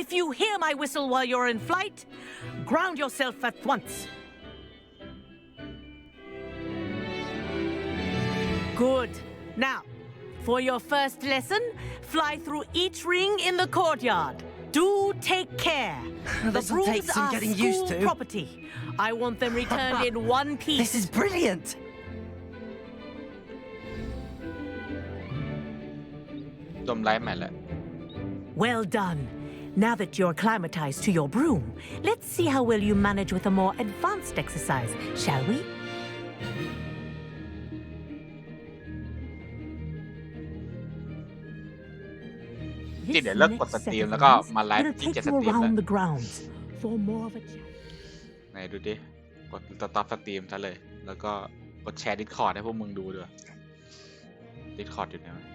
If you hear my whistle while you're in flight, ground yourself at once. Good. Now, for your first lesson, fly through each ring in the courtyard. Do take care. The This'll take brooms some are getting used school to. property. I want them returned in one piece. This is brilliant! Well done. Now that you're acclimatized to your broom, let's see how well you manage with a more advanced exercise, shall we? จริงเดี๋ยวเลิกกดสตรีมแล้วก็มาไลฟ์ It'll ที่ take จะส you ตรีมแล้ว around the grounds for more of a chat. ไหนดูดิกดสต็อปสตรีมซะเลยแล้วก็กดแชร์ Discord ให้พวกมึงดูด้วย Discord อยู่ไหนวะ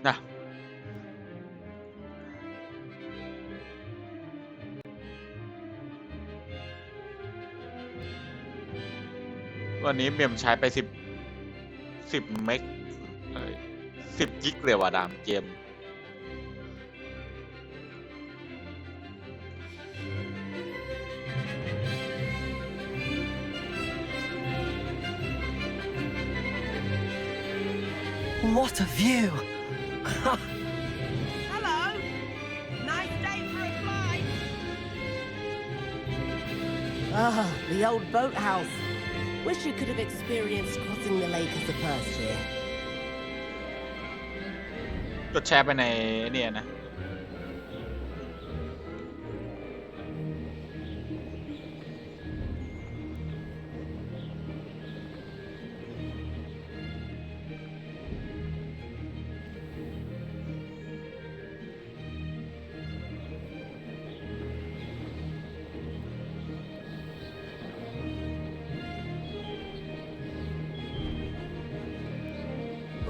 นะวันนี้เมมใช้ไป10เมก10กิกเลยว่ะดามเกม What a view! Hello. Nice day for a flight. Ah, the old boathouse. Wish you could have experienced crossing the lake as a first year. กดแชร์ไปในเนี่ยนะ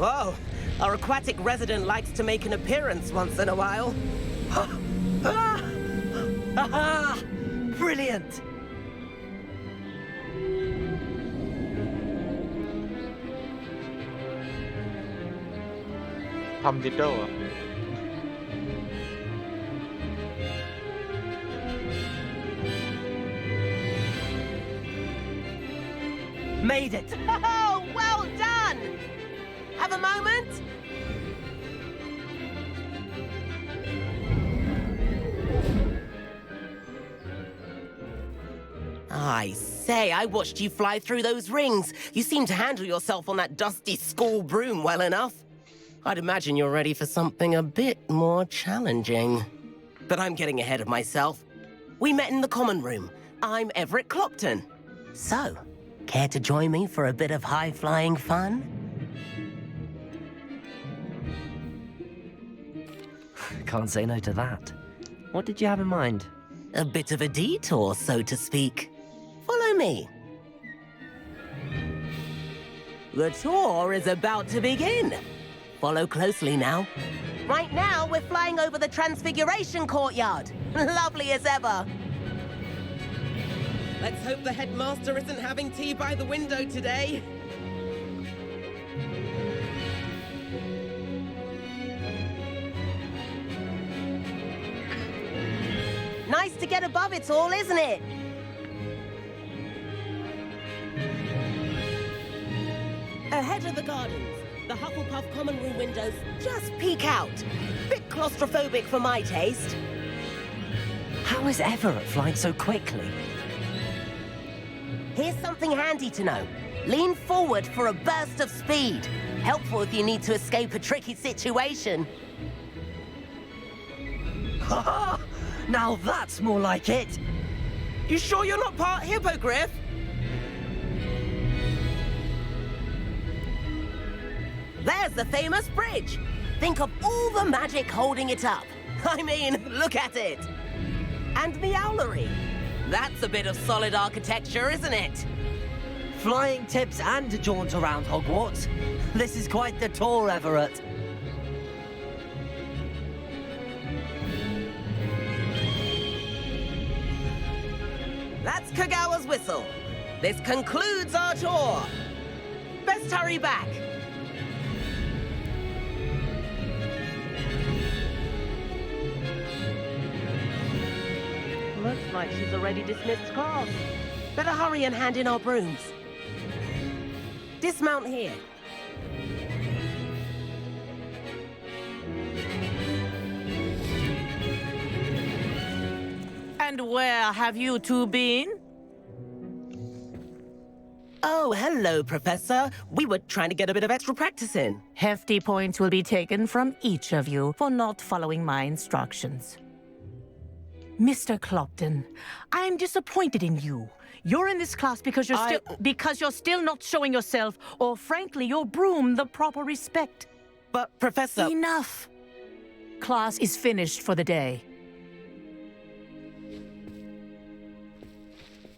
Whoa, our aquatic resident likes to make an appearance once in a while. Brilliant! ทำดิดโดอะ Made it! Oh, well done! Have a moment? I say, I watched you fly through those rings. You seem to handle yourself on that dusty school broom well enough. I'd imagine you're ready for something a bit more challenging. But I'm getting ahead of myself. We met in the common room. I'm Everett Clopton. So, care to join me for a bit of high-flying fun? Can't say no to that. What did you have in mind? A bit of a detour, so to speak. Follow me. The tour is about to begin. Follow closely now. Right now, we're flying over the Transfiguration Courtyard. Lovely as ever. Let's hope the headmaster isn't having tea by the window today. Nice to get above it all, isn't it? Ahead of the gardens, the Hufflepuff common room windows just peek out. Bit claustrophobic for my taste. How is Everett flying so quickly? Here's something handy to know. Lean forward for a burst of speed. Helpful if you need to escape a tricky situation. Now that's more like it! You sure you're not part hippogriff? There's the famous bridge. Think of all the magic holding it up. I mean, look at it. And the owlery. That's a bit of solid architecture, isn't it? Flying tips and a jaunt around Hogwarts. This is quite the tour, Everett. That's Kagawa's whistle. This concludes our tour. Best hurry back. Looks like she's already dismissed class. Better hurry and hand in our brooms. Dismount here. And where have you two been? Oh, hello, Professor. We were trying to get a bit of extra practice in. Hefty points will be taken from each of you for not following my instructions. Mr. Clopton, I'm disappointed in you. You're in this class because you're still not showing yourself, or frankly, your broom the proper respect. But, Professor... Enough. Class is finished for the day.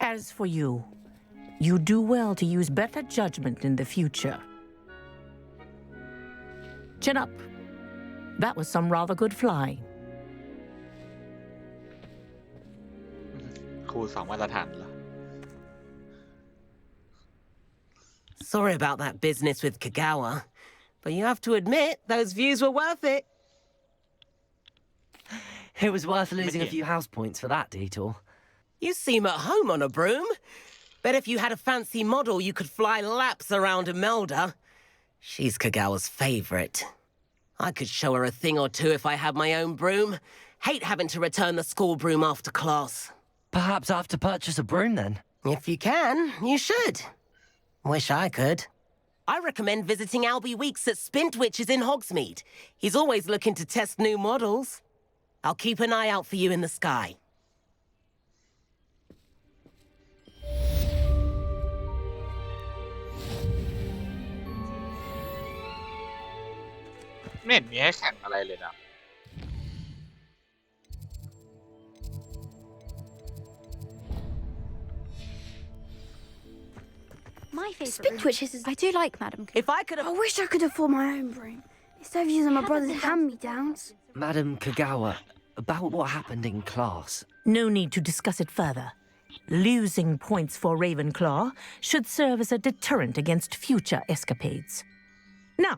As for you, you do well to use better judgment in the future. Chin up. That was some rather good flying. ครูสองมาตรฐานเหรอ Sorry about that business with Kagawa, but you have to admit those views were worth it. It was worth losing a few house points for that detour. You seem at home on a broom. Bet if you had a fancy model, you could fly laps around Imelda. She's Kagawa's favorite. I could show her a thing or two if I had my own broom. Hate having to return the school broom after class. Perhaps I have to purchase a broom then. If you can, you should. Wish I could. I recommend visiting Albie Weeks at Spintwitches in Hogsmeade. He's always looking to test new models. I'll keep an eye out for you in the sky. ไม่เห็นมีให้แข่งอะไรเลยนะ My favourite Spintwitches is... I do like Madam. If I could have... I wish I could afford my own broom. Instead of using my brother's hand-me-downs. Madam Kagawa, about what happened in class. No need to discuss it further. Losing points for Ravenclaw should serve as a deterrent against future escapades. Now,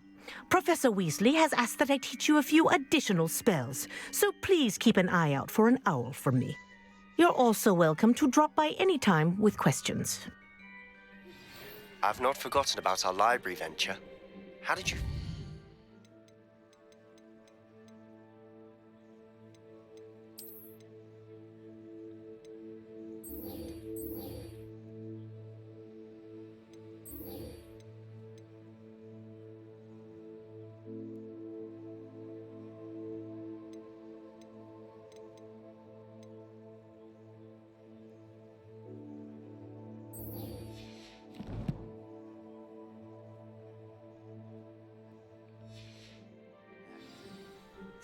Professor Weasley has asked that I teach you a few additional spells, so please keep an eye out for an owl from me. You're also welcome to drop by any time with questions. I've not forgotten about our library venture. How did you...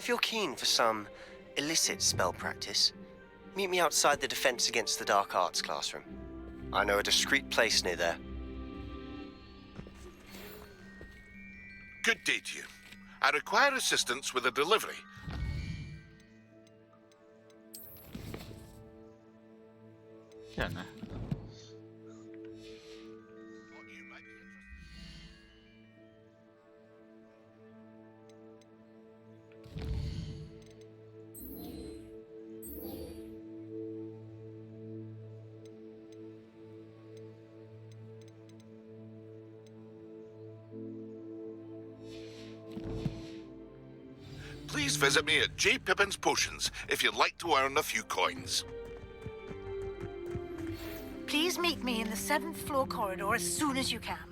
If you're keen for some illicit spell practice, meet me outside the Defense Against the Dark Arts classroom. I know a discreet place near there. Good day to you. I require assistance with a delivery. Yeah, nah. Please visit me at J. Pippin's Potions if you'd like to earn a few coins. Please meet me in the 7th floor corridor as soon as you can.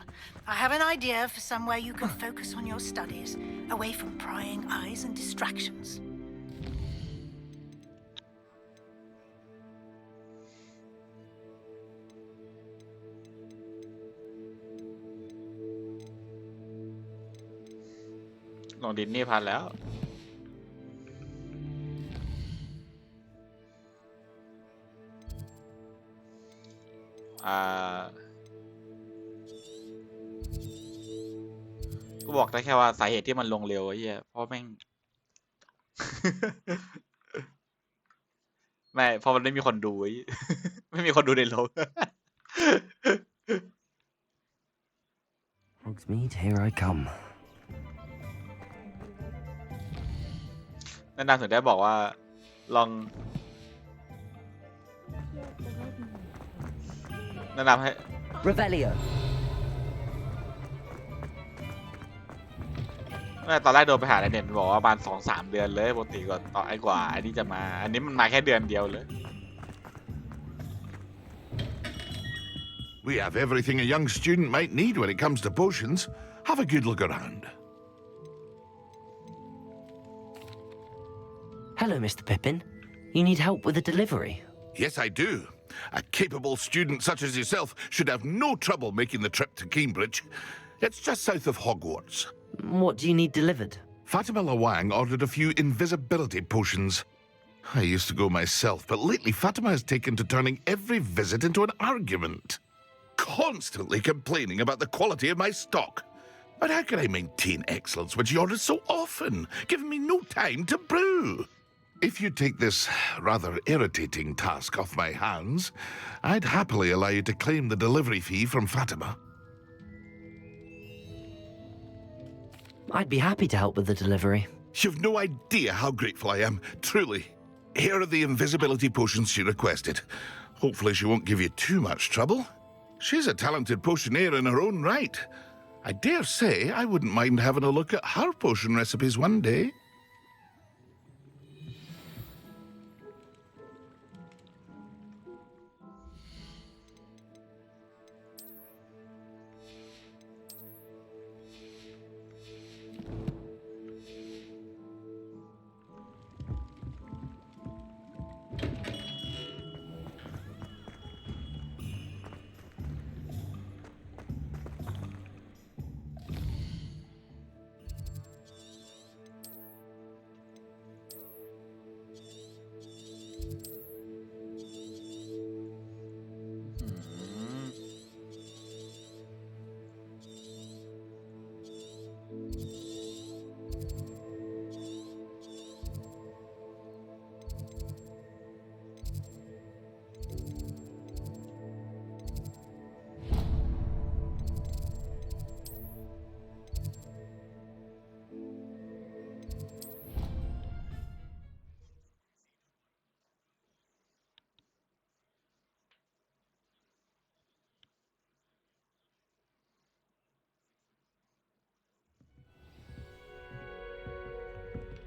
I have an idea for somewhere you can focus on your studies, away from prying eyes and distractions. Lồng Điền Niêm Hànแล้ว ก็บอกได้แค่ว่าสาเหตุที่มันลงเร็วไอ้เหี้ยเพราะแม่ง ไม่เพราะมันไม่มีคนดูไว้ ไม่มีคนดูในโรง Hogsmeade, here I come. นั่นนางถึงได้บอกว่าลองแนะนำให้ Revelio. ตอนแรกโดนไปหาในเน็ตบอกว่าประมาณ2-3 เดือนเลยปกติก็ต่อไอ้กว่าอันนี้จะมา อันนี้มันมาแค่เดือนเดียวเลย We have everything a young student might need when it comes to potions. Have a good look around. Hello, Mr. Pippin. You need help with a delivery? Yes, I do. A capable student such as yourself should have no trouble making the trip to Cambridge. It's just south of Hogwarts. What do you need delivered? Fatima Lawang ordered a few invisibility potions. I used to go myself, but lately Fatima has taken to turning every visit into an argument. Constantly complaining about the quality of my stock. But how can I maintain excellence when she orders so often, giving me no time to brew? If you take this rather irritating task off my hands, I'd happily allow you to claim the delivery fee from Fatima. I'd be happy to help with the delivery. You've no idea how grateful I am, truly. Here are the invisibility potions she requested. Hopefully she won't give you too much trouble. She's a talented potioneer in her own right. I dare say I wouldn't mind having a look at her potion recipes one day.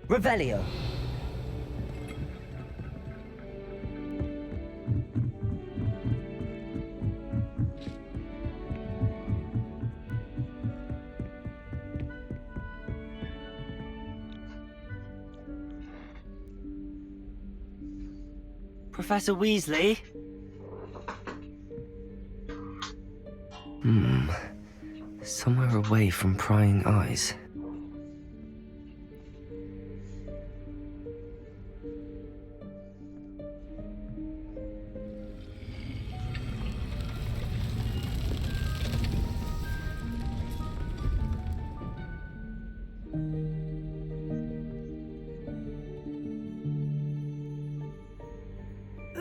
Revelio. Professor Weasley? Somewhere away from prying eyes.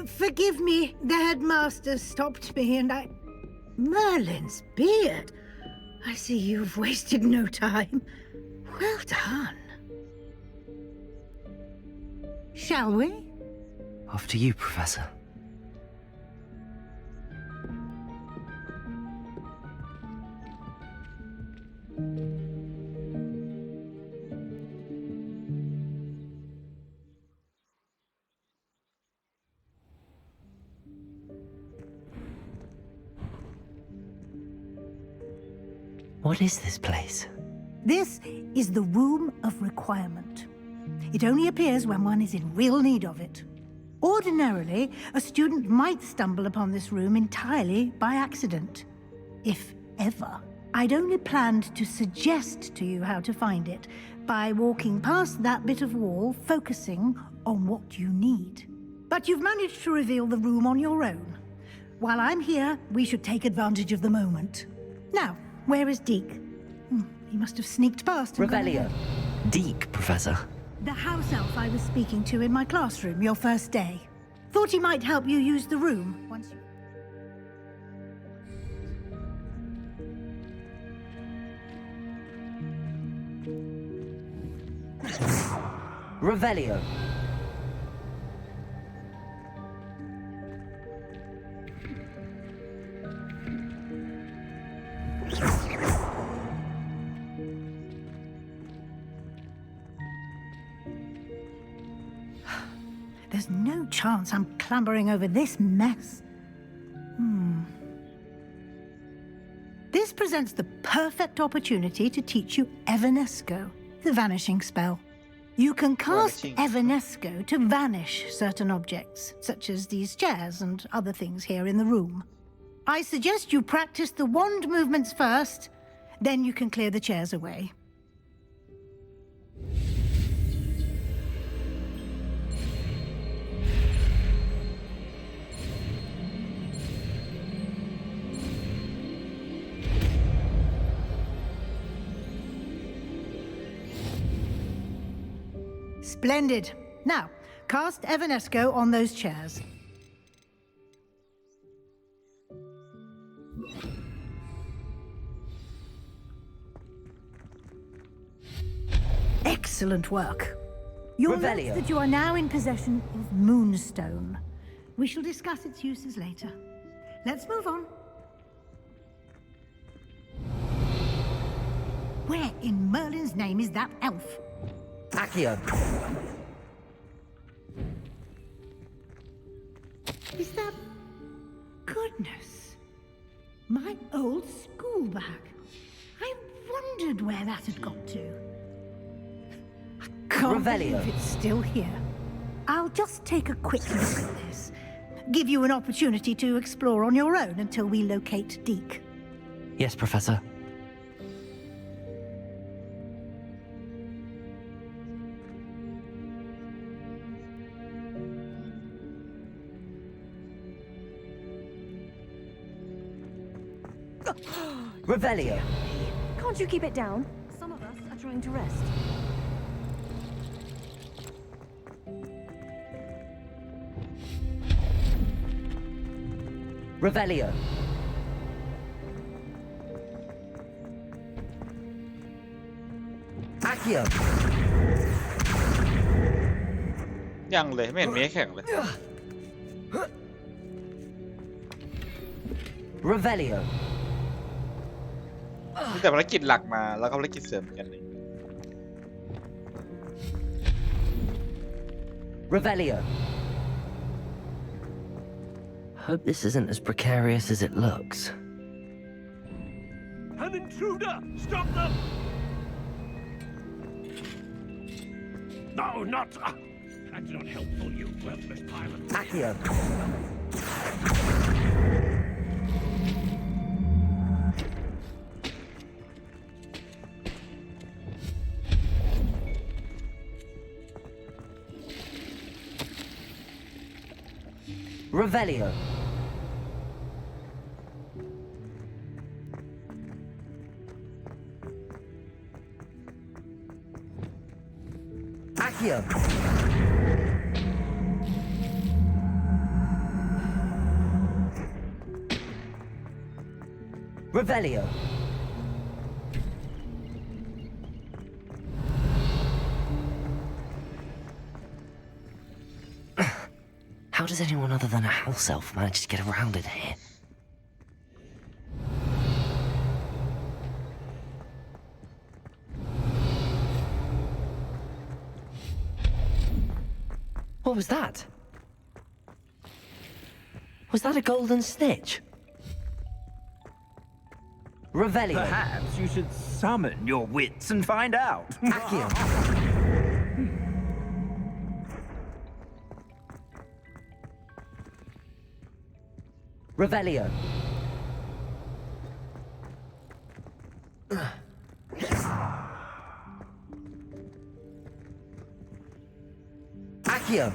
Forgive me, the headmaster stopped me and I... Merlin's beard. I see you've wasted no time. Well done. Shall we? After you, Professor. What is this place? This is the Room of Requirement. It only appears when one is in real need of it. Ordinarily, a student might stumble upon this room entirely by accident. If ever. I'd only planned to suggest to you how to find it by walking past that bit of wall, focusing on what you need. But you've managed to reveal the room on your own. While I'm here, we should take advantage of the moment. Now, where is Deke? He must have sneaked past. Revelio. Deke, Professor. The house elf I was speaking to in my classroom your first day. Thought he might help you use the room once you... Revelio. There's no chance I'm clambering over this mess. This presents the perfect opportunity to teach you Evanesco, the vanishing spell. You can cast Evanesco to vanish certain objects, such as these chairs and other things here in the room. I suggest you practice the wand movements first, then you can clear the chairs away. Splendid. Now, cast Evanesco on those chairs. Excellent work. You'll note Revelio. that you are now in possession of Moonstone. We shall discuss its uses later. Let's move on. Where in Merlin's name is that elf? Accio. Is that... Goodness. My old school bag. I wondered where that had got to. I can't Revelio. believe it's still here. I'll just take a quick look at this. Give you an opportunity to explore on your own until we locate Deke. Yes, Professor. Revelio. Can't you keep it down? Some of us are trying to rest. Revelio. Accio. ยังเลยไม่เห็นมีให้แข่งเลย Revelio. มีแต่ภารกิจหลักมาแล้วก็ภารกิจเสริมกันเลย Revelio. Hope this isn't as precarious as it looks. An intruder! Stop them! No, not... That's not helpful, you worthless pilot. Accio. Revelio. Accio. Revelio. How does anyone other than a house elf manage to get around in here? What was that? Was that a golden snitch? Revelio. Perhaps you should summon your wits and find out. Accio. Revelio. Accio.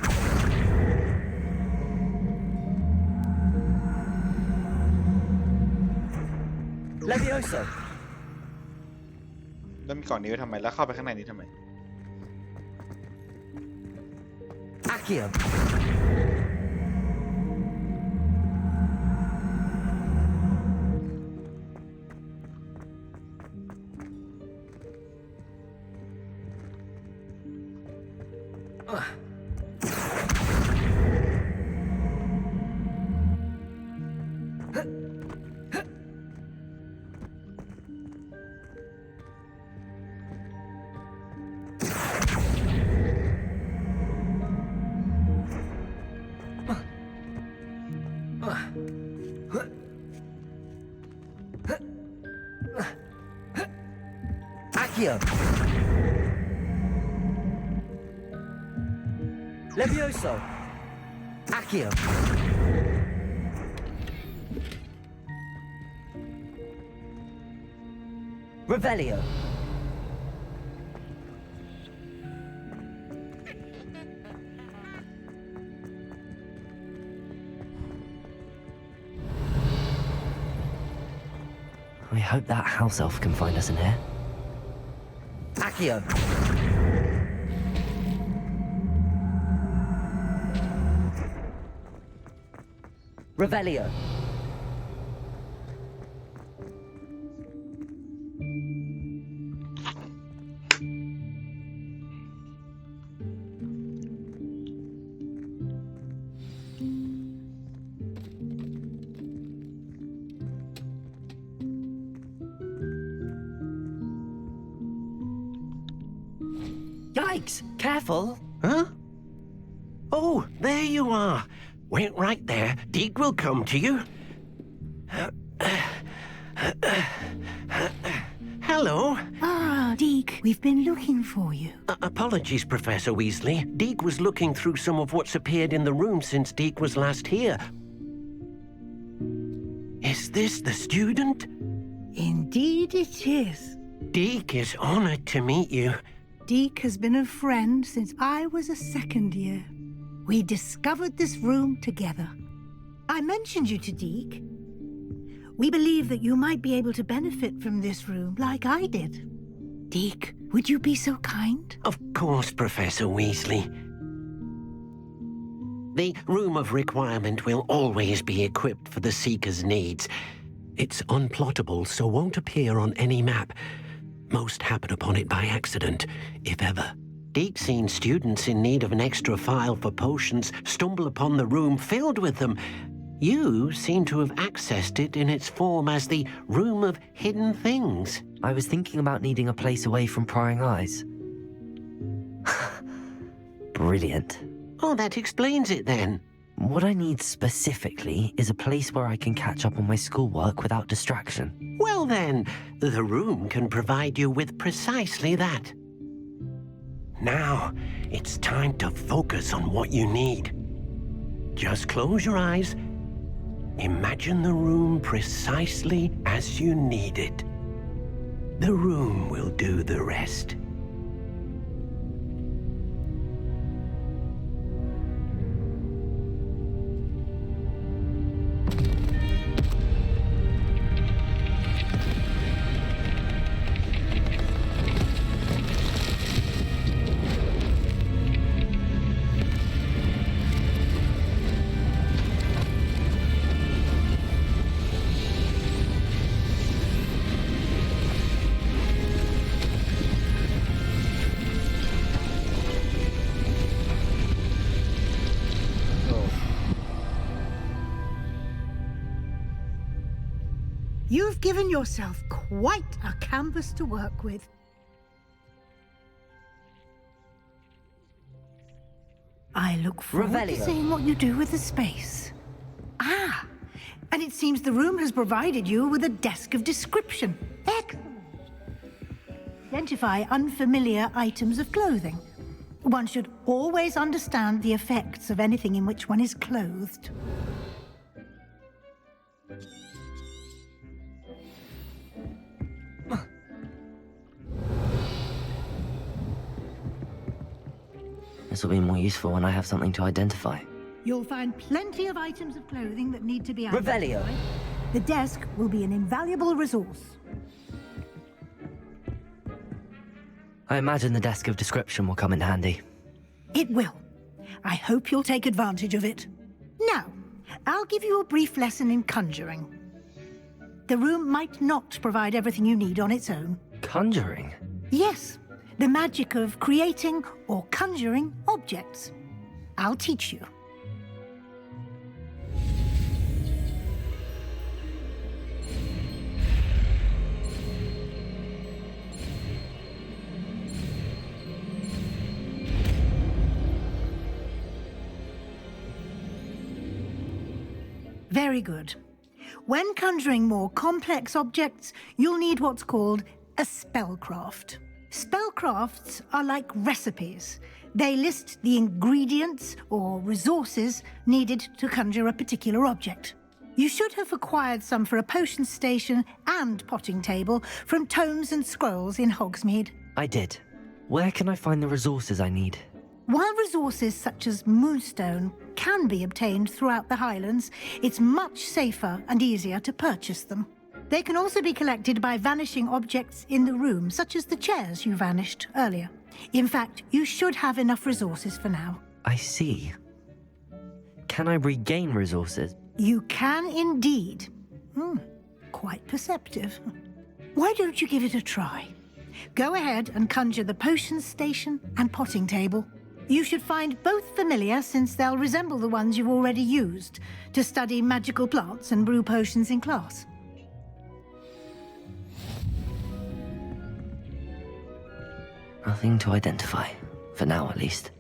Levioso. แล้วมีกล่องนี้ไว้ทำไมแล้วเข้าไปข้างในนี้ทำไม Accio. Accio. Levioso. Accio. Revelio. I hope that house elf can find us in here. Accio. Revelio. Yikes! Careful! Huh? Oh, there you are. Wait right there. Deke will come to you. Hello. Ah, Deke, we've been looking for you. Apologies, Professor Weasley. Deke was looking through some of what's appeared in the room since Deke was last here. Is this the student? Indeed it is. Deke is honored to meet you. Deke has been a friend since I was a second year. We discovered this room together. I mentioned you to Deke. We believe that you might be able to benefit from this room like I did. Deke, would you be so kind? Of course, Professor Weasley. The Room of Requirement will always be equipped for the Seeker's needs. It's unplottable, so won't appear on any map. Most happen upon it by accident, if ever. Deke's seen students in need of an extra file for potions stumble upon the room filled with them. You seem to have accessed it in its form as the Room of Hidden Things. I was thinking about needing a place away from prying eyes. Brilliant. Oh, that explains it then. What I need specifically is a place where I can catch up on my schoolwork without distraction. Well then, the room can provide you with precisely that. Now, it's time to focus on what you need. Just close your eyes. Imagine the room precisely as you need it. The room will do the rest. You've given yourself quite a canvas to work with. I look forward to Revelio. seeing what you do with the space. Ah, and it seems the room has provided you with a desk of description. Excellent. Identify unfamiliar items of clothing. One should always understand the effects of anything in which one is clothed. This will be more useful when I have something to identify. You'll find plenty of items of clothing that need to be Revelio. identified. The desk will be an invaluable resource. I imagine the desk of description will come in handy. It will. I hope you'll take advantage of it. Now, I'll give you a brief lesson in conjuring. The room might not provide everything you need on its own. Conjuring? Yes, The magic of creating or conjuring objects. I'll teach you. Very good. When conjuring more complex objects, you'll need what's called a spellcraft. Spellcrafts are like recipes. They list the ingredients or resources needed to conjure a particular object. You should have acquired some for a potion station and potting table from tomes and scrolls in Hogsmeade. I did. Where can I find the resources I need? While resources such as moonstone can be obtained throughout the Highlands, it's much safer and easier to purchase them. They can also be collected by vanishing objects in the room, such as the chairs you vanished earlier. In fact, you should have enough resources for now. I see. Can I regain resources? You can indeed. Quite perceptive. Why don't you give it a try? Go ahead and conjure the potion station and potting table. You should find both familiar, since they'll resemble the ones you've already used to study magical plants and brew potions in class. Nothing to identify, for now at least.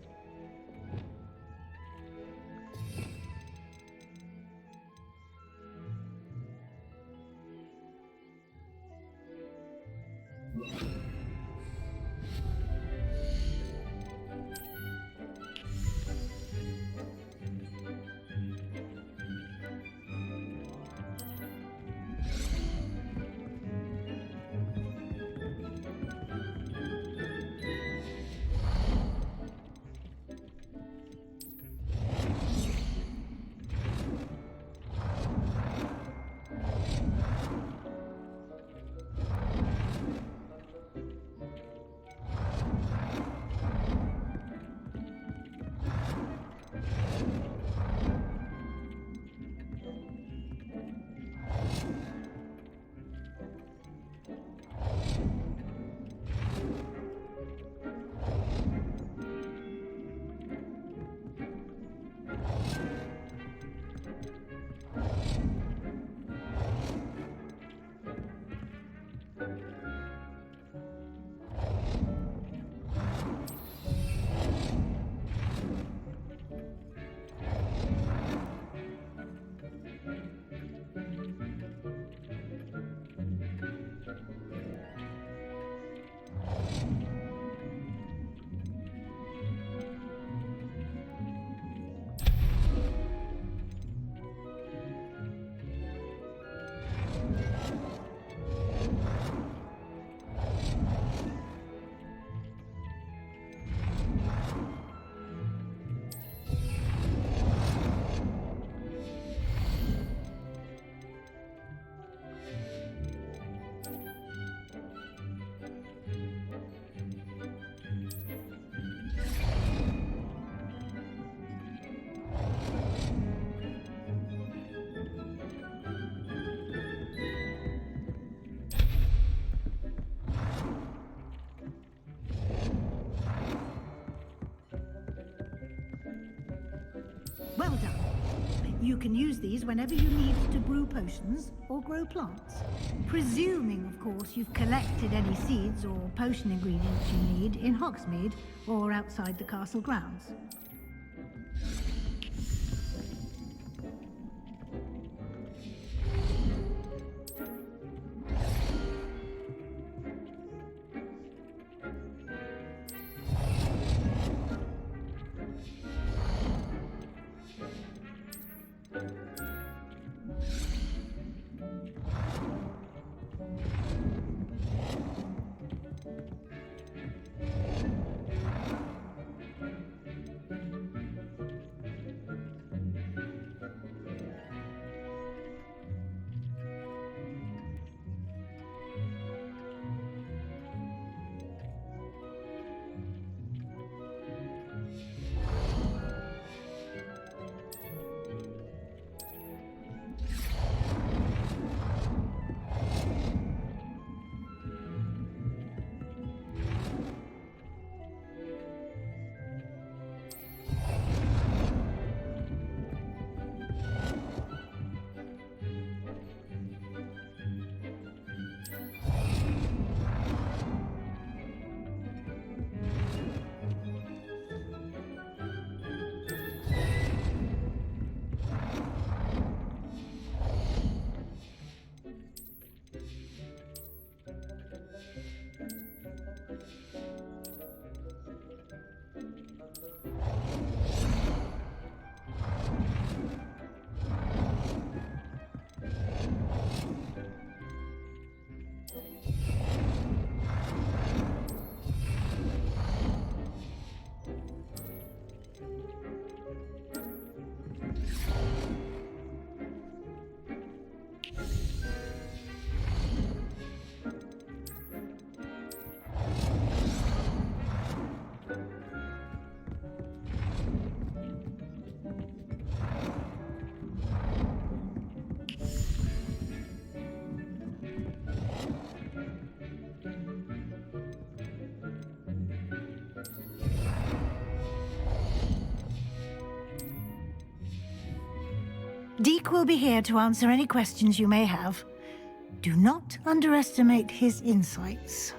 Well done. You can use these whenever you need to brew potions or grow plants. Presuming, of course, you've collected any seeds or potion ingredients you need in Hogsmeade or outside the castle grounds. Deke will be here to answer any questions you may have. Do not underestimate his insights.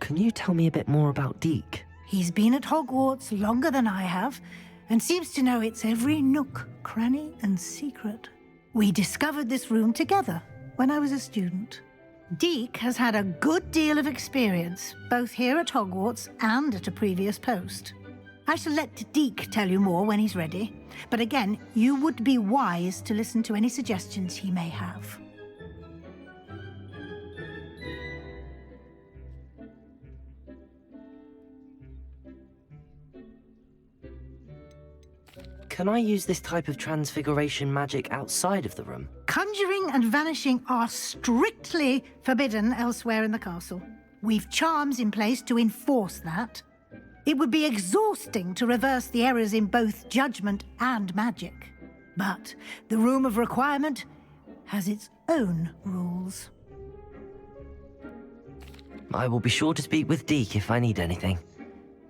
Can you tell me a bit more about Deke? He's been at Hogwarts longer than I have, and seems to know its every nook, cranny, and secret. We discovered this room together when I was a student. Deke has had a good deal of experience, both here at Hogwarts and at a previous post. I shall let Deke tell you more when he's ready, but again, you would be wise to listen to any suggestions he may have. Can I use this type of transfiguration magic outside of the room? Conjuring and vanishing are strictly forbidden elsewhere in the castle. We've charms in place to enforce that. It would be exhausting to reverse the errors in both judgment and magic. But the Room of Requirement has its own rules. I will be sure to speak with Deke if I need anything.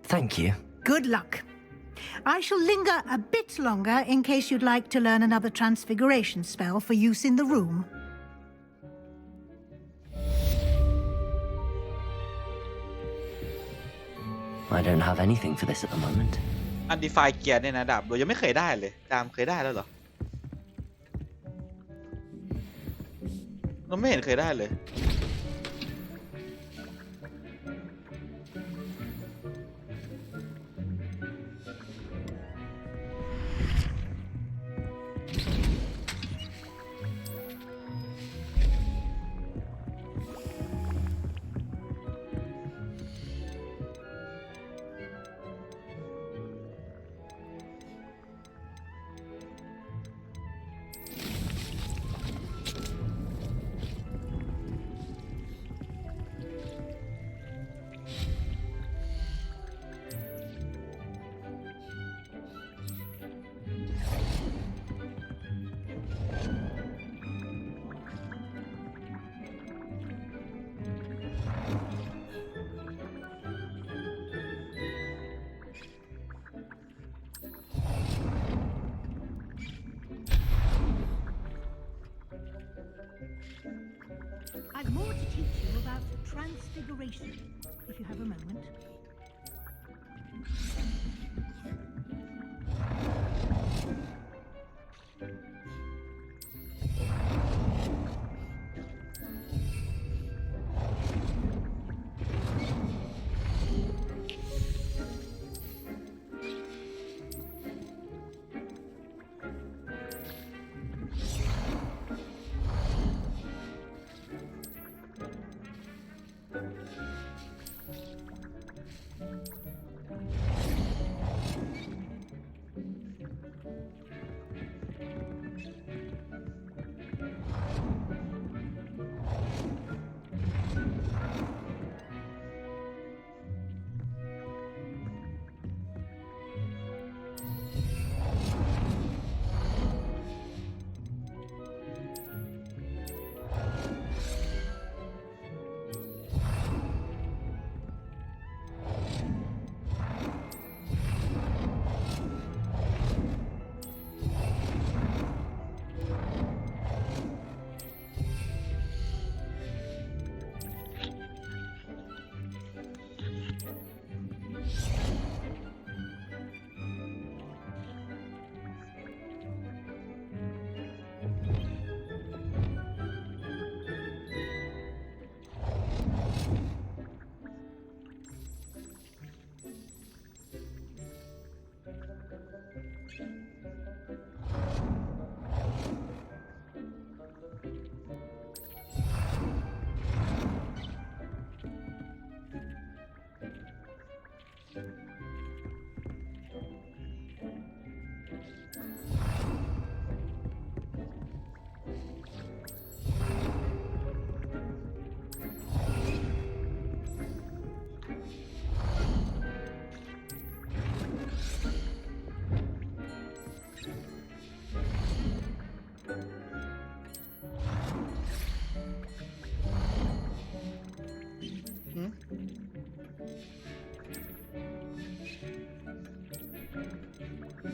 Thank you. Good luck. I shall linger a bit longer in case you'd like to learn another transfiguration spell for use in the room. I don't have anything for this at the moment. Undefined Gear เนี่ยนะดาบเรายังไม่เคยได้เลยดามเคยได้แล้วเหรอเราไม่เห็นเคยได้เลยI've more to teach you about transfiguration, if you have a moment.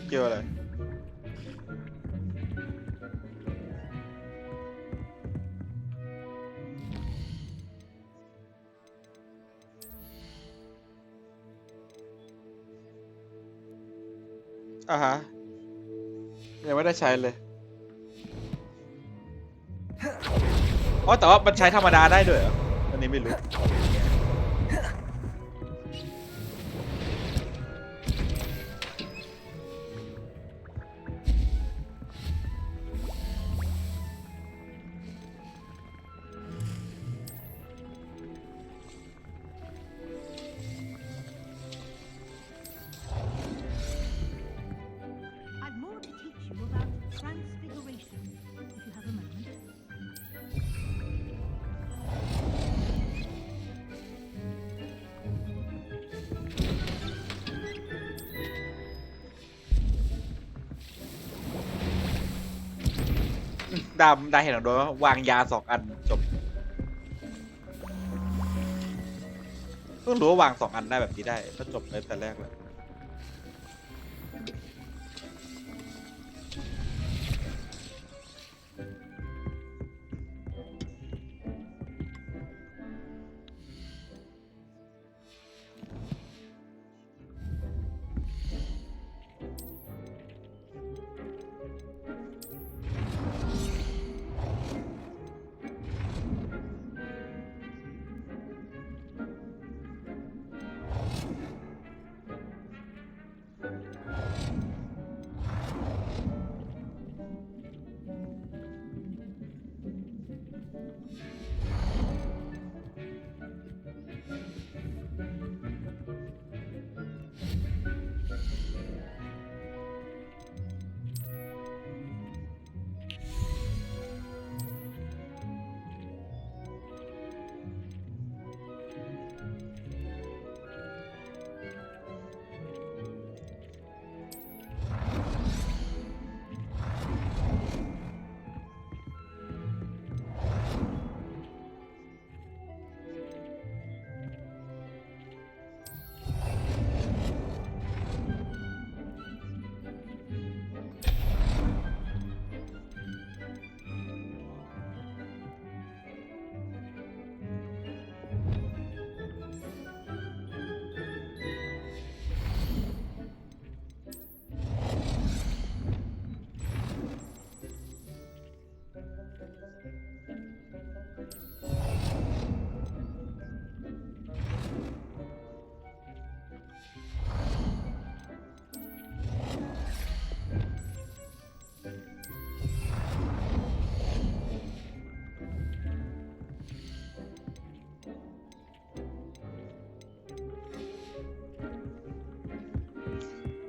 เกี่ยวอะไร อ่าฮะยังไม่ได้ใช้เลยอ๋อแต่ว่ามันใช้ธรรมดาได้ด้วยเหรออันนี้ไม่รู้I've more to teach you about transfiguration, if you have a moment. ดาเห็นของโดยว่าวางยา2 อันจบเพิ่งรู้ว่าวาง2 อันได้แบบนี้ได้ก็จบเลยแต่แรกเลย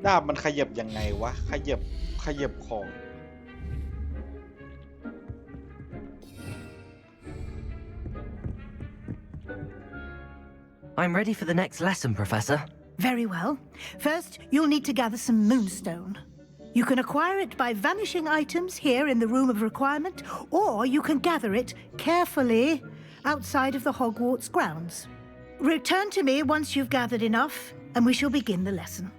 ดาบมันขยับยังไงวะขยับของ I'm ready for the next lesson, Professor. Very well. First, you'll need to gather some moonstone. You can acquire it by vanishing items here in the Room of Requirement, or you can gather it carefully outside of the Hogwarts grounds. Return to me once you've gathered enough, and we shall begin the lesson.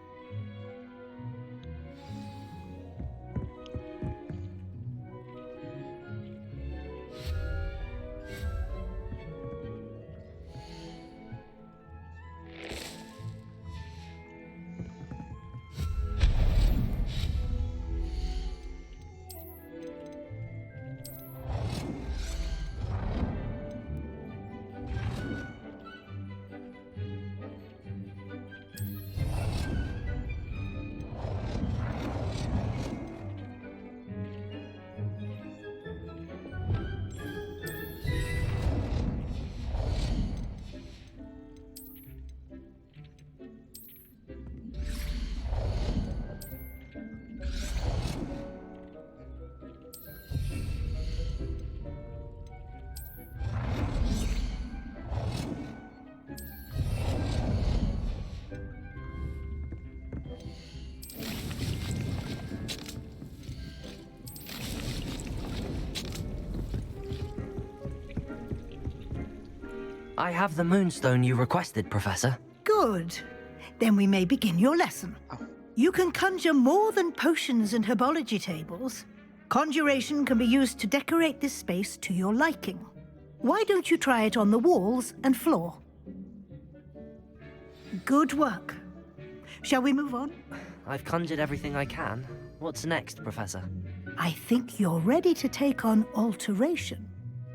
I have the moonstone you requested, Professor. Good. Then we may begin your lesson. You can conjure more than potions and herbology tables. Conjuration can be used to decorate this space to your liking. Why don't you try it on the walls and floor? Good work. Shall we move on? I've conjured everything I can. What's next, Professor? I think you're ready to take on alteration.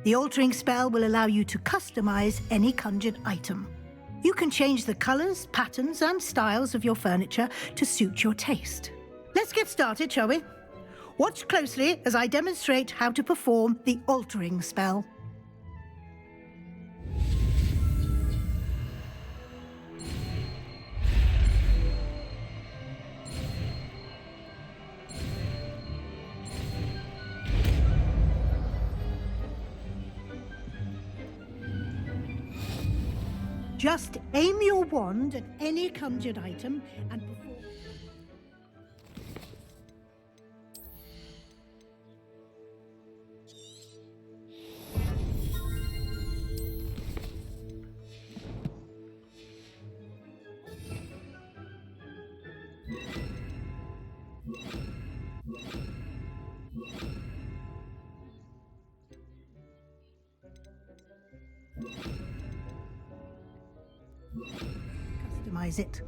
The altering spell will allow you to customize any conjured item. You can change the colors, patterns, and styles of your furniture to suit your taste. Let's get started, shall we? Watch closely as I demonstrate how to perform the altering spell. Just aim your wand at any conjured item and perform... Customize it.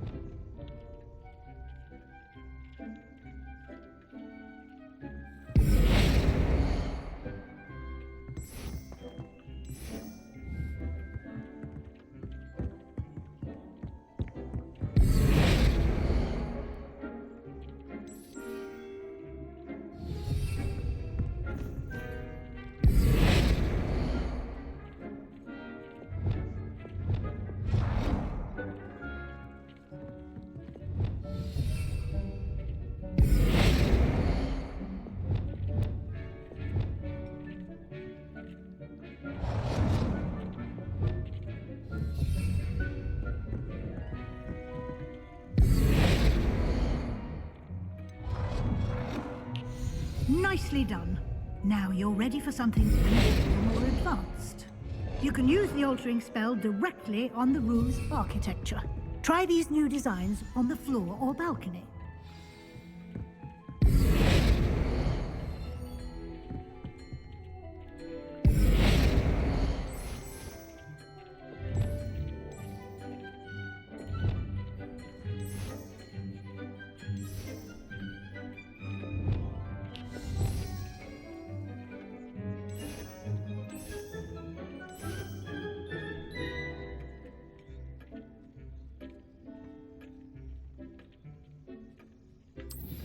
Nicely done. Now you're ready for something more advanced. You can use the altering spell directly on the room's architecture. Try these new designs on the floor or balcony.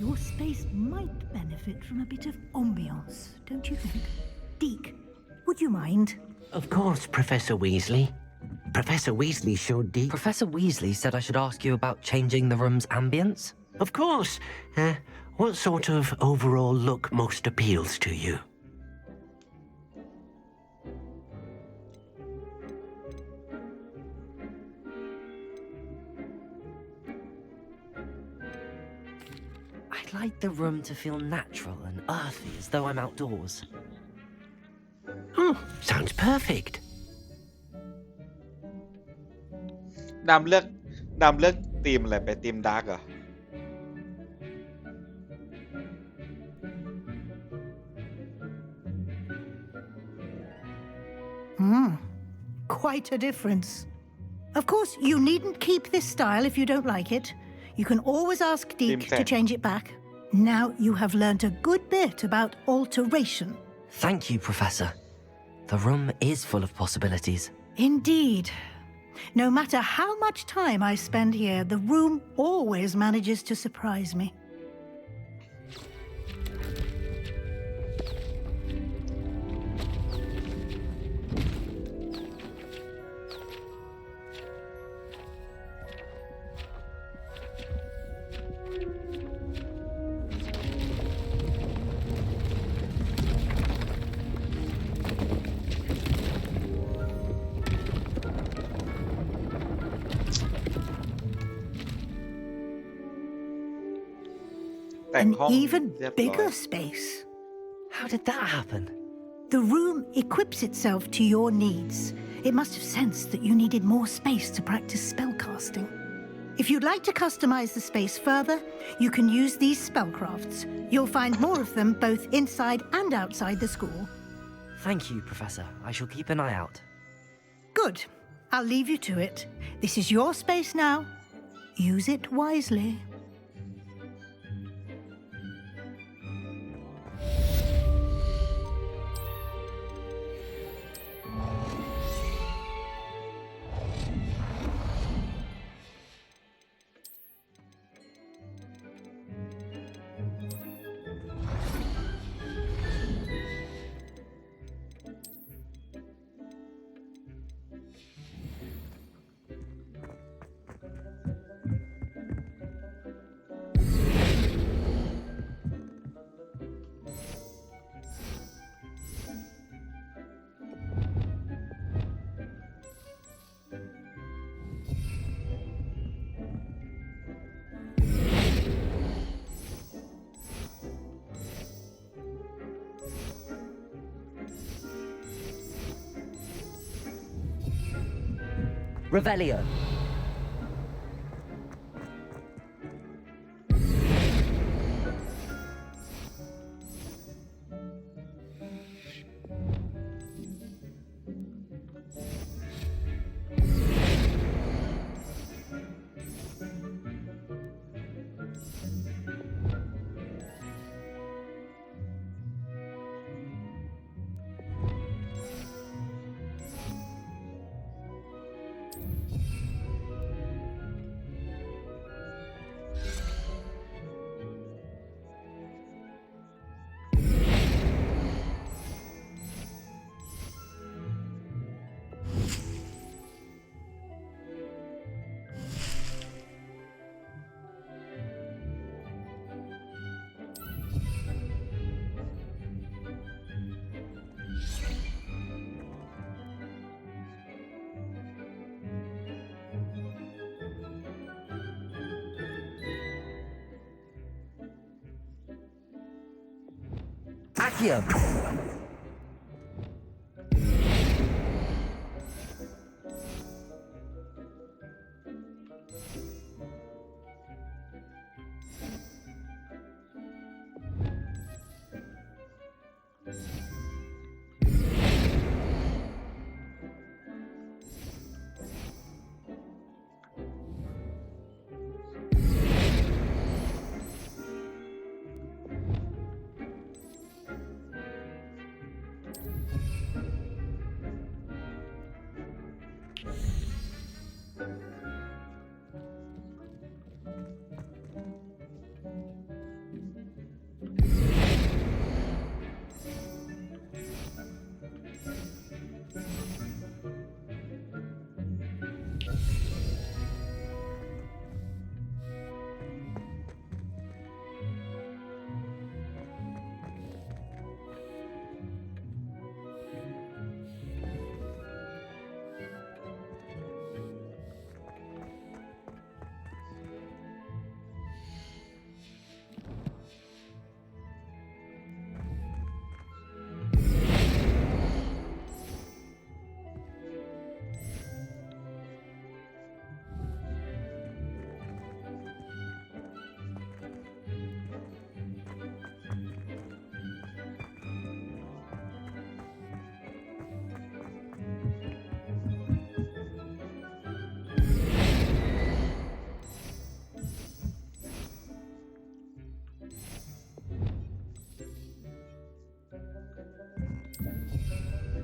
Your space might benefit from a bit of ambiance, don't you think? Deke, would you mind? Of course, Professor Weasley. Professor Weasley showed Deke... Professor Weasley said I should ask you about changing the room's ambience? Of course. What sort of overall look most appeals to you? I'd like the room to feel natural and earthy, as though I'm outdoors. Oh, sounds perfect. ดำเลือกธีมอะไรไปธีมดาร์กเหรอ Quite a difference. Of course, you needn't keep this style if you don't like it. You can always ask Deke to change it back. Now you have learnt a good bit about alteration. Thank you, Professor. The room is full of possibilities. Indeed. No matter how much time I spend here, the room always manages to surprise me. An even bigger space. How did that happen? The room equips itself to your needs. It must have sensed that you needed more space to practice spellcasting. If you'd like to customize the space further, you can use these spellcrafts. You'll find more of them both inside and outside the school. Thank you, Professor. I shall keep an eye out. Good. I'll leave you to it. This is your space now. Use it wisely. Revelio. Accio.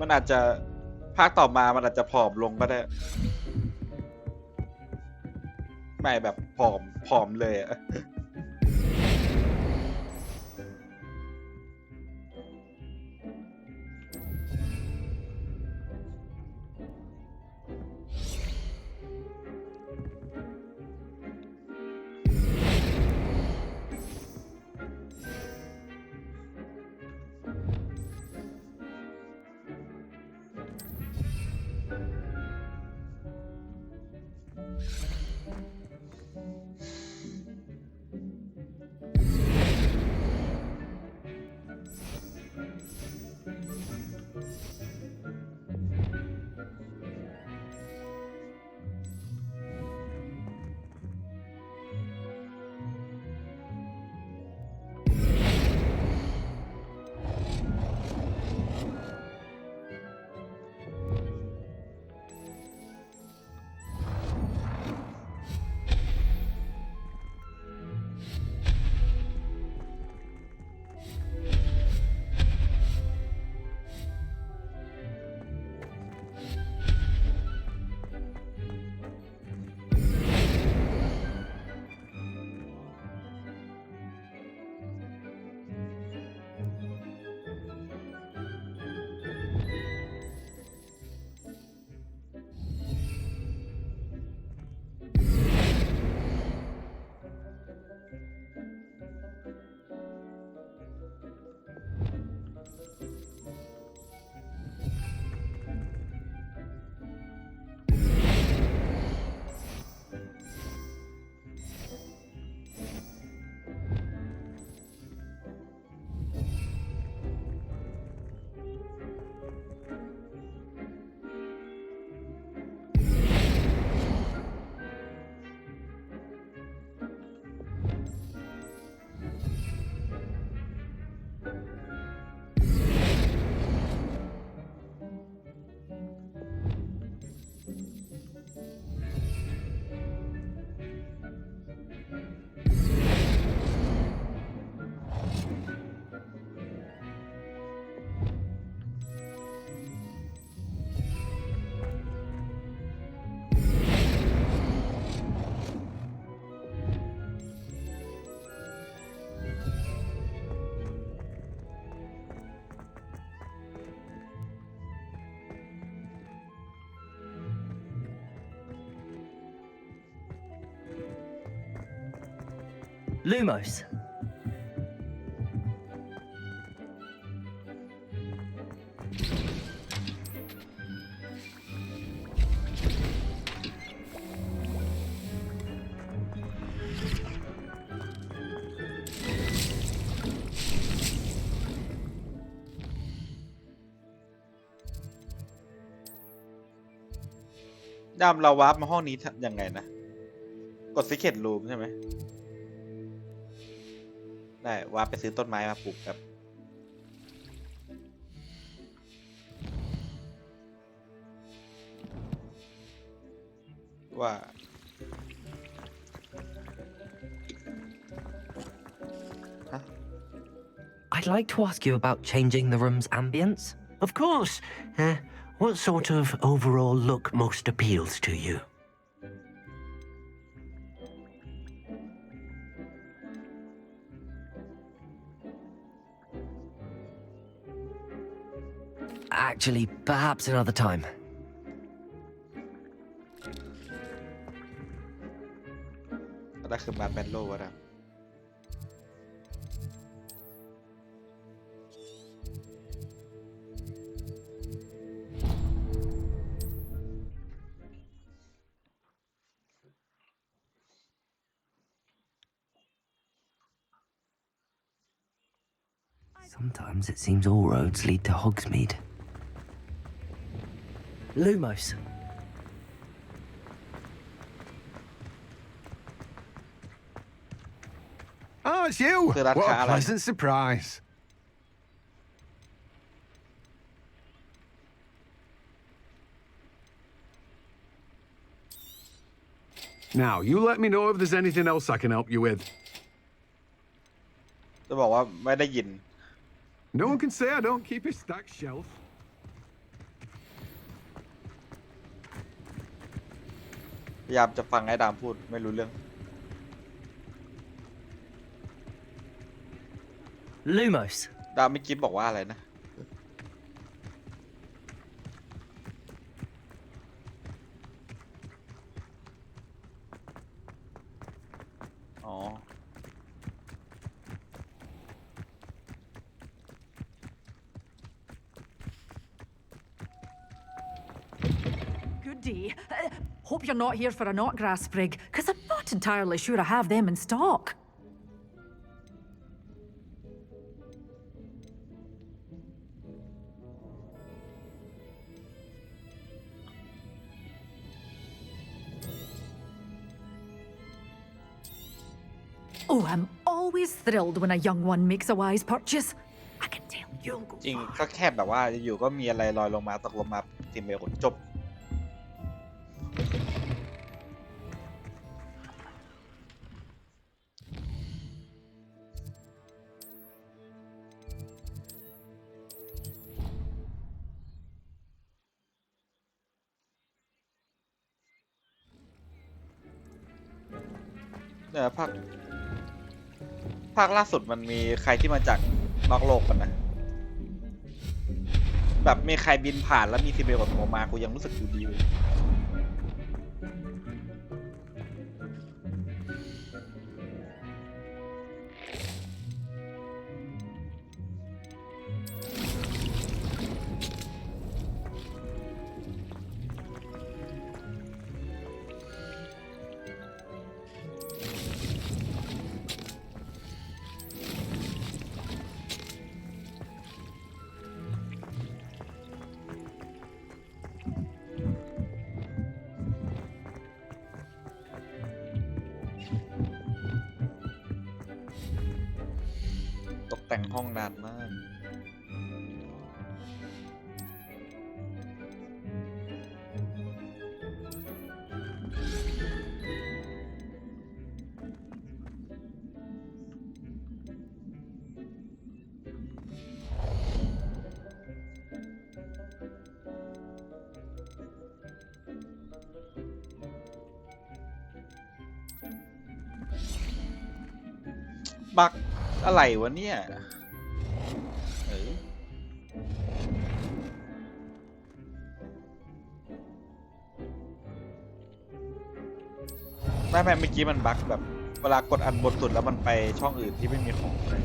มันอาจจะภาคต่อมามันอาจจะผอมลงก็ได้ไม่แบบผอมเลยอะ Lumos.ดำเราวาร์ปมาห้องนี้ยังไงนะกด Secret Room ใช่ไหมได้วาร์ปไปซื้อต้นไม้มาปลูกแบบว่า I'd like to ask you about changing the room's ambience. Of course. What sort of overall look most appeals to you? Actually, perhaps another time. ก็คือมาแบนโลวะนะSometimes it seems all roads lead to Hogsmeade. Lumos. Oh, it's you! What a pleasant surprise. Now, you let me know if there's anything else I can help you with. จะบอกว่าไม่ได้ยิน No one can say I don't keep a stacked shelf. พยายามจะฟังไอ้ดามพูดไม่รู้เรื่อง Lumos. ดามไม่กิ๊บบอกว่าอะไรนะอ๋อ Good day. Hope you're not here for a knotgrass sprig, because I'm not entirely sure I have them in stock. Oh, I'm always thrilled when a young one makes a wise purchase. I can tell you'll go จริงก็แค่แบบว่าอยู่ก็มีอะไรลอยลงมาตกลงมาทีมเมลกดจบเนี่ยภาคล่าสุดมันมีใครที่มาจากนอกโลกกันนะแบบมีใครบินผ่านแล้วมีทีมเมลกับผมมากูยังรู้สึกดูดีอยู่ตกแต่งห้องนานมากบักอะไรวะเนี่ยไม่เมื่อกี้มันบักแบบ เวลากดอันบนสุดแล้วมันไปช่องอื่นที่ไม่มีของเลย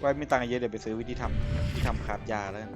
ไว้มีตังค์เยอะเดี๋ยวไปซื้อวิธีทำคราฟยาแล้วกัน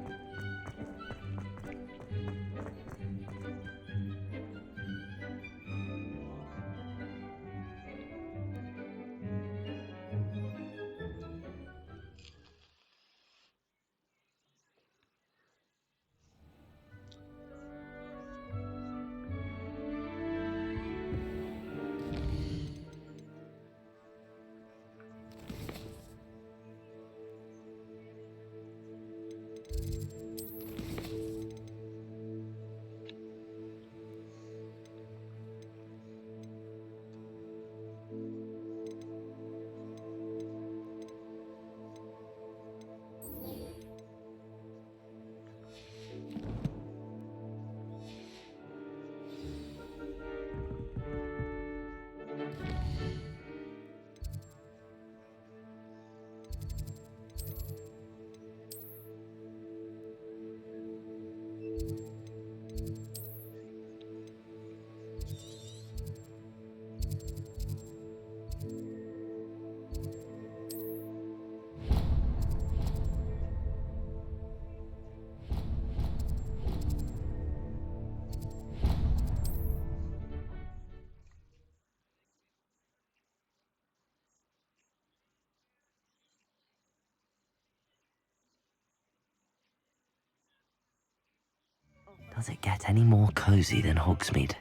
Does it get any more cozy than Hogsmeade?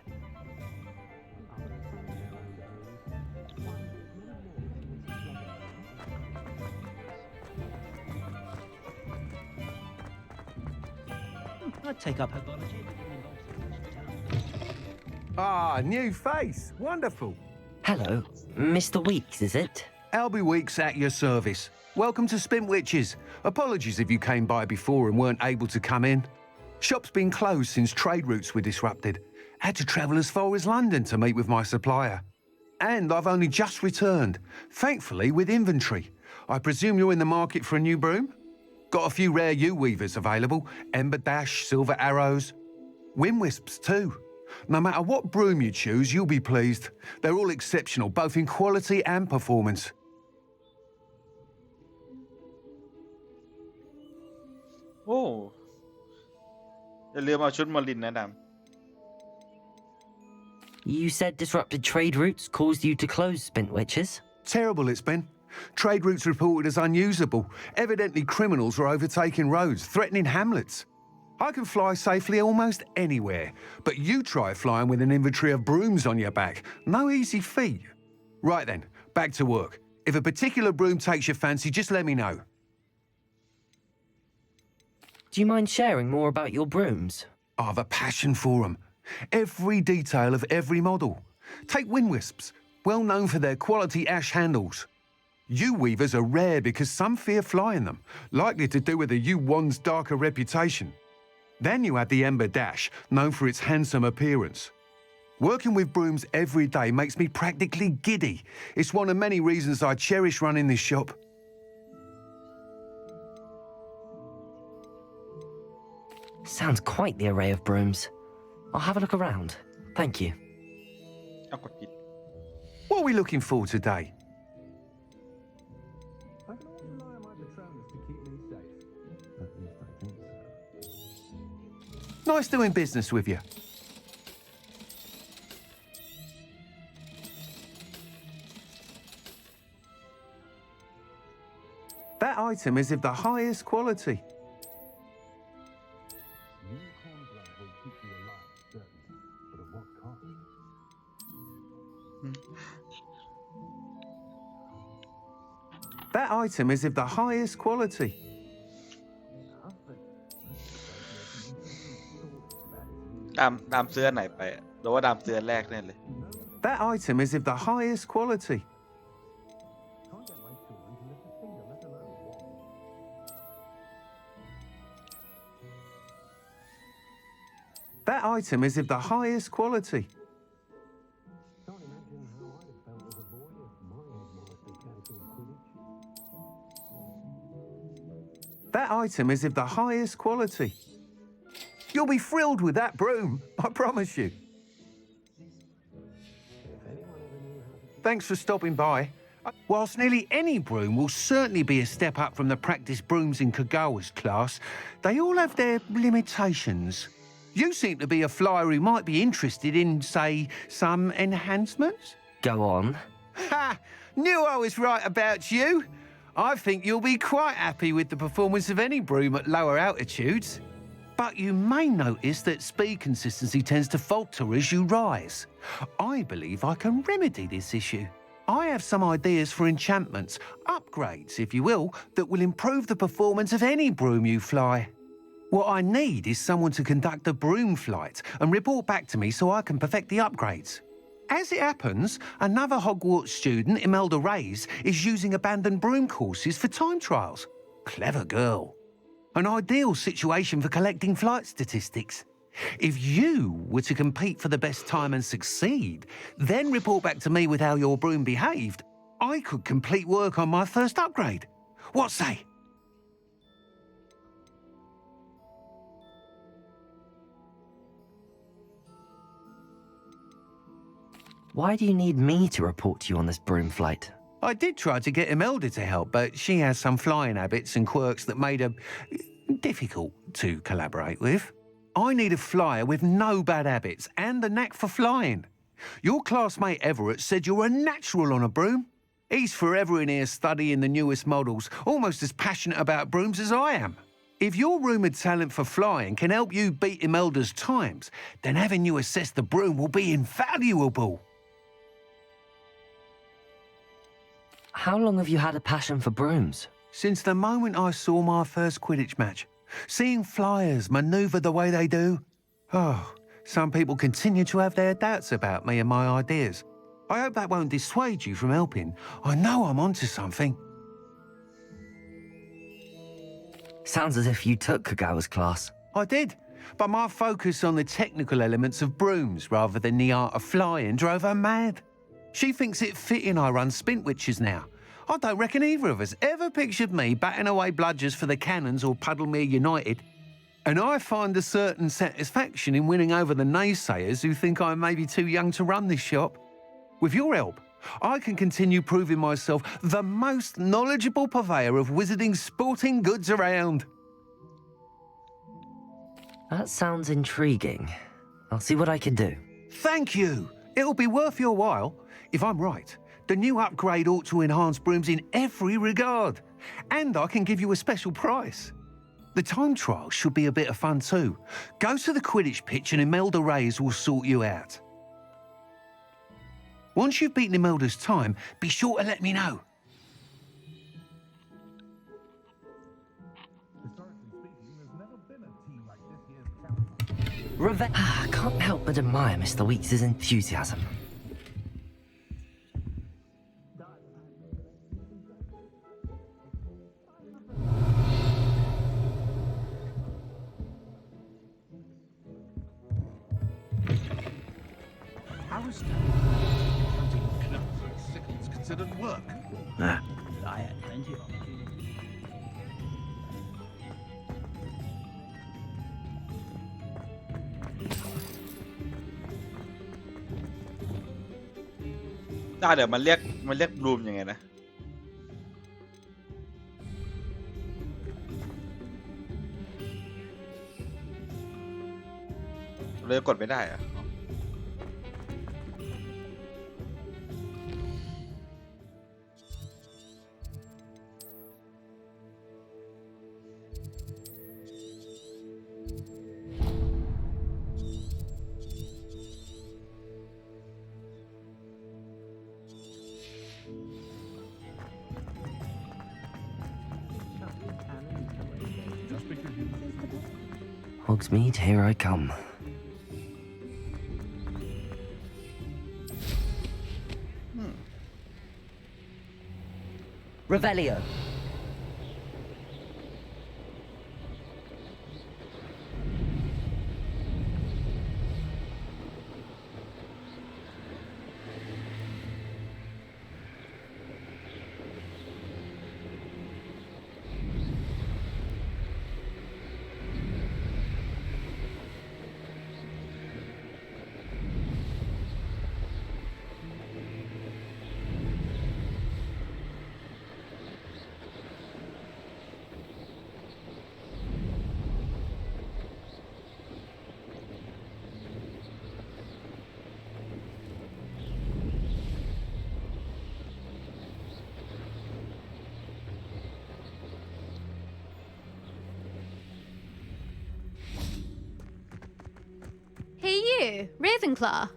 I'd take up herbology. Ah, new face. Wonderful. Hello, Mr. Weeks, is it? Albie Weeks at your service. Welcome to Spintwitches. Apologies if you came by before and weren't able to come in. Shop's been closed since trade routes were disrupted. Had to travel as far as London to meet with my supplier. And I've only just returned, thankfully with inventory. I presume you're in the market for a new broom? Got a few rare yew-weavers available, Ember Dash, Silver Arrows. Wind Wisps too. No matter what broom you choose, you'll be pleased. They're all exceptional, both in quality and performance. Oh. อย่าลืมเอาชุดมาลินนะดำ You said disrupted trade routes caused you to close Spintwitches? Terrible it's been. Trade routes reported as unusable. Evidently criminals are overtaking roads, threatening hamlets. I can fly safely almost anywhere, but you try flying with an inventory of brooms on your back. No easy feat. Right then, back to work. If a particular broom takes your fancy, just let me know. Do you mind sharing more about your brooms? I've a passion for them. Every detail of every model. Take Wind Wisps, well known for their quality ash handles. Yew-weavers are rare because some fear flying them, likely to do with the yew-wand's darker reputation. Then you add the Ember Dash, known for its handsome appearance. Working with brooms every day makes me practically giddy. It's one of many reasons I cherish running this shop. Sounds quite the array of brooms. I'll have a look around. Thank you. เอากดผิด What are we looking for today? Nice doing business with you. That item is of the highest quality. That item is of the highest quality. Damซื้ออันไหนไปหรือว่าดามซื้ออันแรกแน่เลย That item is of the highest quality. That item is of the highest quality. That item is of the highest quality. You'll be thrilled with that broom, I promise you. Thanks for stopping by. Whilst nearly any broom will certainly be a step up from the practice brooms in Kagawa's class, they all have their limitations. You seem to be a flyer who might be interested in, say, some enhancements? Go on. Ha! Knew I was right about you. I think you'll be quite happy with the performance of any broom at lower altitudes. But you may notice that speed consistency tends to falter as you rise. I believe I can remedy this issue. I have some ideas for enchantments, upgrades, if you will, that will improve the performance of any broom you fly. What I need is someone to conduct a broom flight and report back to me so I can perfect the upgrades. As it happens, another Hogwarts student, Imelda Reyes, is using abandoned broom courses for time trials. Clever girl. An ideal situation for collecting flight statistics. If you were to compete for the best time and succeed, then report back to me with how your broom behaved, I could complete work on my first upgrade. What say? Why do you need me to report to you on this broom flight? I did try to get Imelda to help, but she has some flying habits and quirks that made her difficult to collaborate with. I need a flyer with no bad habits and a knack for flying. Your classmate Everett said you're a natural on a broom. He's forever in here studying the newest models, almost as passionate about brooms as I am. If your rumoured talent for flying can help you beat Imelda's times, then having you assess the broom will be invaluable. How long have you had a passion for brooms? Since the moment I saw my first Quidditch match. Seeing flyers manoeuvre the way they do. Oh, some people continue to have their doubts about me and my ideas. I hope that won't dissuade you from helping. I know I'm onto something. Sounds as if you took Kagawa's class. I did, but my focus on the technical elements of brooms rather than the art of flying drove her mad. She thinks it fitting I run Spintwitches now. I don't reckon either of us ever pictured me batting away bludgers for the Cannons or Puddlemere United. And I find a certain satisfaction in winning over the naysayers who think I may be too young to run this shop. With your help, I can continue proving myself the most knowledgeable purveyor of wizarding sporting goods around. That sounds intriguing. I'll see what I can do. Thank you. It'll be worth your while. If I'm right, the new upgrade ought to enhance brooms in every regard. And I can give you a special price. The time trial should be a bit of fun too. Go to the Quidditch pitch and Imelda Reyes will sort you out. Once you've beaten Imelda's time, be sure to let me know. I can't help but admire Mr. Weeks' enthusiasm. How is counting cloves and sickles considered work? I had plenty of it.เดี๋ยวมันเรียกบลูมยังไงนะเลยกดไม่ได้อะ Hogsmeade, here I come. Revelio. Hey you, Ravenclaw.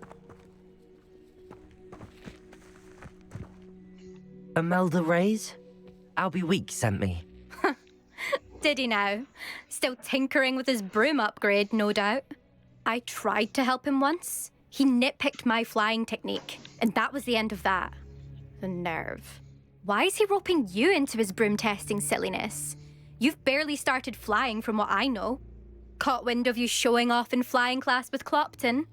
Imelda Reyes? Albie Week sent me. Did he now? Still tinkering with his broom upgrade, no doubt. I tried to help him once. He nitpicked my flying technique, and that was the end of that. The nerve. Why is he roping you into his broom testing silliness? You've barely started flying from what I know. Caught wind of you showing off in flying class with Clopton.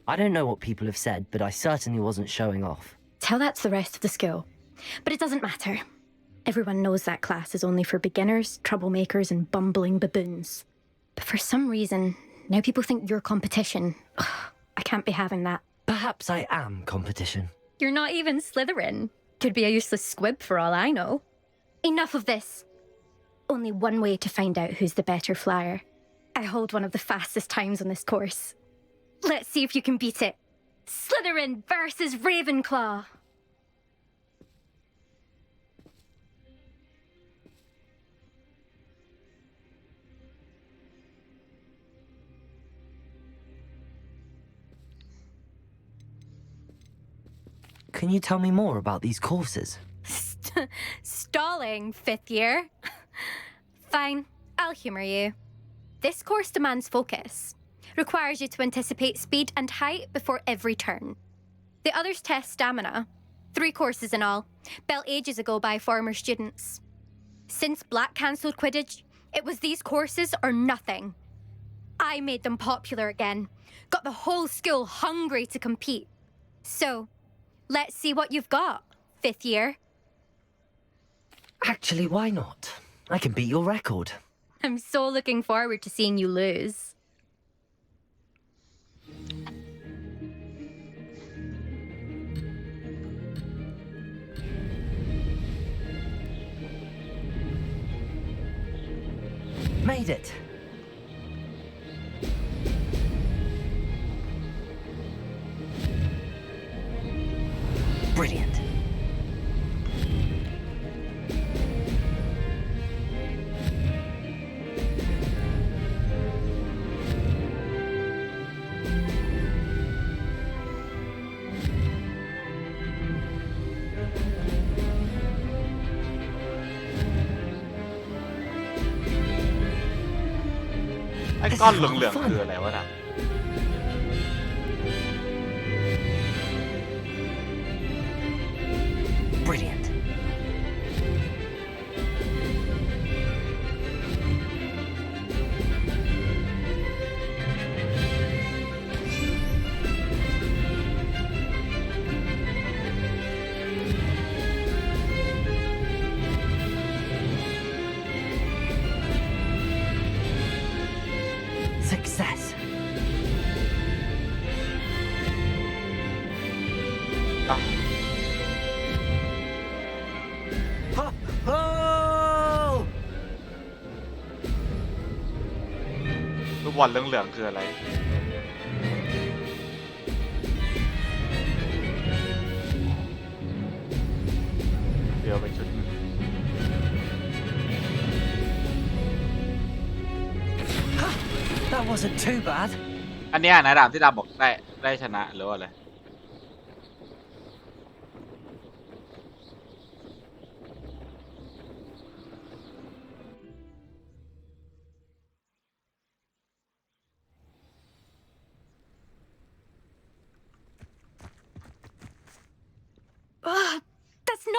I don't know what people have said, but I certainly wasn't showing off. Tell that to the rest of the school. But it doesn't matter. Everyone knows that class is only for beginners, troublemakers, and bumbling baboons. But for some reason, now people think you're competition. Ugh, I can't be having that. Perhaps I am competition. You're not even Slytherin. Could be a useless squib for all I know. Enough of this. Only one way to find out who's the better flyer. I hold one of the fastest times on this course. Let's see if you can beat it. Slytherin versus Ravenclaw. Can you tell me more about these courses? Stalling, fifth year. Fine, I'll humour you. This course demands focus. Requires you to anticipate speed and height before every turn. The others test stamina. 3 courses in all, built ages ago by former students. Since Black cancelled Quidditch, it was these courses or nothing. I made them popular again. Got the whole school hungry to compete. So, let's see what you've got, fifth year. Actually, why not? I can beat your record. I'm so looking forward to seeing you lose. Made it. Brilliant.ไอ้ก้อนเหลืองๆคืออะไรวะน่ะ Brilliant. Success. Oh! ลูกบอลเหลืองๆคืออะไรเดี๋ยวไปชุด That wasn't too bad. อันเนี้ยนะดามที่ดามบอกได้ชนะหรือว่าอะไร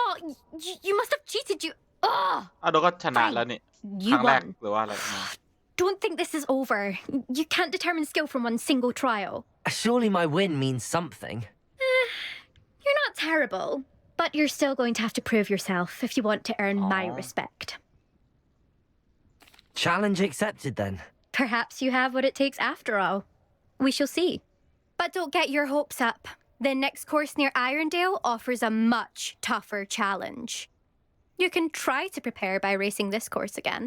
Oh, you must have cheated. You. Oh. โดก็ชนะแล้วนี่ค You รั้งแรก won. หรือว่าอะไร Don't think this is over. You can't determine skill from one single trial. Surely my win means something. You're not terrible, but you're still going to have to prove yourself if you want to earn my respect. Challenge accepted then. Perhaps you have what it takes after all. We shall see. But don't get your hopes up. The next course near Irondale offers a much tougher challenge. You can try to prepare by racing this course again.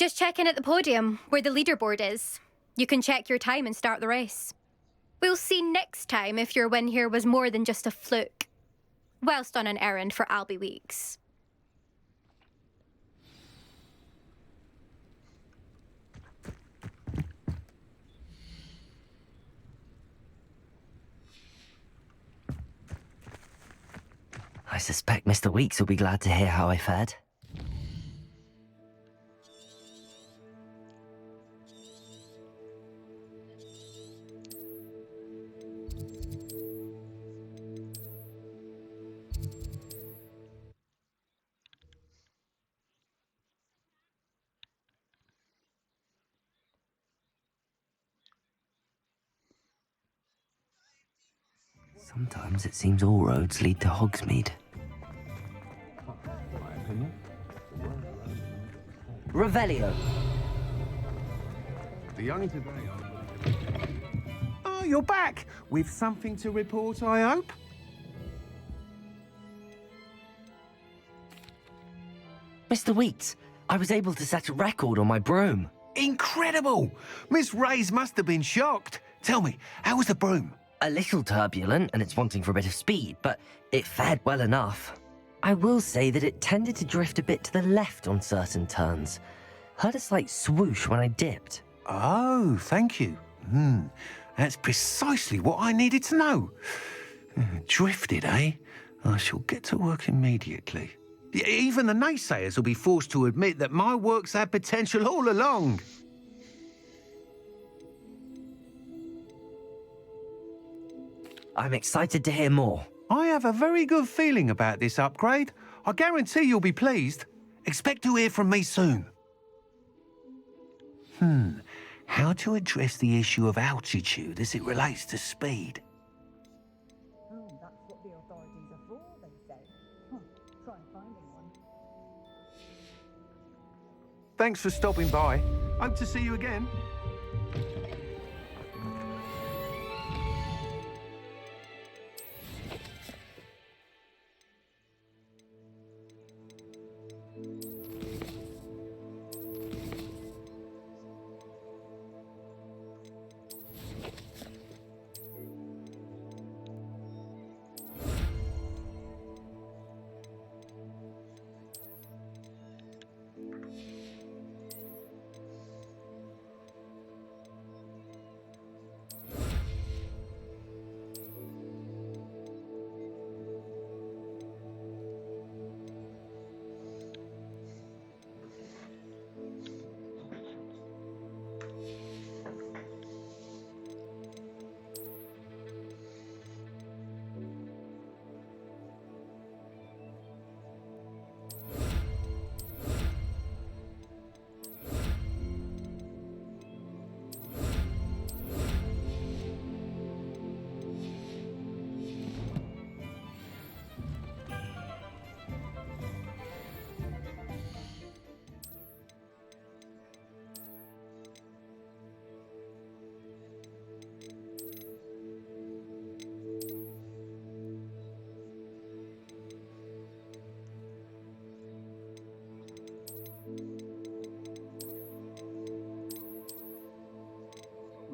Just check in at the podium, where the leaderboard is. You can check your time and start the race. We'll see next time if your win here was more than just a fluke, whilst on an errand for Albie Weeks. I suspect Mr. Weeks will be glad to hear how I fared. Sometimes it seems all roads lead to Hogsmeade. Revelio. The only today. Oh, you're back with something to report, I hope. Mr. Weeks, I was able to set a record on my broom. Incredible! Miss Reyes must have been shocked. Tell me, how was the broom? A little turbulent, and it's wanting for a bit of speed, but it fared well enough. I will say that it tended to drift a bit to the left on certain turns. Heard a slight swoosh when I dipped. Oh, thank you. That's precisely what I needed to know. Drifted, eh? I shall get to work immediately. Even the naysayers will be forced to admit that my work's had potential all along. I'm excited to hear more. I have a very good feeling about this upgrade. I guarantee you'll be pleased. Expect to hear from me soon. How to address the issue of altitude as it relates to speed? That's what the authorities are for, they say. Try finding one. Thanks for stopping by. Hope to see you again.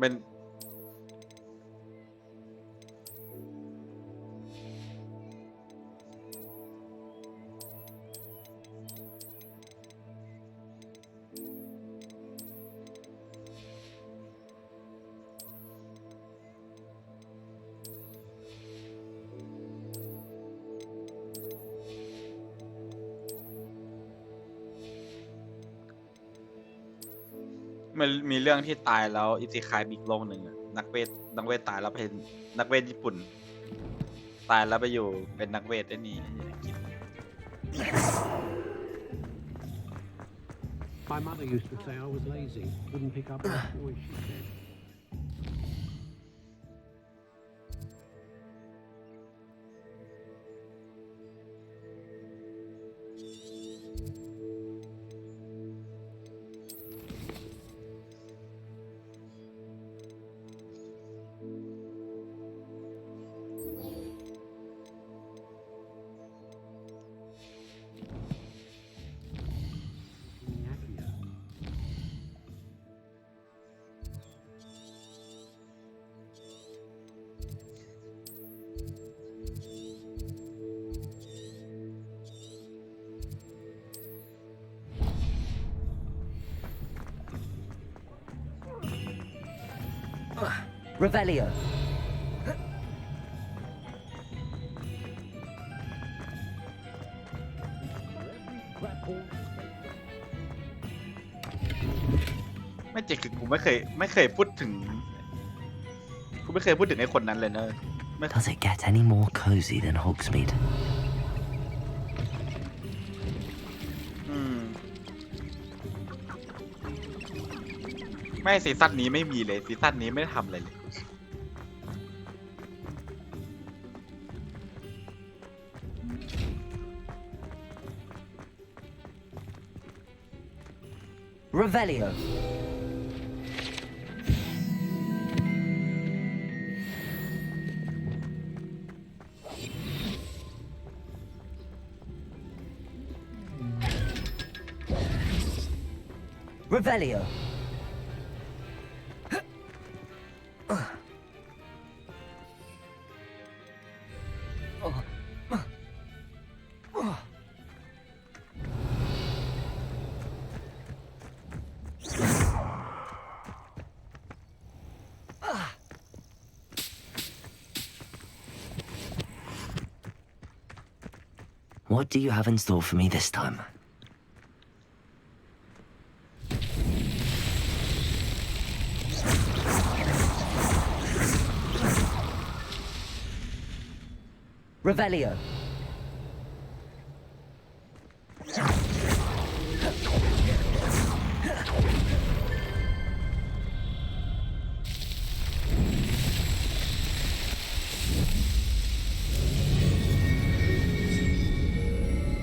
เป็น มันมีเรื่องที่ตายแล้วอิจิคายอีกโลกหนึ่งอะนักเวทตายแล้วเป็นนักเวทญี่ปุ่น ตายแล้วไปอยู่เป็นนักเวทไอ้นี่ My mother used to say I was lazy, wouldn't pick up my toys, she said. Revelio. ไม่จริงคือกูไม่เคยพูดถึงไอ้คนนั้นเลยเนอะ Does it get any more cozy than Hogsmeade? ไม่ซีซั่นนี้ไม่มีเลยซีซั่นนี้ไม่ได้ทำอะไรเลย Revelio. Revelio. What do you have in store for me this time? Revelio.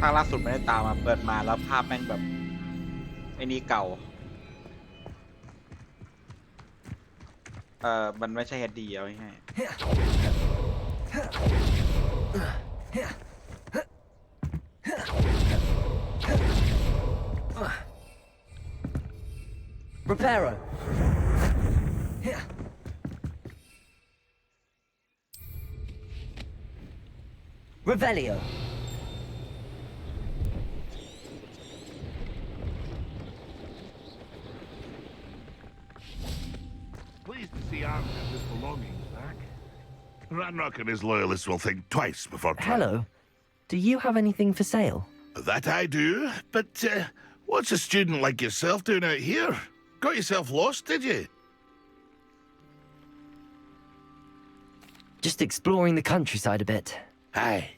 ภาคล่าสุดไม่ได้ตามมาเปิดมาแล้วภาพแม่งแบบไอ้นี่เก่ามันไม่ใช่ HD เอาง่ายๆ Reparo. Revelio. Pleased to see Arm have his belongings back. Ranrock and his loyalists will think twice before trying. Hello. Do you have anything for sale? That I do, but what's a student like yourself doing out here? Got yourself lost, did you? Just exploring the countryside a bit. Aye.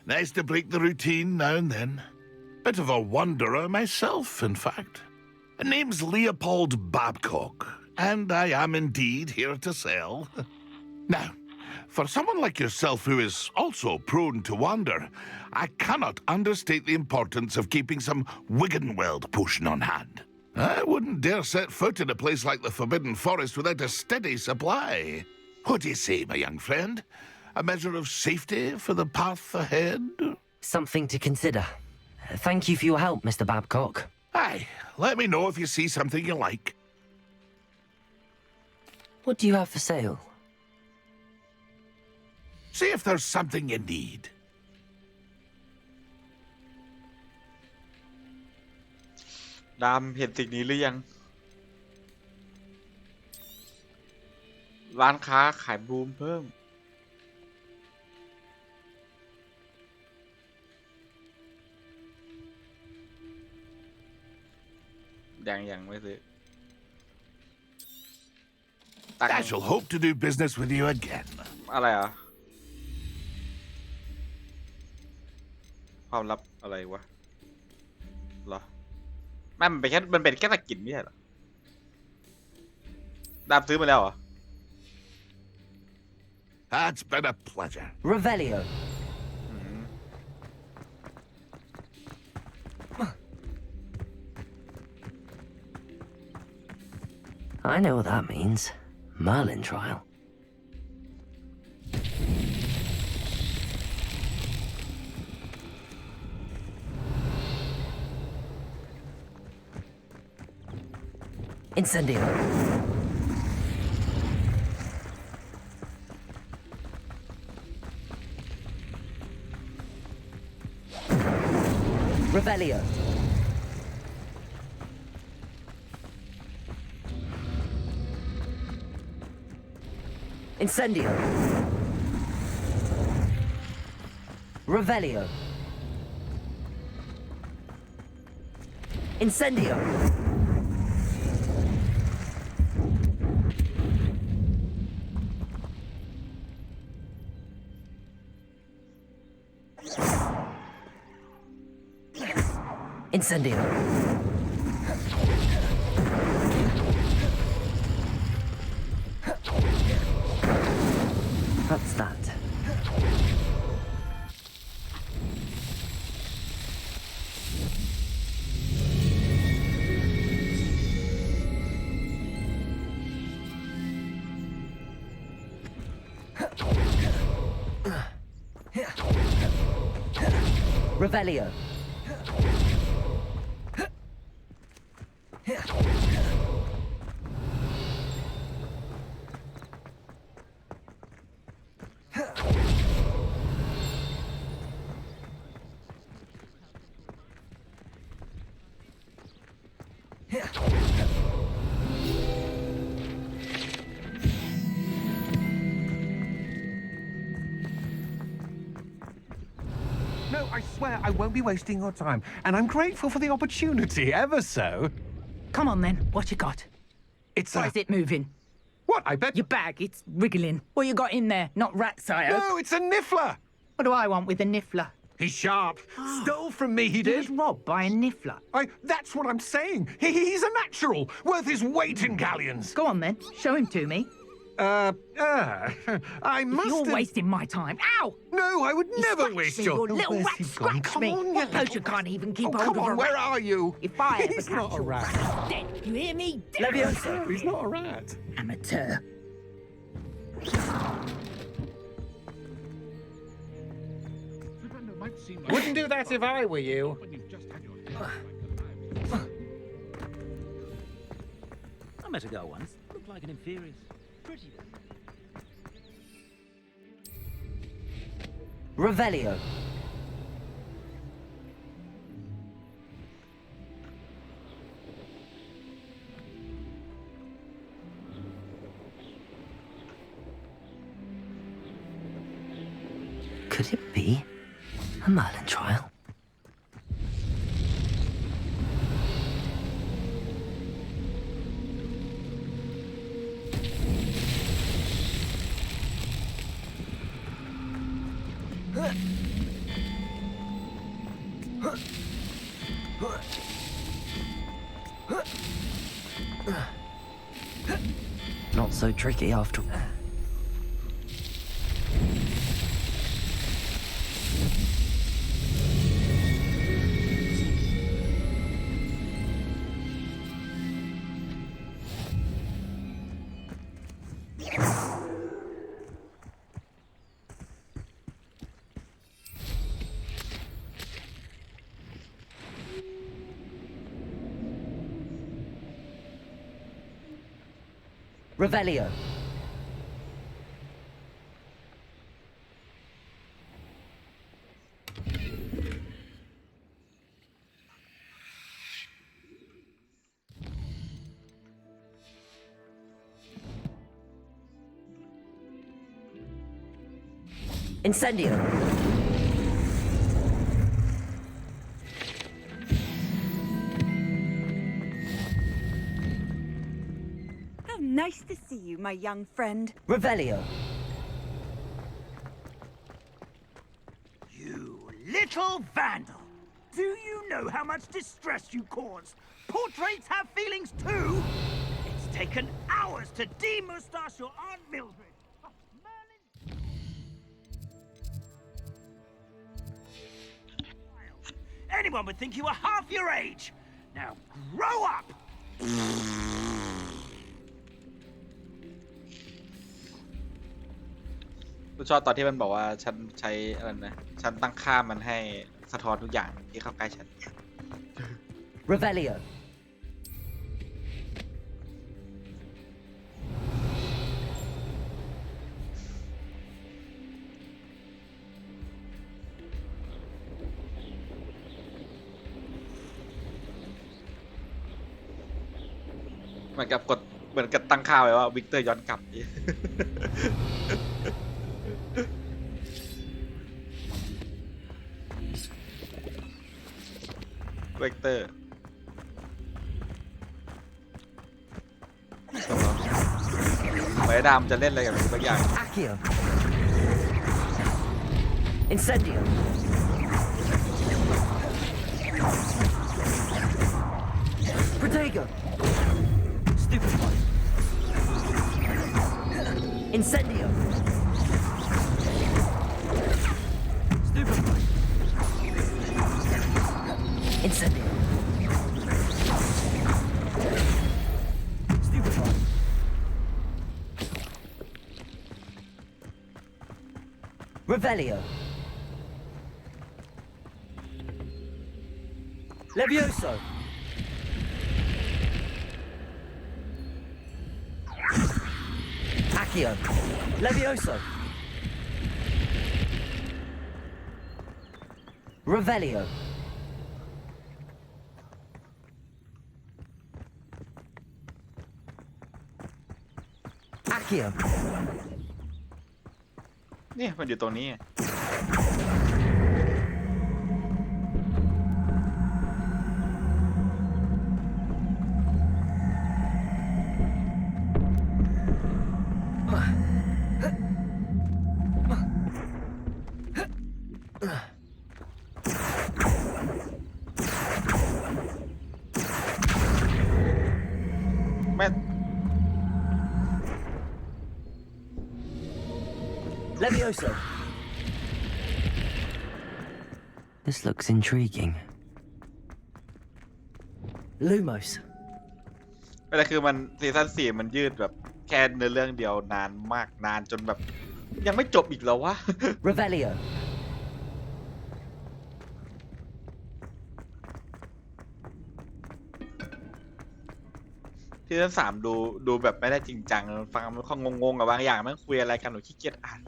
Nice to break the routine now and then. Bit of a wanderer myself, in fact. Name's Leopold Babcock, and I am indeed here to sell. Now, for someone like yourself who is also prone to wander, I cannot understate the importance of keeping some Wiggenweld potion on hand. I wouldn't dare set foot in a place like the Forbidden Forest without a steady supply. What do you say, my young friend? A measure of safety for the path ahead? Something to consider. Thank you for your help, Mr. Babcock. Aye, let me know if you see something you like. What do you have for sale? See if there's something you need. ดามเห็นสิ่งนี้หรือยังร้านค้าขายบลูมเพิ่มยังไม่ซื้อ I shall hope to do business with you again. อะไรอ่ะความลับ อะไรวะเหรอไม่มันเป็นแค่ตะกินไม่ใช่เหรอดาบซื้อมาแล้วเหรอ That's been a pleasure. Revelio. I know what that means. Merlin trial. Incendio. Revelio. Incendio. Revelio. Incendio. Incendio. What's that? Revelio. No, I swear I won't be wasting your time, and I'm grateful for the opportunity, ever so. Come on then, what you got? It's Why is it moving? What, I bet... Your bag, it's wriggling. What you got in there? Not rat sire. No, it's a niffler! What do I want with a niffler? He's sharp. Stole from me, he He did. was robbed by a niffler. That's what I'm saying. He's a natural, worth his weight in galleons. Go on then, show him to me. I must You're have... wasting my time. Ow! No, I would You never scratched waste me, your... you little Where's rat he gone? scratched Come me. on, you What little- goes you can't even keep Oh, hold come of on, a where rat? are you? If I ever He's catch not a you, rat. he's dead. You hear me? Dead. Leviosa. He's not a rat. Amateur. Wouldn't do that if I were you. I met a girl once. Looked like an inferior. Pretty. Revelio. Could it be a Merlin trial? Not so tricky after all. Revelio. Incendio. How nice to see you, my young friend. Revelio. You little vandal. Do you know how much distress you caused? Portraits have feelings too. It's taken hours to demoustache your Aunt Mildred. Oh, Merlin. Anyone would think you were half your age. Now grow up. กูชอบตอนที่มันบอกว่าฉันใช้อะไรนะฉันตั้งค่ามันให้สะท้อนทุกอย่างที่เข้าใกล้ฉัน Revelio. เหมือนกับตั้งค่าไว้ว่าวิกเตอร์ย้อนกลับ เวกเตอร์ไอ้ดามจะเล่นอะไรกับบางอย่าง Accio. Incendio. Protego. Stupefy. Incendio. Stupefy. Incendio. Stupefy. Revelio. Levioso. Accio. Levioso. Revelio. Accio. เนี่ยมันอยู่ตรงนี้ แม่ Levioso. This looks intriguing. Lumos. อะไรคือมันซีซั่น4มันยืดแบบแค่เนื้อเรื่องเดียวนานมากนานจนแบบยังไม่จบอีกแล้ววะ Revelio. ซีซั่น3ดูแบบไม่ได้จริงจังฟังมันค่อนงงๆกับบางอย่างมันคุยอะไรกันหนูขี้เกียจอ่าน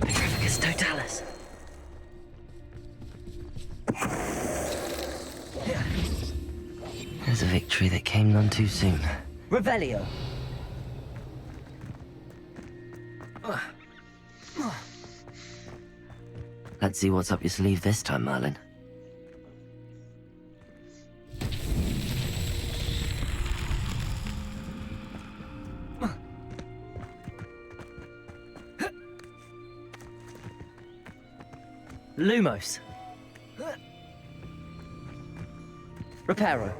Petrificus totalis. There's a victory that came none too soon. Revelio. Let's see what's up your sleeve this time, Merlin. Lumos. Reparo.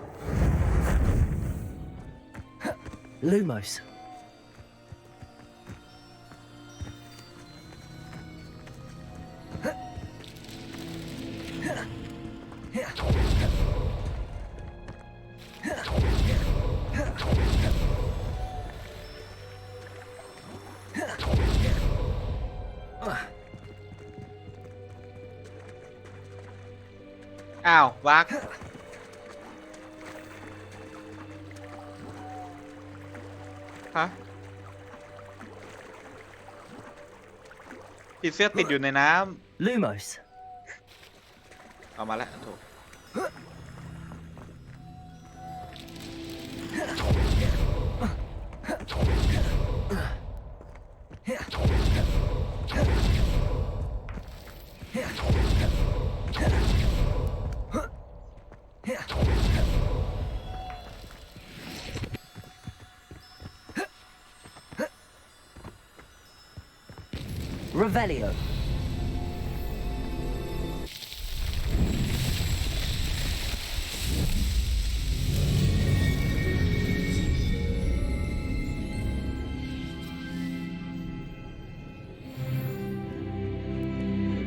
อ้าววักฮะผีเสื้อติดอยู่ในน้ำ Lumos. เอามาแล้วถูก Revelio.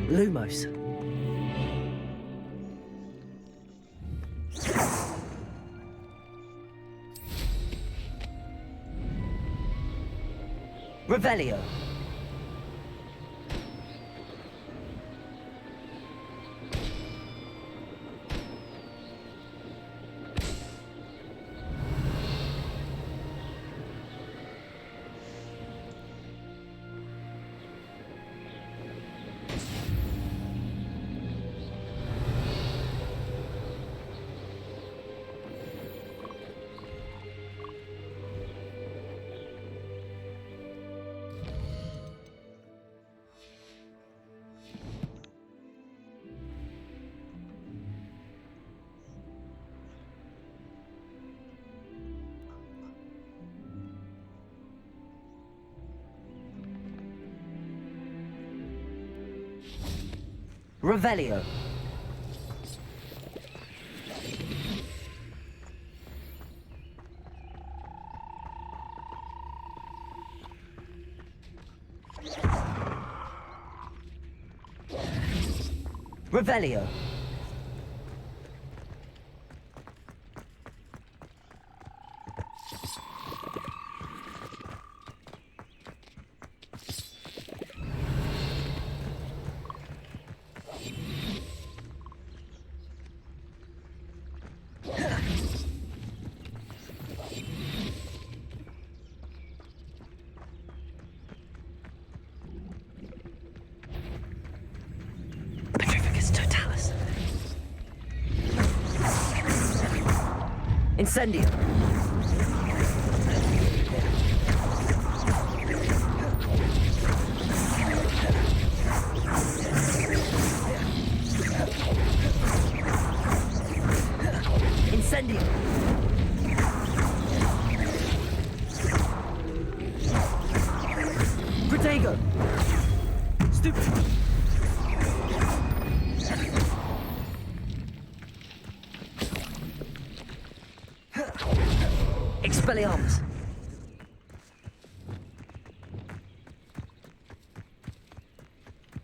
Lumos. Revelio. Revelio. Revelio. Petrificus totalis. Incendio. Incendio. Protego. Stupid. Expelliarmus.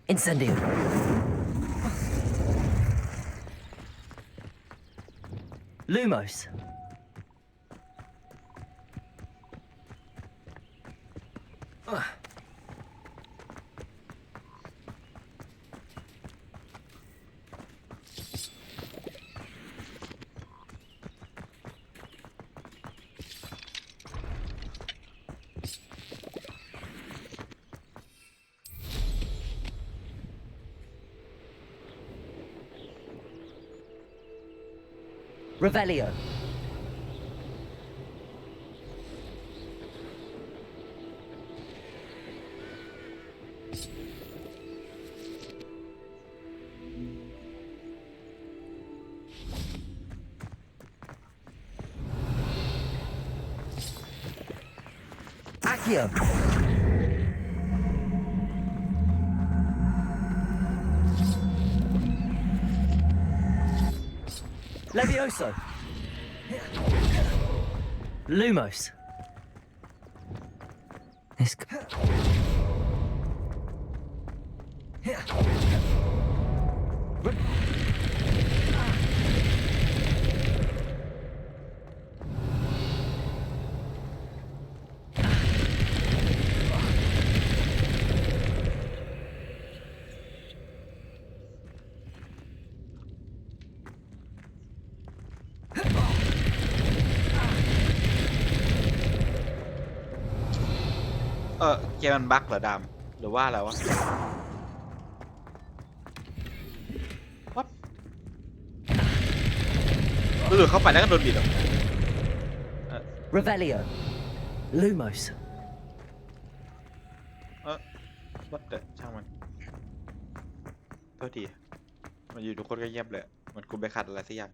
Incendio. Lumos. Revelio. Accio. Levioso. Lumos. This. เกมมันบั๊กเหรอดามหรือว่าอะไรวะ What หรือเข้าไปแล้วก็โดนบิดเหรอ Revelio. Lumos. What the ช่างมันโทษทีมันอยู่ทุกคนก็เงียบเลยมันกูไปขัดอะไรสักอย่าง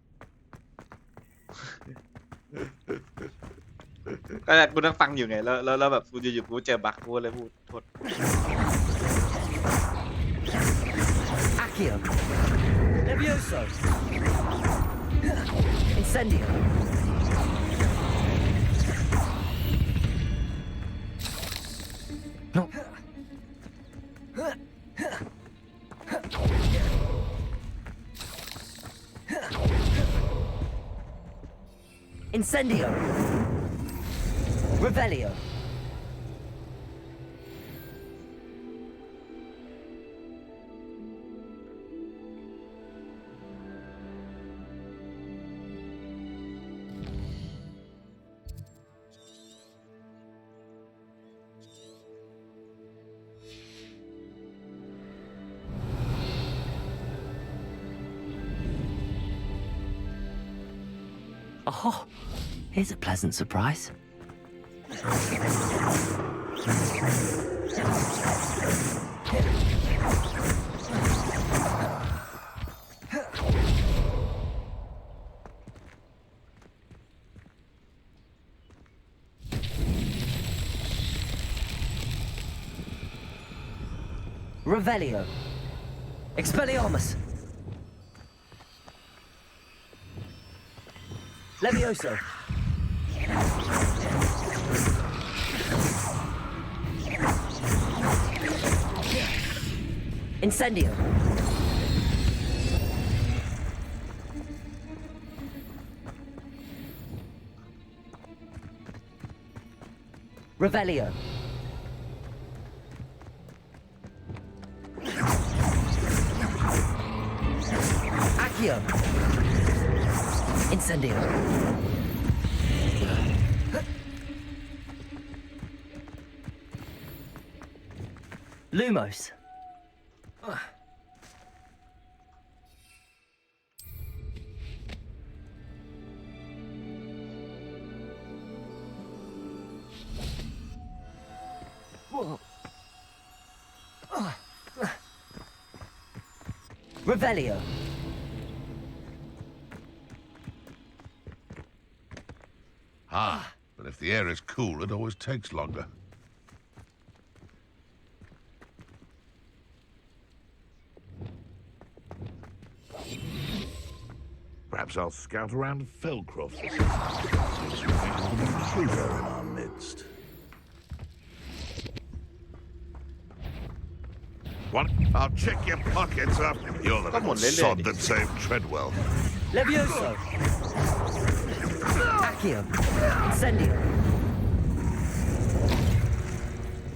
ก็กูนั่งฟังอยู่ไงแล้วแบบกูอยู่ๆกูเจอบั๊กกูเลยพูดโทษ Accio. Levioso. Incendio. No. Incendio. Revelio. Oh, here's a pleasant surprise. Revelio. Expelliarmus. Levioso. Incendio. Revelio. Accio. Incendio. Lumos. Revelio. Ah, but if the air is cool, it always takes longer. Perhaps I'll scout around Felcroft. Seems we may have an intruder in our midst. What? I'll check your pockets up. You're the little sod that saved Treadwell. Levioso. Accio. Incendio.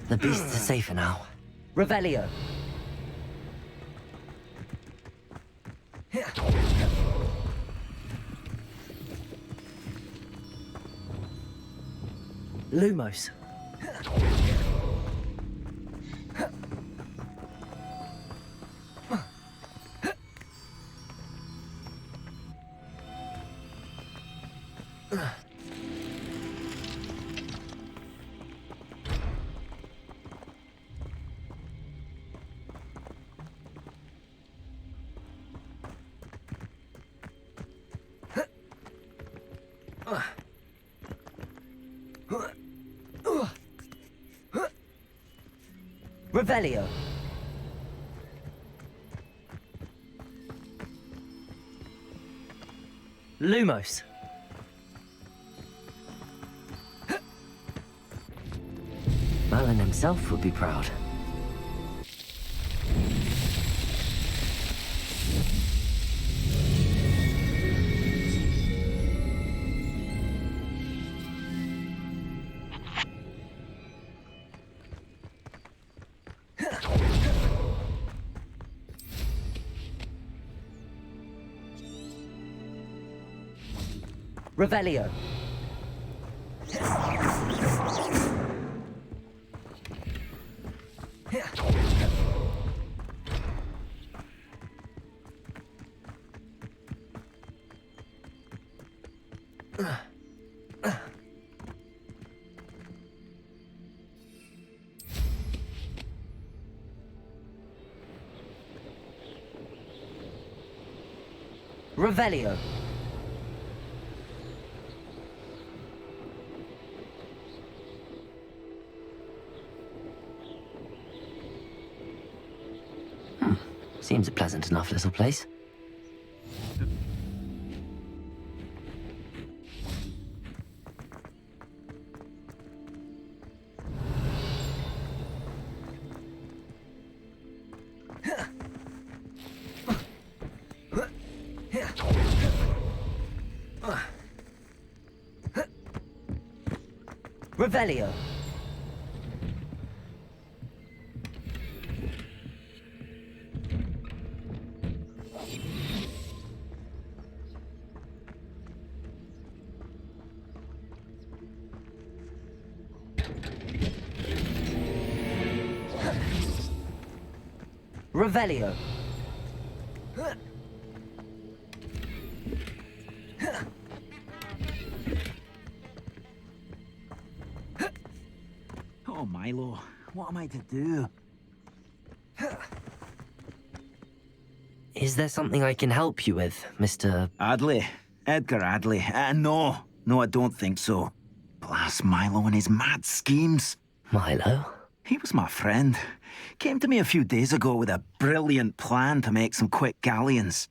The beasts are safer now. Revelio. Lumos. Revelio. Lumos. Merlin himself would be proud. Revelio. Revelio. Seems a pleasant enough little place. Revelio. Revelio. Oh, Milo, what am I to do? Is there something I can help you with, Mr. Adley? Edgar Adley? No. No, I don't think so. Blast Milo and his mad schemes. Milo? He was my friend. Came to me a few days ago with a brilliant plan to make some quick galleons.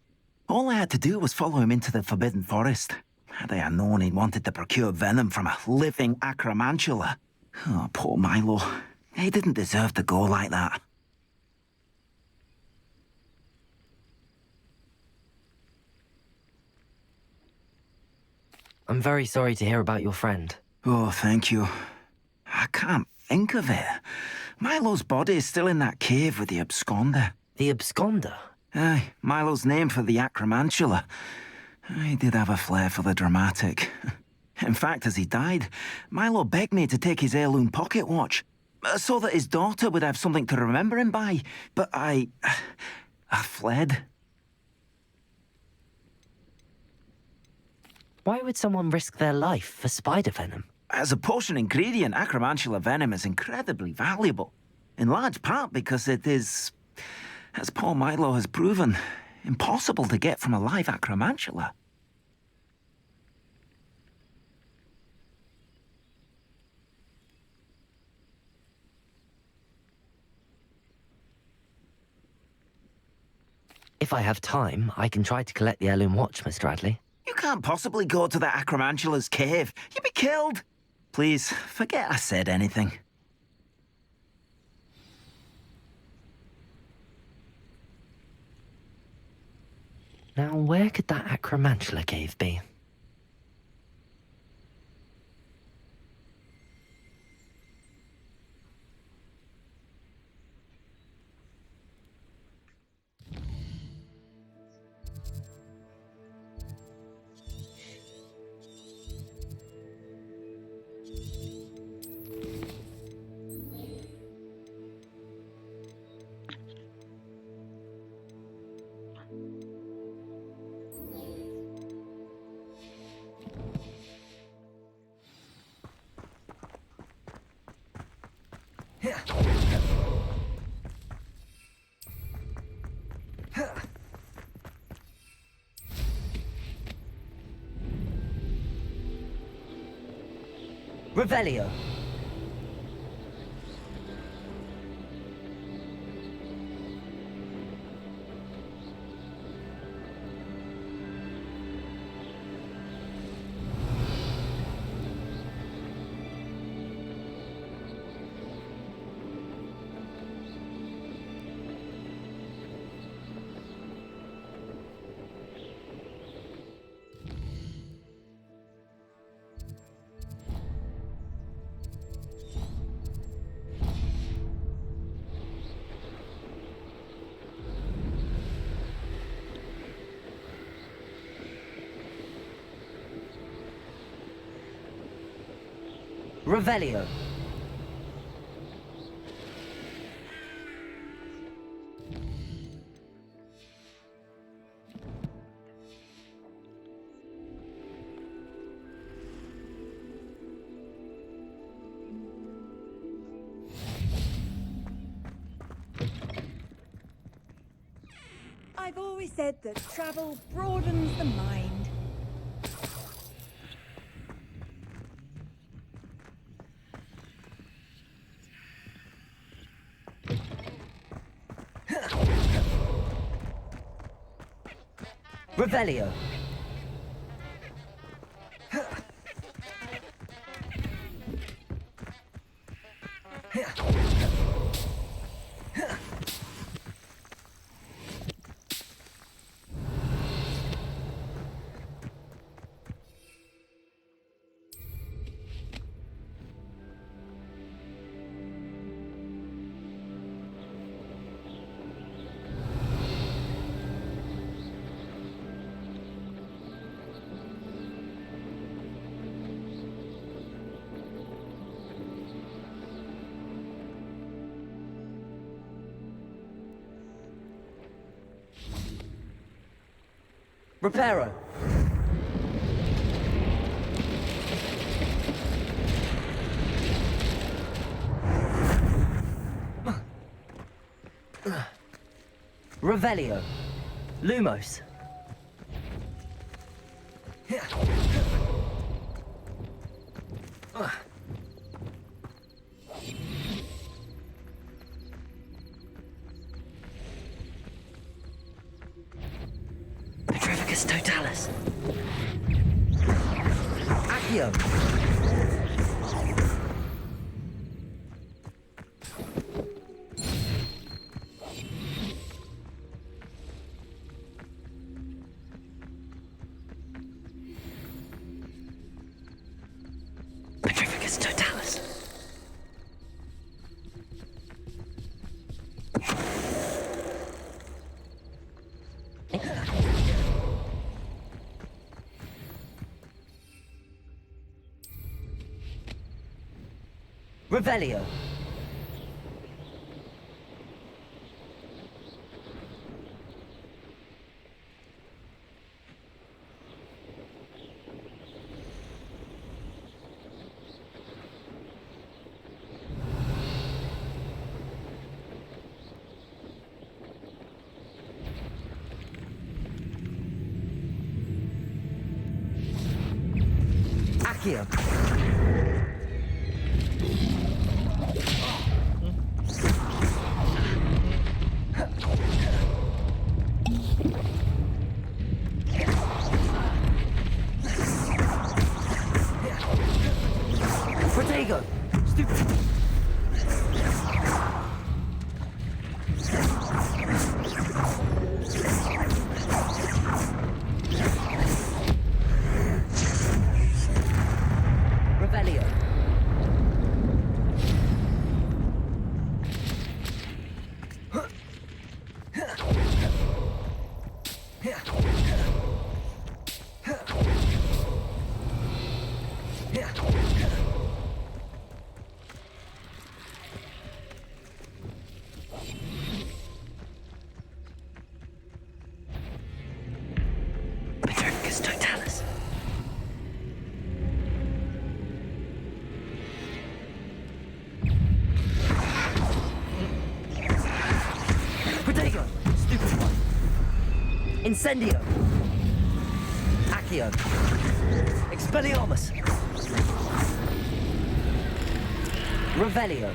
All I had to do was follow him into the Forbidden Forest. Had I known he'd wanted to procure venom from a living acromantula. Oh, poor Milo. He didn't deserve to go like that. I'm very sorry to hear about your friend. Oh, thank you. I can't think of it. Milo's body is still in that cave with the absconder. The absconder? Aye, Milo's name for the acromantula. He did have a flair for the dramatic. In fact, as he died, Milo begged me to take his heirloom pocket watch, so that his daughter would have something to remember him by. But I fled. Why would someone risk their life for spider venom? As a potion ingredient, acromantula venom is incredibly valuable. In large part because it is, as poor Milo has proven, impossible to get from a live acromantula. If I have time, I can try to collect the heirloom watch, Mr. Adley. You can't possibly go to the acromantula's cave. You'd be killed. Please, forget I said anything. Now, where could that acromantula cave be? Revelio. Revelio. I've always said that travel broadens the mind. Revelio. Reparo. Revelio. Lumos. Petrificus totalis. Accio. Petrificus totalis. Revelio. Accio. Protego. Stupid. Revelio. Petrificus totalis. Protego. Stupid one. Incendio. Accio. Expelliarmus. Revelio.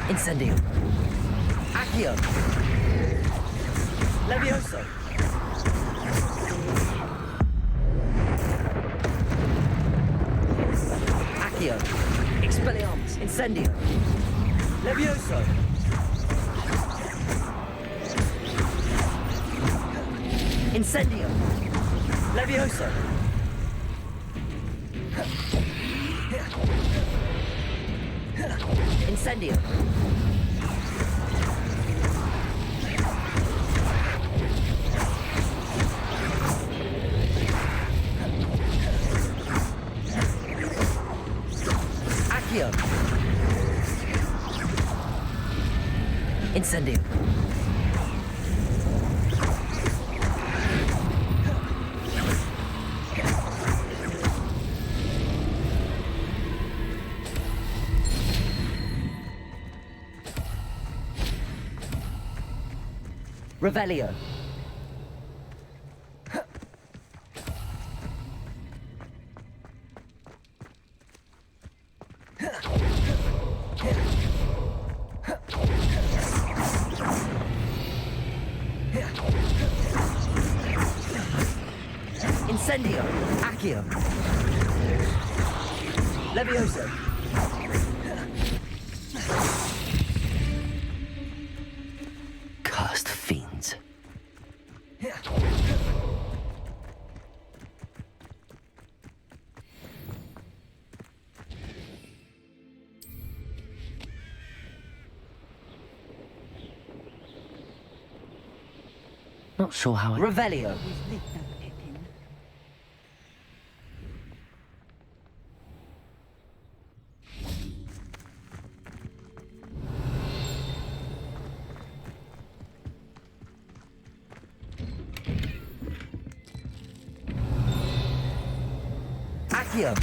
Incendio. Accio. Levioso. Accio. Expelliarmus. Incendio. Levioso. Incendio. Levioso. Incendio. Accio. Incendio. Revelio. Incendio. Accio. Levioso. Cursed fiends. Not sure how I... Revelio. Accio.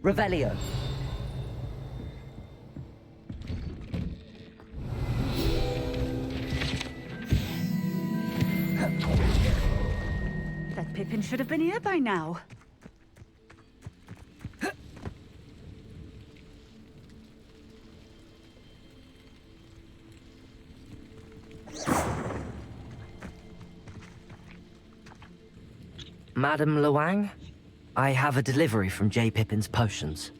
Revelio. That Pippin should have been here by now. Madam Luang, I have a delivery from J. Pippin's potions.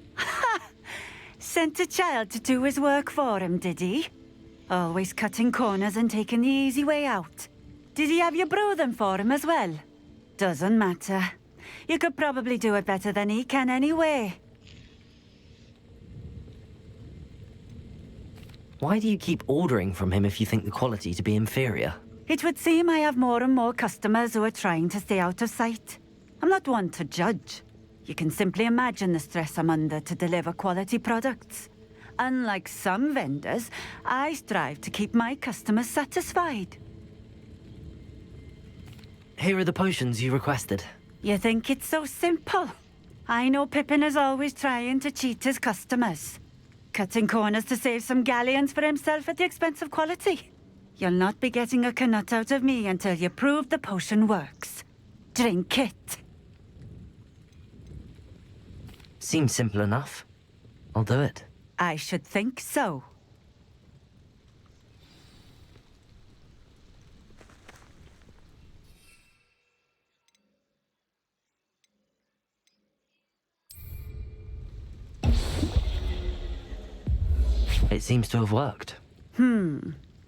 Sent a child to do his work for him, did he? Always cutting corners and taking the easy way out. Did he have you brew them for him as well? Doesn't matter. You could probably do it better than he can anyway. Why do you keep ordering from him if you think the quality to be inferior? It would seem I have more and more customers who are trying to stay out of sight. I'm not one to judge. You can simply imagine the stress I'm under to deliver quality products. Unlike some vendors, I strive to keep my customers satisfied. Here are the potions you requested. You think it's so simple? I know Pippin is always trying to cheat his customers. Cutting corners to save some galleons for himself at the expense of quality. You'll not be getting a canut out of me until you prove the potion works. Drink it. Seems simple enough. I'll do it. I should think so. It seems to have worked.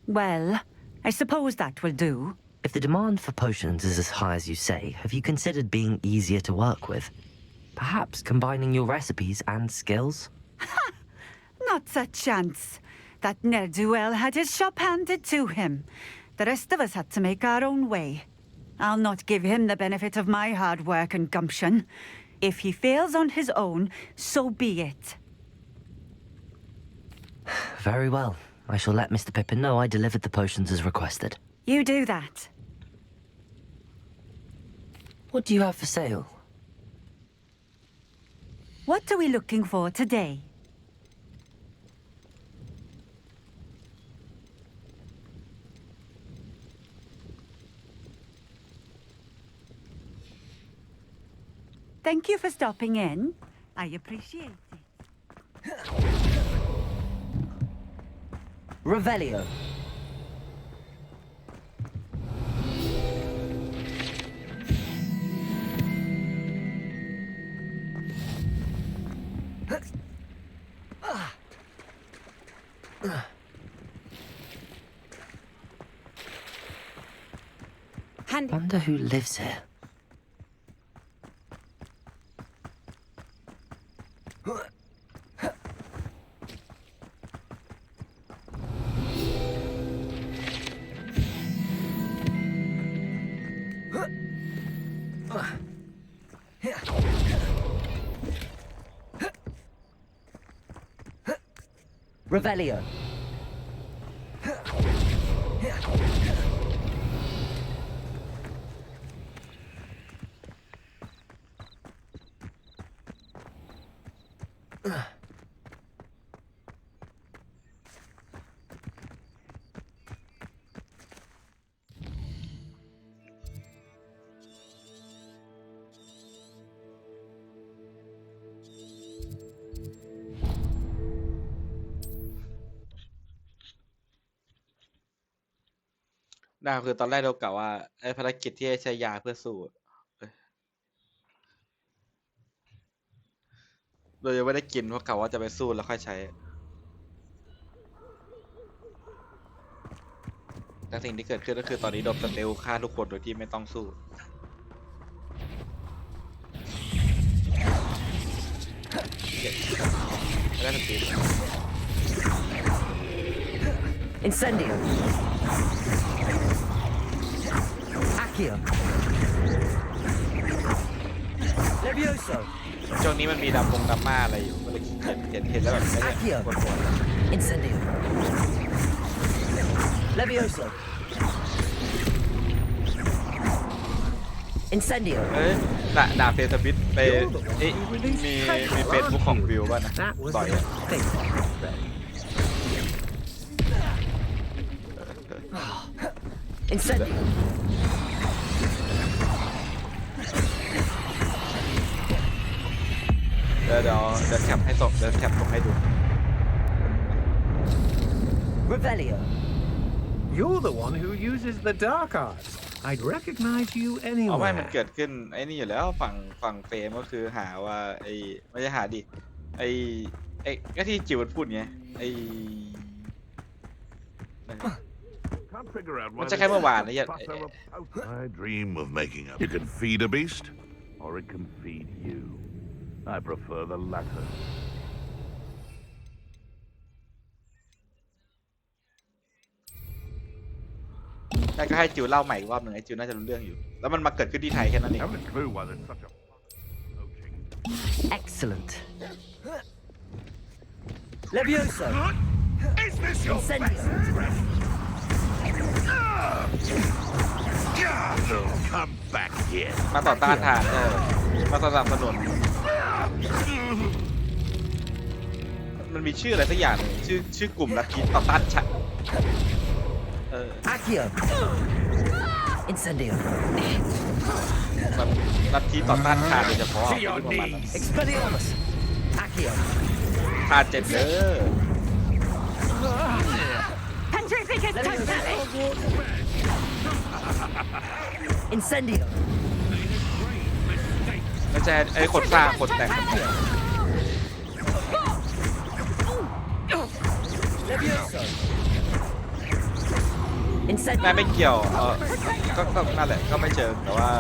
Well, I suppose that will do. If the demand for potions is as high as you say, have you considered being easier to work with? Perhaps combining your recipes and skills? Not a chance. That ne'er-do-well had his shop handed to him. The rest of us had to make our own way. I'll not give him the benefit of my hard work and gumption. If he fails on his own, so be it. Very well. I shall let Mr. Pippin know I delivered the potions as requested. You do that. What do you have for sale? What are we looking for today? Thank you for stopping in. I appreciate it. Revelio. Wonder who lives here. Revelio. ดาวคือตอนแรกเรากะว่าไอ้ภารกิจที่ให้ใช้ยาเพื่อสู้เรายังไม่ได้กินเพราะกะว่าจะไปสู้แล้วค่อยใช้แต่สิ่งที่เกิดขึ้นก็คือตอนนี้โดนสเตลฆ่าทุกคนโดยที่ไม่ต้องสู้ไม่ได้สติ Incendio. Accio. Levioso. ช่วงนี้มันมีดราม่าอะไรอยู่ก็เลยเห็นแล้วแบบไม่ได้ปวดหัว Incendio. Levioso. Incendio. เอ้ยดาบเฟสบิทไปมีเฟซบุ๊กของวิวป่ะนะต่อยIncendio. เดี๋ยวแคปให้ส่งเดี๋ยวแคปส่งให้ดู Revelio. You're the one who uses the dark arts. I'd recognize you เอาไม่มัน anywhere. เกิดขึ้นไอ้นี่อยู่แล้วฝั่งเฟรมก็คือหาว่าไอ้ไม่ใช่หาดิไอ้ก็ที่จิ๋วมันพูดไงไอ้ Can't figure out มัน why จะแค่เมื่อวานนะ I dream of making up. You can feed a beast, or it can feed you. I prefer the latter. แล้วก็ให้จิ๋วเล่าใหม่อีกรอบหนึ่งไอ้จิ๋วน่าจะรู้เรื่องอยู่แล้วมันมาเกิดขึ้นที่ไทยแค่นั้นเอง Haven't a clue why there's such a poaching. Excellent. Levioso. Is this your Incendio. No, come back here. มาต่อต้านทานมาสนับสนุนมันมีชื่ออะไรสักอย่างหนึ่งชื่อกลุ่มลัทธิต่อต้านฉันAccio. Incendio. แบบลัทธิต่อต้านทานโดยเฉพาะ Expelliarmus. Accio. ทานเจ็บเด้อ Petrificus totalis! Incendio. แล้วจะไอ้คนสร้างคนแต่ง Levioso. แม่ Incendio. ไม่เกี่ยวก็นั่นแหละก็ไม่เจอแต่ว่า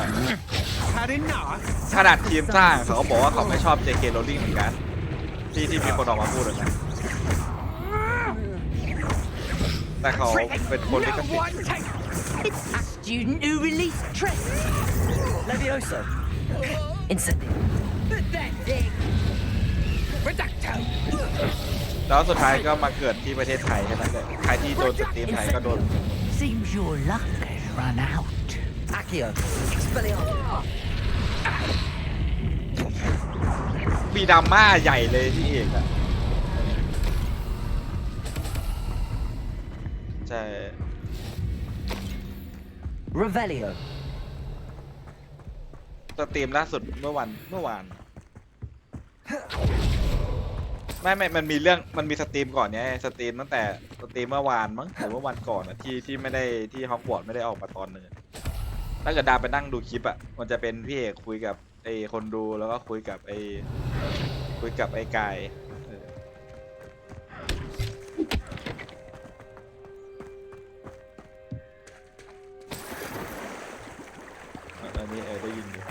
Had enough? ขนาดทีมสร้างเขาก็บอกว่าเขาไม่ชอบ JK Rowling เหมือนกันที่มีคนออกมาพูดนะแต่เขาเป็นคนลิขสิทธิ์ It's a student who released Trent. Levioso. Incendio. Pathetic. Reducto. แล้วสุดท้ายก็มาเกิดที่ประเทศไทยแค่นั้นแหละใครที่โดนสตรีมไทยก็โดน Seems your luck has run out. Accio. Expelliarmus. มีดราม่าใหญ่เลยที่เอกอะใช่ Revelio. สตรีมล่าสุดเมื่อวานไม่มันมีเรื่องมันมีสตรีมก่อนเนี่ยสตรีมตั้งแต่สตรีมเมื่อวานมั้งหรือเมื่อวันก่อนอะที่ไม่ได้ที่ฮอกวอตส์ไม่ได้ออกมาตอนนึงถ้าเกิดดาไปนั่งดูคลิปอะมันจะเป็นพี่เอกคุยกับไอ้คนดูแล้วก็คุยกับไอ้กายอันนี้ได้ยินอยู่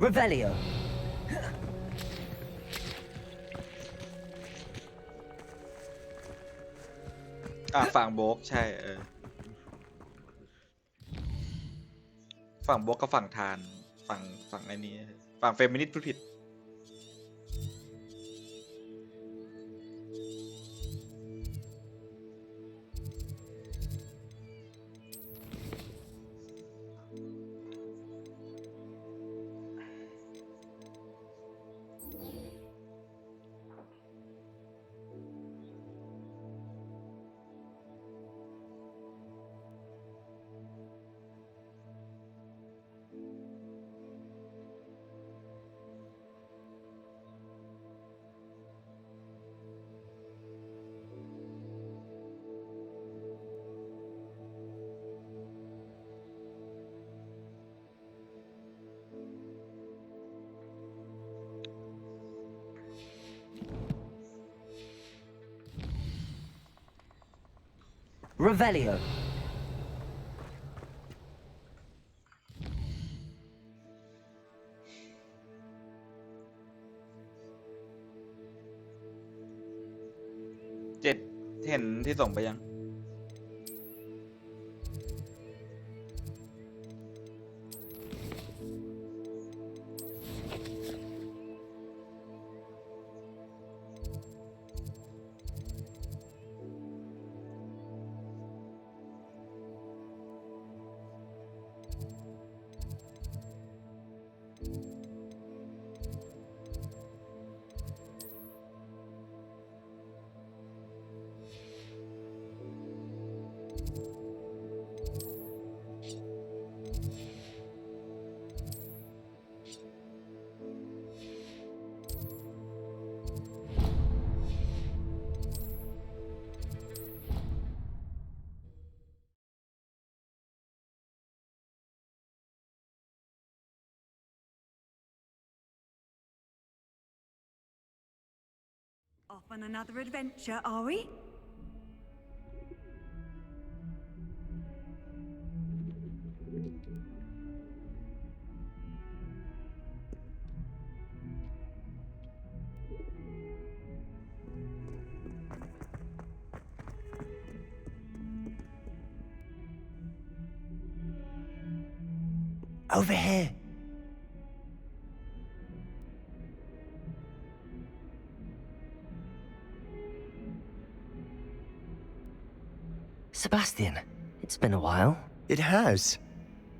Revelio. ฝั่งโบกใช่ฝั่งโบกกับฝั่งทานฝั่งไอ้นี้ฝั่งเฟมินิสต์พูดผิด Revelio.เจ็ดเห็นที่ส่งไปยัง Off on another adventure, are we? Over here. Sebastian, it's been a while. It has.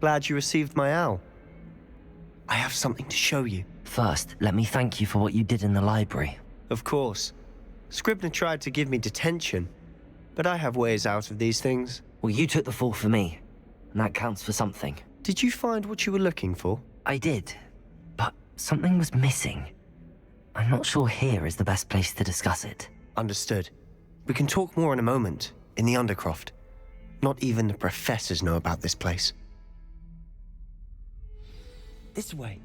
Glad you received my owl. I have something to show you. First, let me thank you for what you did in the library. Of course. Scribner tried to give me detention, but I have ways out of these things. Well, you took the fall for me, and that counts for something. Did you find what you were looking for? I did, but something was missing. I'm not sure here is the best place to discuss it. Understood. We can talk more in a moment, in the Undercroft. Not even the professors know about this place. This way.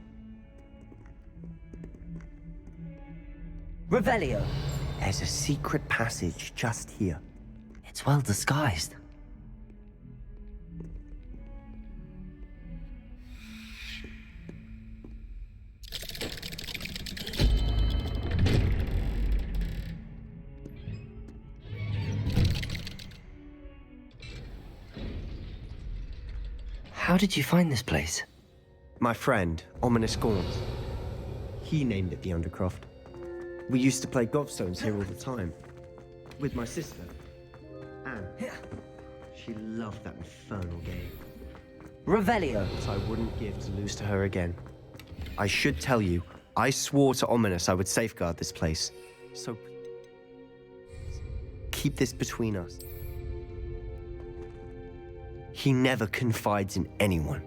Revelio. There's a secret passage just here. It's well disguised. How did you find this place? My friend, Ominous Gaunt. He named it the Undercroft. We used to play gobstones here all the time. With my sister, Anne. She loved that infernal game. Revelio. That I wouldn't give to lose to her again. I should tell you, I swore to Ominous I would safeguard this place. So keep this between us. He never confides in anyone,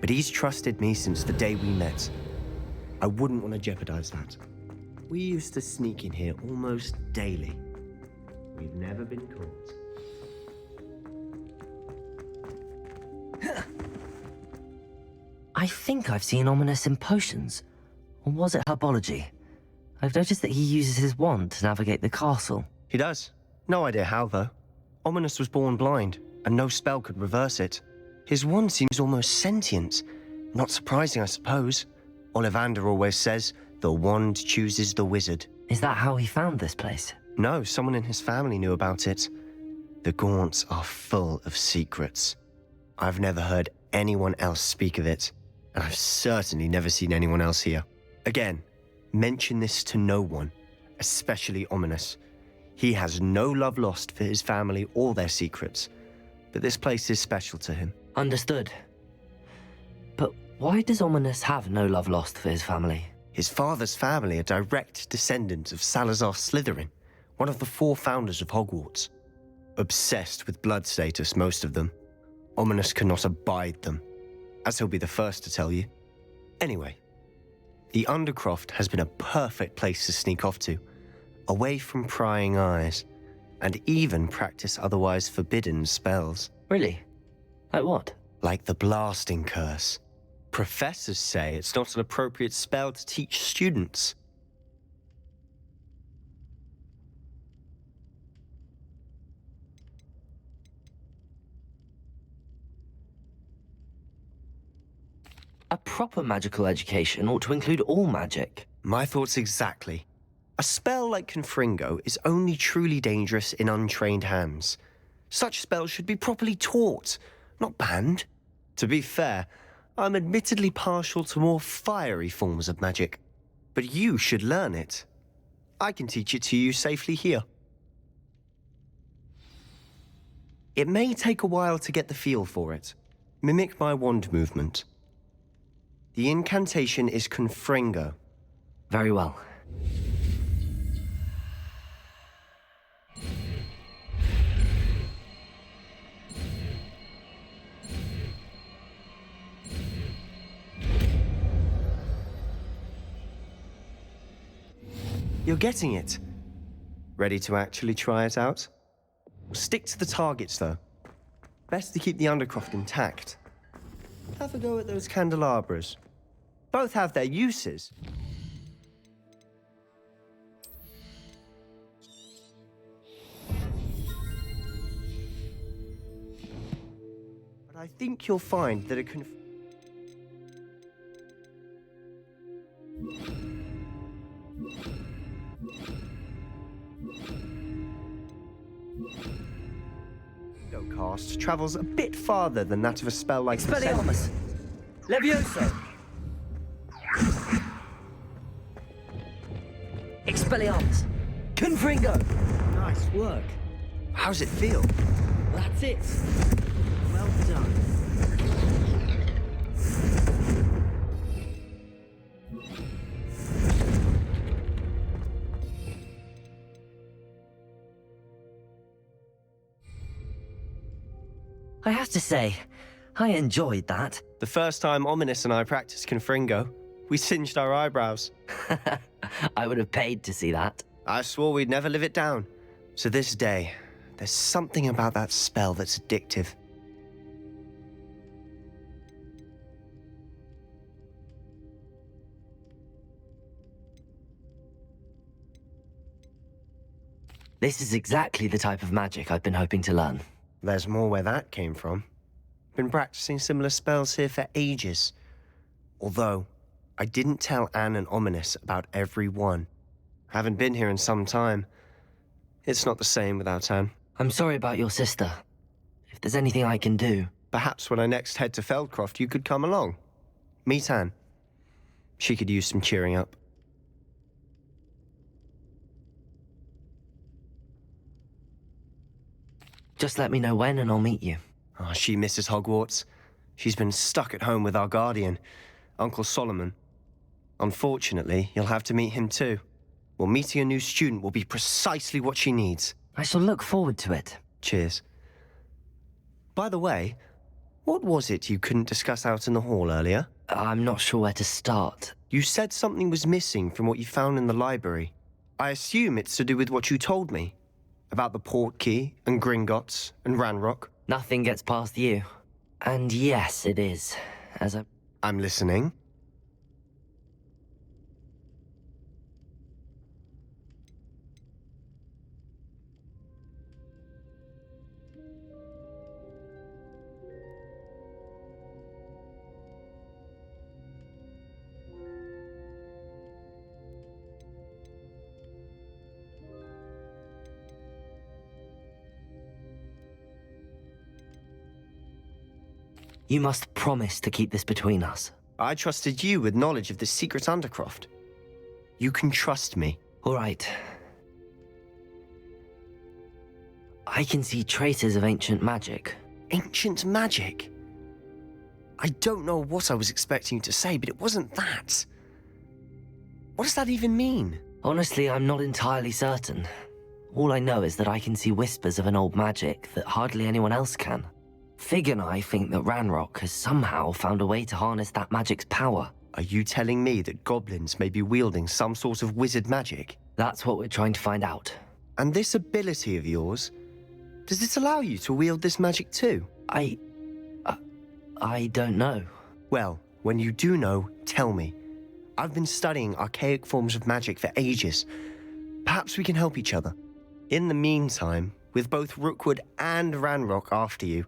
but he's trusted me since the day we met. I wouldn't want to jeopardize that. We used to sneak in here almost daily. We've never been caught. I think I've seen Ominous in potions. Or was it herbology? I've noticed that he uses his wand to navigate the castle. He does. No idea how, though. Ominous was born blind, and no spell could reverse it. His wand seems almost sentient. Not surprising, I suppose. Ollivander always says, the wand chooses the wizard. Is that how he found this place? No, someone in his family knew about it. The Gaunts are full of secrets. I've never heard anyone else speak of it, and I've certainly never seen anyone else here. Again, mention this to no one, especially Ominous. He has no love lost for his family or their secrets, but this place is special to him. Understood. But why does Ominous have no love lost for his family? His father's family are direct descendants of Salazar Slytherin, one of the 4 founders of Hogwarts. Obsessed with blood status, most of them. Ominous cannot abide them, as he'll be the first to tell you. Anyway, the Undercroft has been a perfect place to sneak off to, away from prying eyes, and even practice otherwise forbidden spells. Really? Like what? Like the blasting curse. Professors say it's not an appropriate spell to teach students. A proper magical education ought to include all magic. My thoughts exactly. A spell like Confringo is only truly dangerous in untrained hands. Such spells should be properly taught, not banned. To be fair, I'm admittedly partial to more fiery forms of magic. But you should learn it. I can teach it to you safely here. It may take a while to get the feel for it. Mimic my wand movement. The incantation is Confringo. Very well. You're getting it. Ready to actually try it out? Stick to the targets, though. Best to keep the undercroft intact. Have a go at those candelabras. Both have their uses. But I think you'll find that it can... cast travels a bit farther than that of a spell like Expelliarmus! Levioso! Expelliarmus! Confringo! Nice work. How's it feel? That's it! Well done. I have to say, I enjoyed that. The first time Ominous and I practiced Confringo, we singed our eyebrows. I would have paid to see that. I swore we'd never live it down. To this day, there's something about that spell that's addictive. This is exactly the type of magic I've been hoping to learn. There's more where that came from. Been practicing similar spells here for ages. Although, I didn't tell Anne and Ominous about every one. Haven't been here in some time. It's not the same without Anne. I'm sorry about your sister. If there's anything I can do... Perhaps when I next head to Feldcroft, you could come along. Meet Anne. She could use some cheering up. Just let me know when and I'll meet you. Oh, she misses Hogwarts. She's been stuck at home with our guardian, Uncle Solomon. Unfortunately, you'll have to meet him too. Well, meeting a new student will be precisely what she needs. I shall look forward to it. Cheers. By the way, what was it you couldn't discuss out in the hall earlier? I'm not sure where to start. You said something was missing from what you found in the library. I assume it's to do with what you told me. About the Portkey, and Gringotts, and Ranrock. Nothing gets past you. And yes, it is. I'm listening. You must promise to keep this between us. I trusted you with knowledge of the secret Undercroft. You can trust me. All right. I can see traces of ancient magic. Ancient magic? I don't know what I was expecting you to say, but it wasn't that. What does that even mean? Honestly, I'm not entirely certain. All I know is that I can see whispers of an old magic that hardly anyone else can. Fig and I think that Ranrock has somehow found a way to harness that magic's power. Are you telling me that goblins may be wielding some sort of wizard magic? That's what we're trying to find out. And this ability of yours, does it allow you to wield this magic too? I don't know. Well, when you do know, tell me. I've been studying archaic forms of magic for ages. Perhaps we can help each other. In the meantime, with both Rookwood and Ranrock after you,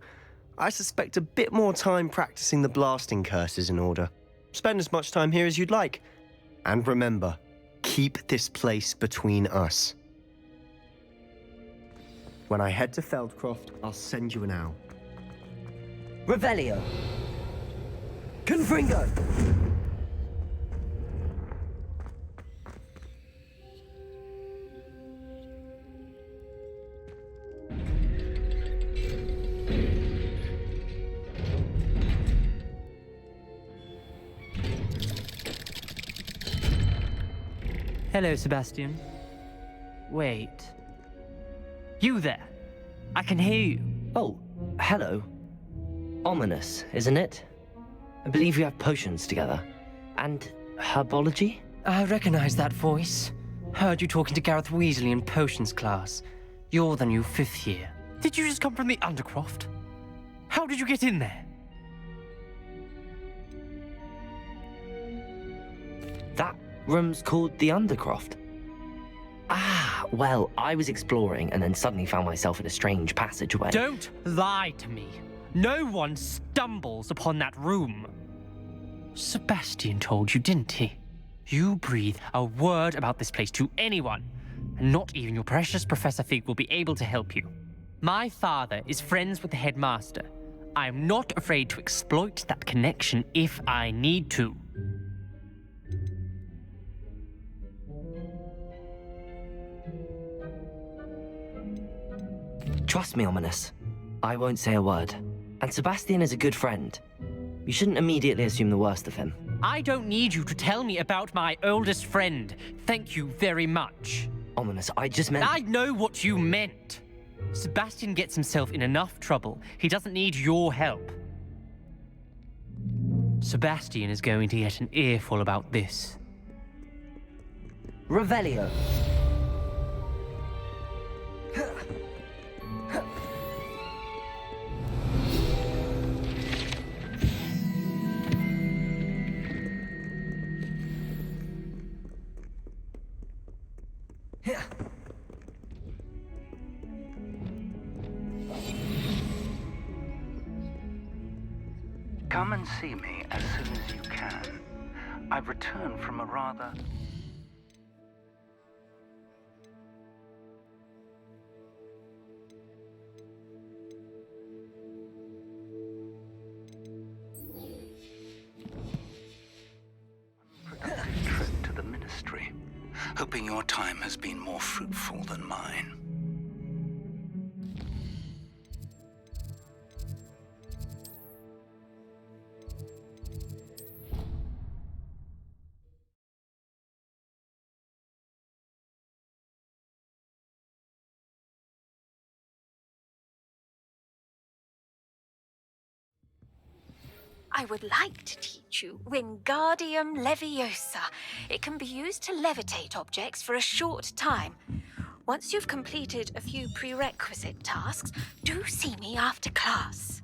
I suspect a bit more time practicing the blasting curse is in order. Spend as much time here as you'd like. And remember, keep this place between us. When I head to Feldcroft, I'll send you an owl. Revelio. Confringo. Hello, Sebastian. Wait. You there? I can hear you. Oh, hello. Ominous, isn't it? I believe you have potions together. And herbology? I recognize that voice. Heard you talking to Gareth Weasley in potions class. You're the new 5th year. Did you just come from the Undercroft? How did you get in there? That room's called the Undercroft. Ah, well, I was exploring and then suddenly found myself in a strange passageway. Don't lie to me. No one stumbles upon that room. Sebastian told you, didn't he? You breathe a word about this place to anyone, and not even your precious Professor Fig will be able to help you. My father is friends with the headmaster. I am not afraid to exploit that connection if I need to. Trust me, Ominous. I won't say a word. And Sebastian is a good friend. You shouldn't immediately assume the worst of him. I don't need you to tell me about my oldest friend. Thank you very much. Ominous, I just meant... I know what you meant. Sebastian gets himself in enough trouble. He doesn't need your help. Sebastian is going to get an earful about this. Revelio. Come and see me as soon as you can. I've returned from a rather... unproductive trip to the Ministry. Hoping your time has been more fruitful than mine. I would like to teach you Wingardium Leviosa. It can be used to levitate objects for a short time. Once you've completed a few prerequisite tasks, do see me after class.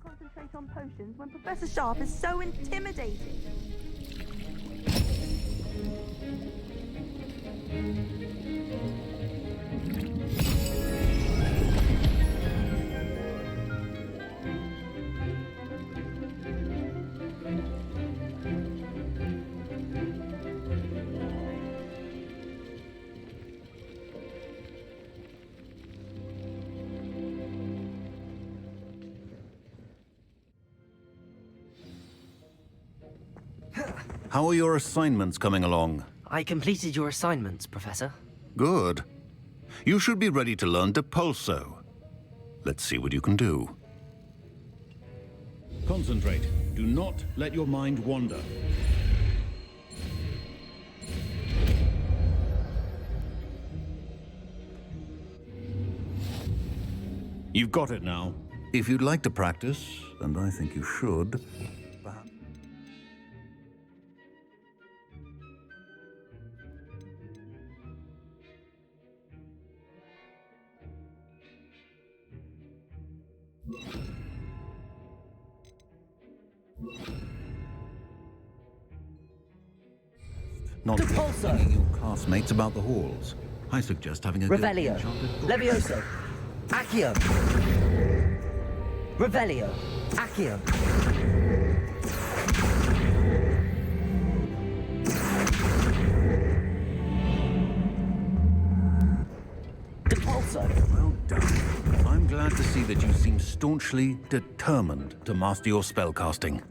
Concentrate on potions when Professor Sharp is so intimidating. How are your assignments coming along? I completed your assignments, Professor. Good. You should be ready to learn Depulso. Let's see what you can do. Concentrate. Do not let your mind wander. You've got it now. If you'd like to practice, and I think you should, perhaps... Not singing your classmates about the halls. I suggest having a Revelio. Levioso. Accio. Revelio. Accio. Depulso. Well done. I'm glad to see that you seem staunchly determined to master your spellcasting.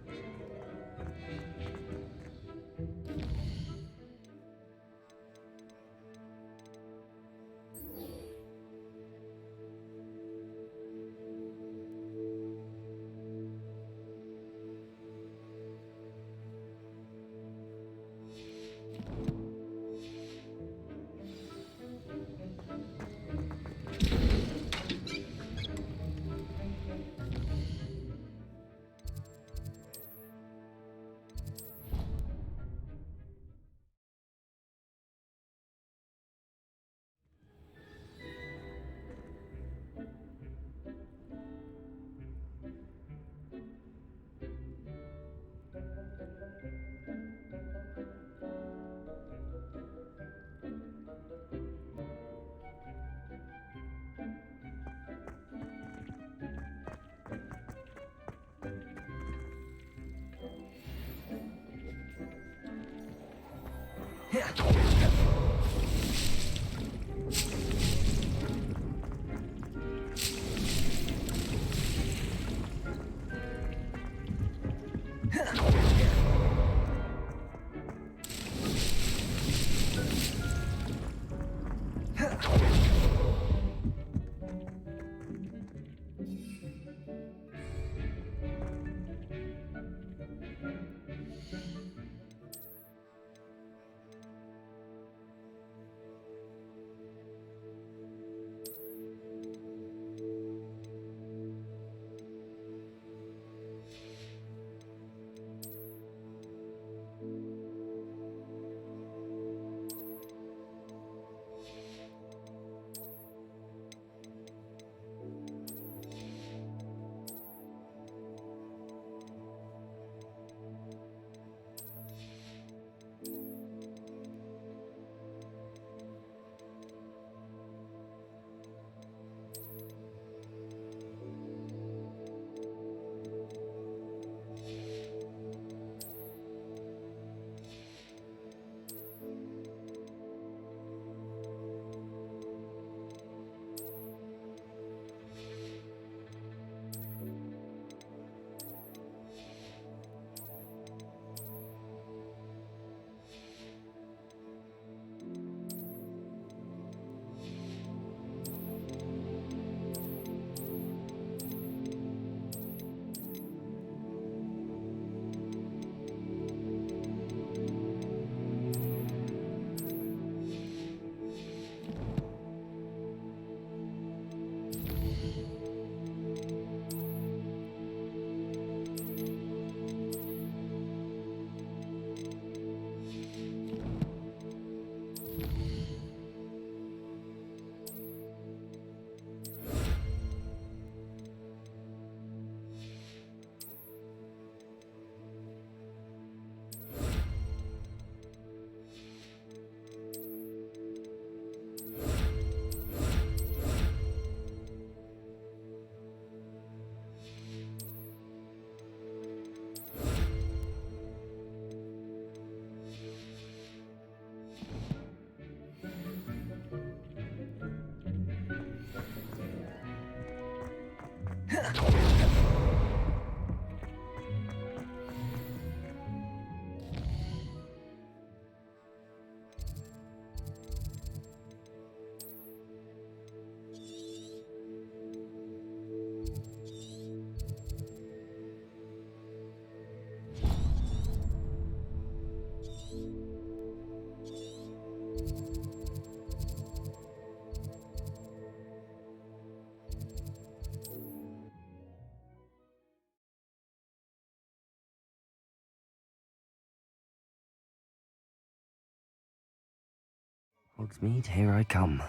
Hogsmeade, here I come.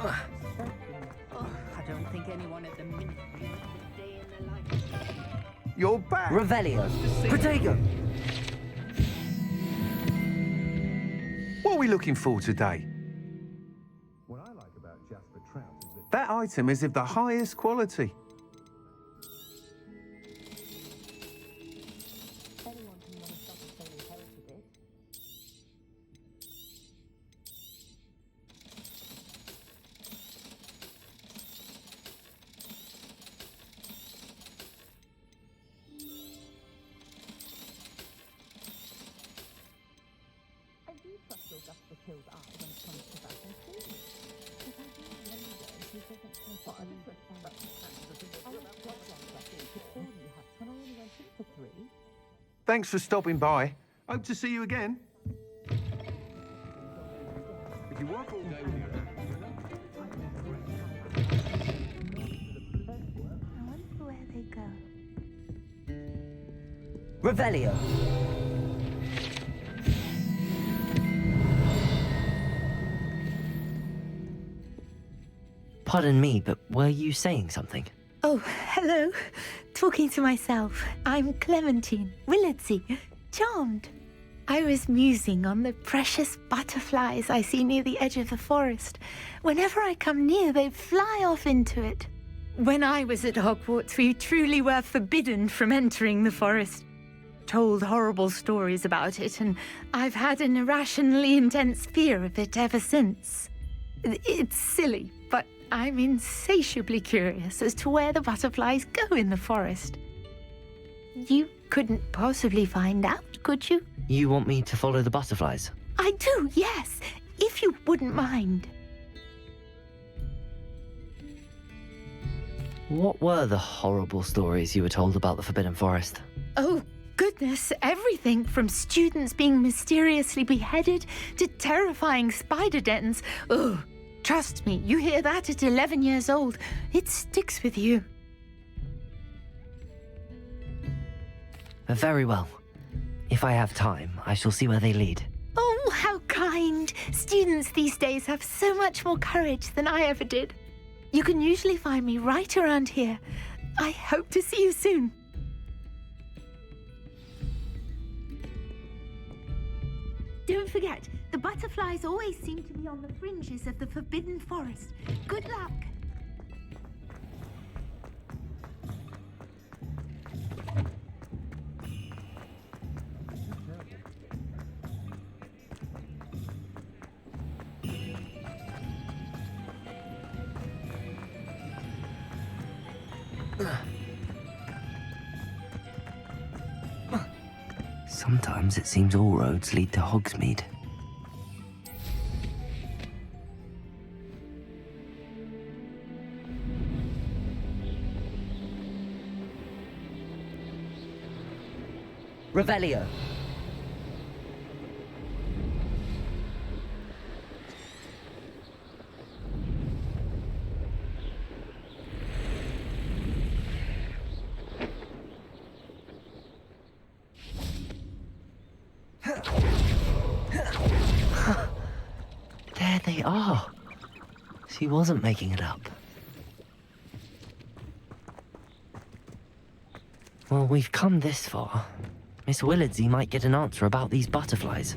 I don't think anyone at the Ministry wants a day in their life. You're back! Revelio! Protego! What are we looking for today? What I like about Jasper Trout is that item is of the highest quality. Thanks for stopping by. Hope to see you again. If you work all day with your I wonder where they go. Revelio! Pardon me, but were you saying something? Oh, hello. Talking to myself. I'm Clementine Willardsey. Charmed. I was musing on the precious butterflies I see near the edge of the forest. Whenever I come near, they fly off into it. When I was at Hogwarts, we truly were forbidden from entering the forest. Told horrible stories about it, and I've had an irrationally intense fear of it ever since. It's silly, but I'm insatiably curious as to where the butterflies go in the forest. You couldn't possibly find out, could you? You want me to follow the butterflies? I do, yes, if you wouldn't mind. What were the horrible stories you were told about the Forbidden Forest? Oh, goodness, everything from students being mysteriously beheaded to terrifying spider dens. Ugh. Trust me, you hear that at 11 years old, it sticks with you. Very well. If I have time, I shall see where they lead. Oh, how kind. Students these days have so much more courage than I ever did. You can usually find me right around here. I hope to see you soon. Don't forget, the butterflies always seem to be on the fringes of the Forbidden Forest. Good luck. Sometimes it seems all roads lead to Hogsmeade. Revelio! There they are. She wasn't making it up. Well, we've come this far. Miss Willardsey might get an answer about these butterflies.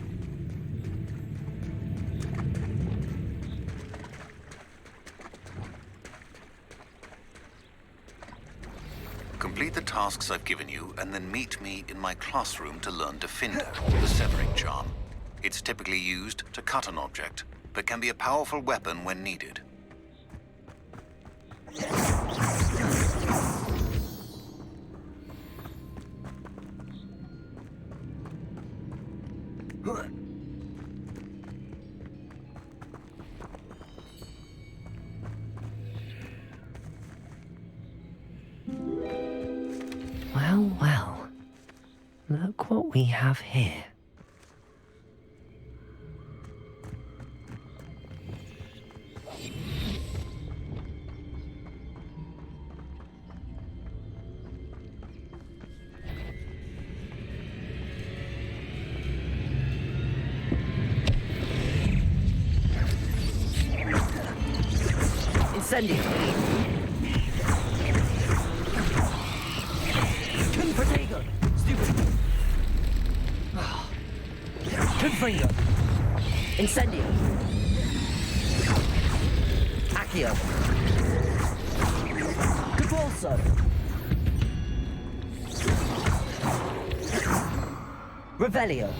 Complete the tasks I've given you, and then meet me in my classroom to learn Defender, the severing charm. It's typically used to cut an object, but can be a powerful weapon when needed. Well, well. Look what we have here. Incendio. Confratego. Stupid. Confringo. Incendio. Accio. Capulso. Revelio.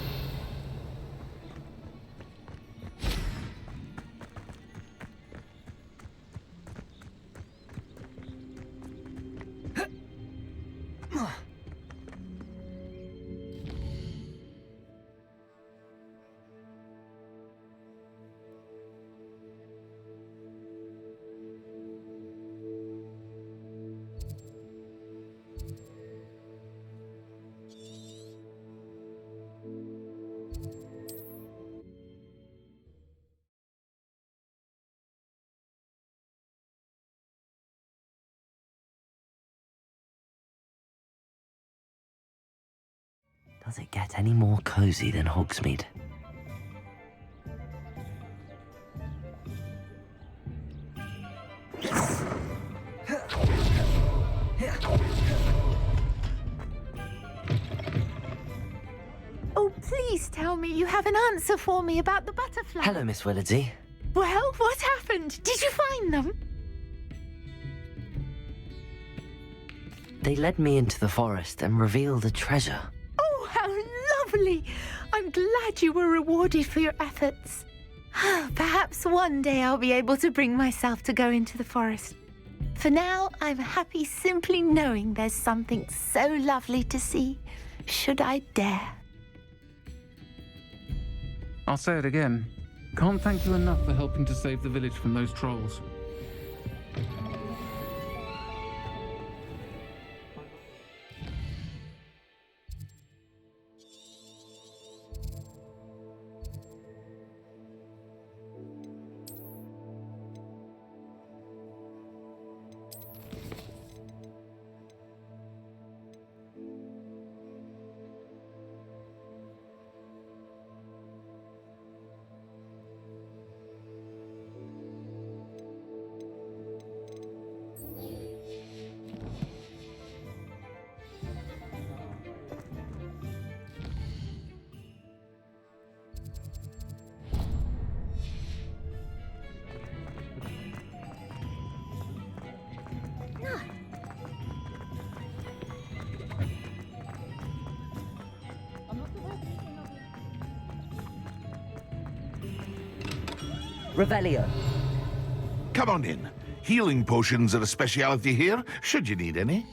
Does it get any more cozy than Hogsmeade? Oh, please tell me you have an answer for me about the butterfly. Hello, Miss Willardsey. Well, what happened? Did you find them? They led me into the forest and revealed a treasure. Oh, how lovely! I'm glad you were rewarded for your efforts. Perhaps one day I'll be able to bring myself to go into the forest. For now, I'm happy simply knowing there's something so lovely to see, should I dare. I'll say it again. Can't thank you enough for helping to save the village from those trolls. Revelio. Come on in. Healing potions are a speciality here, should you need any.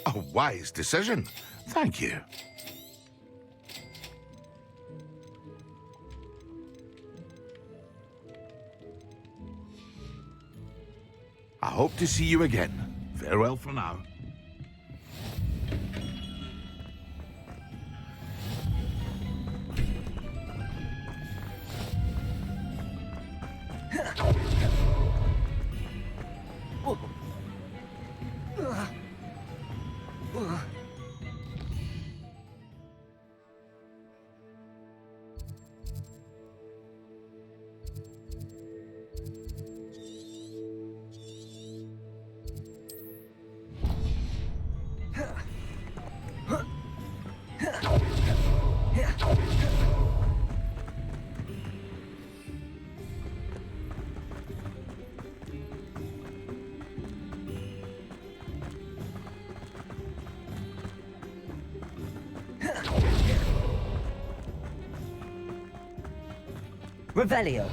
A wise decision. Thank you. I hope to see you again. Farewell for now. Revelio.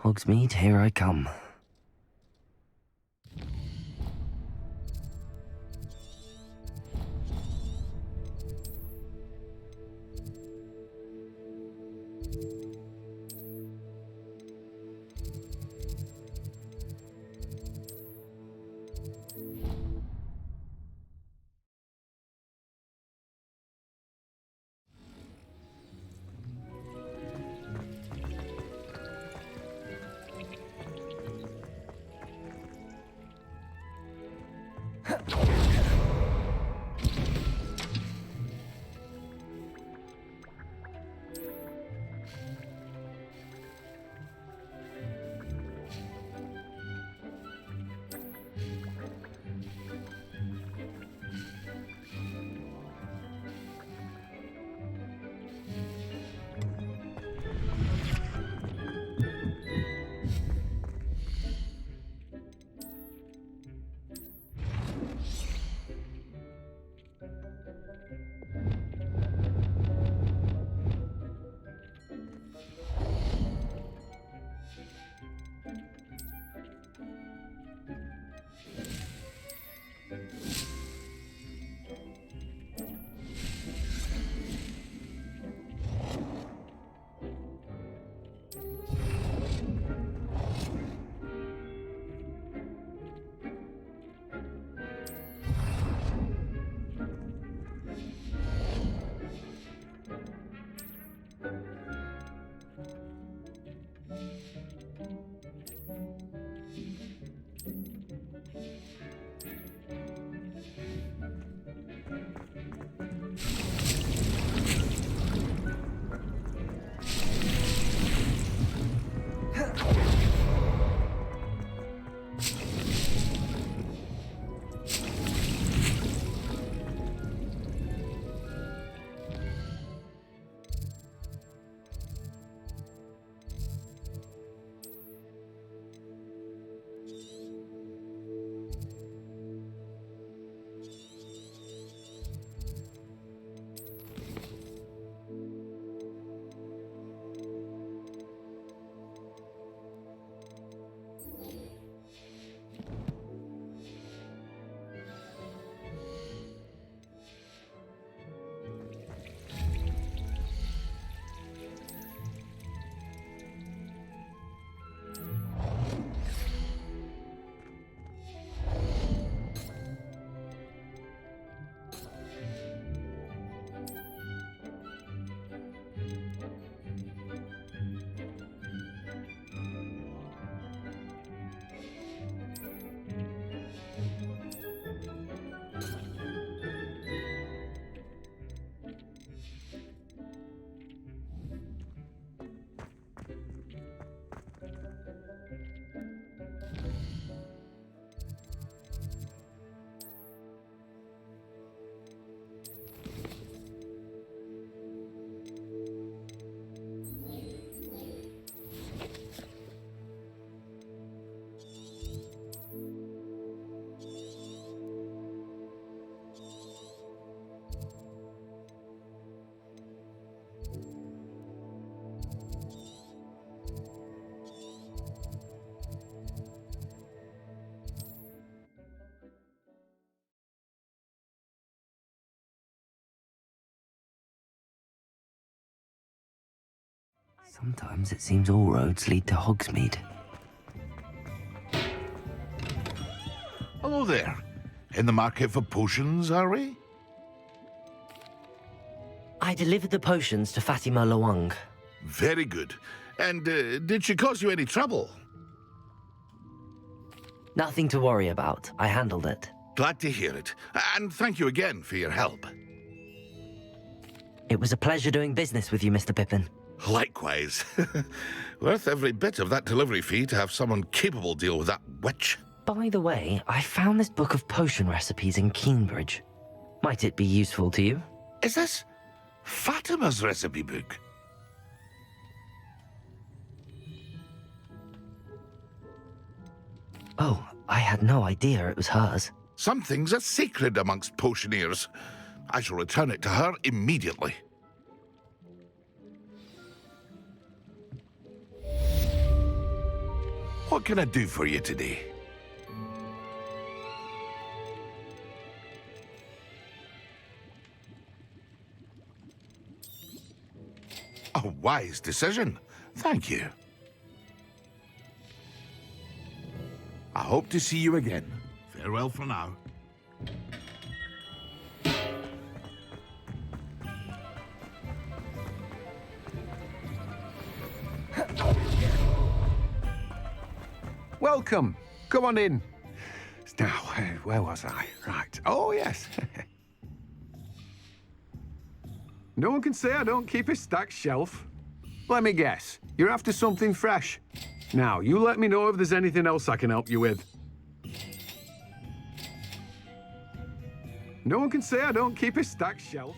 Hogsmeade, here I come. Sometimes it seems all roads lead to Hogsmeade. Hello there. In the market for potions, are we? I delivered the potions to Fatima Lawang. Very good. And did she cause you any trouble? Nothing to worry about. I handled it. Glad to hear it. And thank you again for your help. It was a pleasure doing business with you, Mr. Pippin. Likewise. Worth every bit of that delivery fee to have someone capable deal with that witch. By the way, I found this book of potion recipes in Keenbridge. Might it be useful to you? Is this Fatima's recipe book? Oh, I had no idea it was hers. Some things are sacred amongst potioneers. I shall return it to her immediately. What can I do for you today? A wise decision. Thank you. I hope to see you again. Farewell for now. Welcome. Come on in. Now, where was I? Right. Oh, yes. No one can say I don't keep a stacked shelf. Let me guess. You're after something fresh. Now, you let me know if there's anything else I can help you with. No one can say I don't keep a stacked shelf.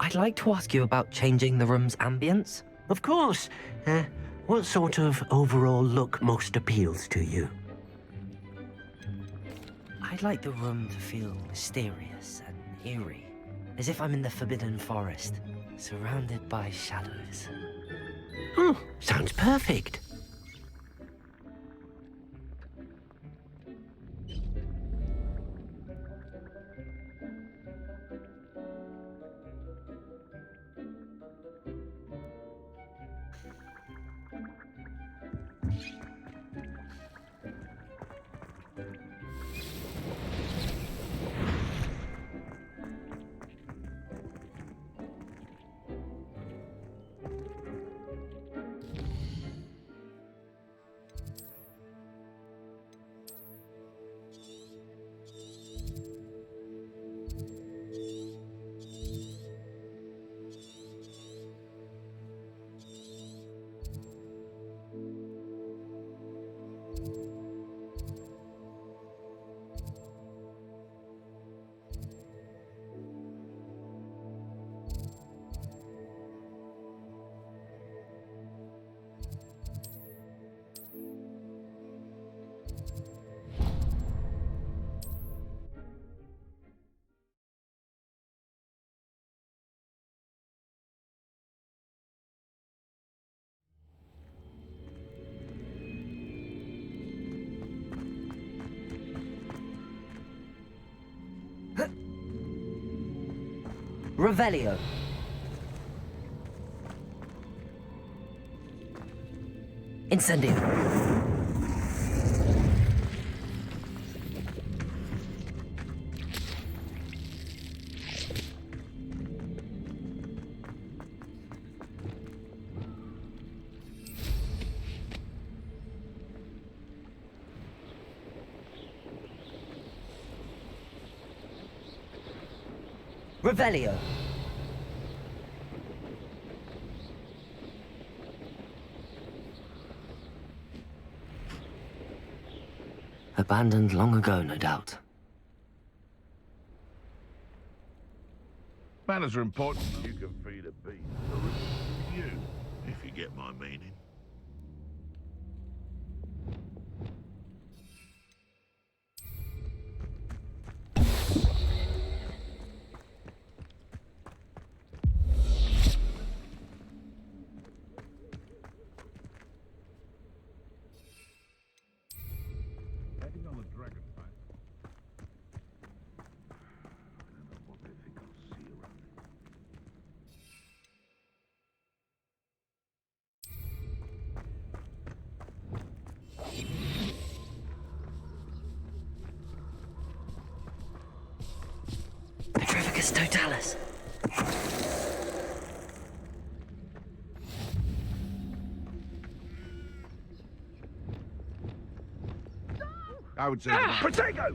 I'd like to ask you about changing the room's ambience. Of course. What sort of overall look most appeals to you? I'd like the room to feel mysterious and eerie, as if I'm in the Forbidden Forest, surrounded by shadows. Oh, sounds perfect. Revelio. Incendio. Revelio. Abandoned long ago, no doubt. Manners are important. You can feed a beast, so it's you, if you get my meaning. Heading on the dragon fight. I don't know what they think I'll see around here. Petrificus totalis. I would say... Protego!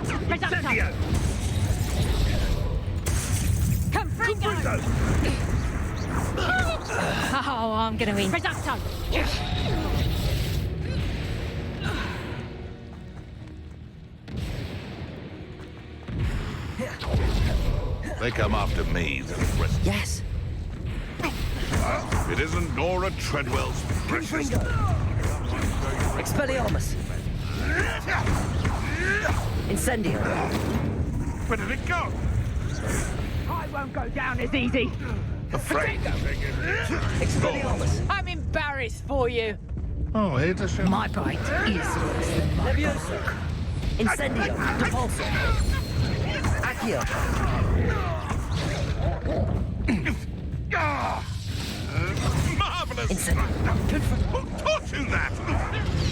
Incendio! Confringo! Oh, I'm gonna win. Reducto! They come after me, the rest... Yes. It isn't Nora Treadwell's precious... Expelliarmus. Incendio. Where did it go? I won't go down as easy. Afraid. Expelliarmus. I'm embarrassed for you. Oh, it's a shame. My bite is worse than my Levioso. Incendio. Depulso. Accio. Marvelous! Incendio. Who taught you that?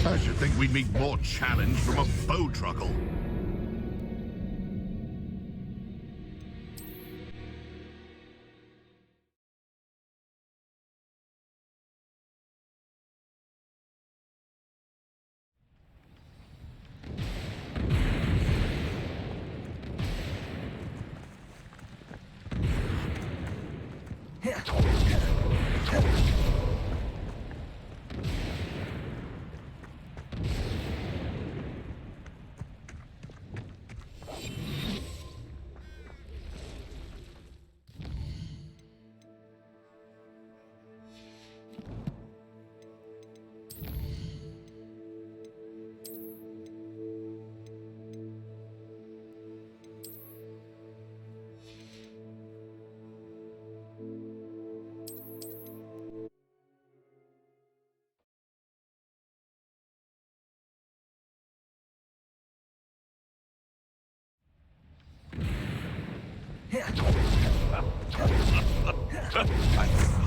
I should think we'd meet more challenge from a bow truckle.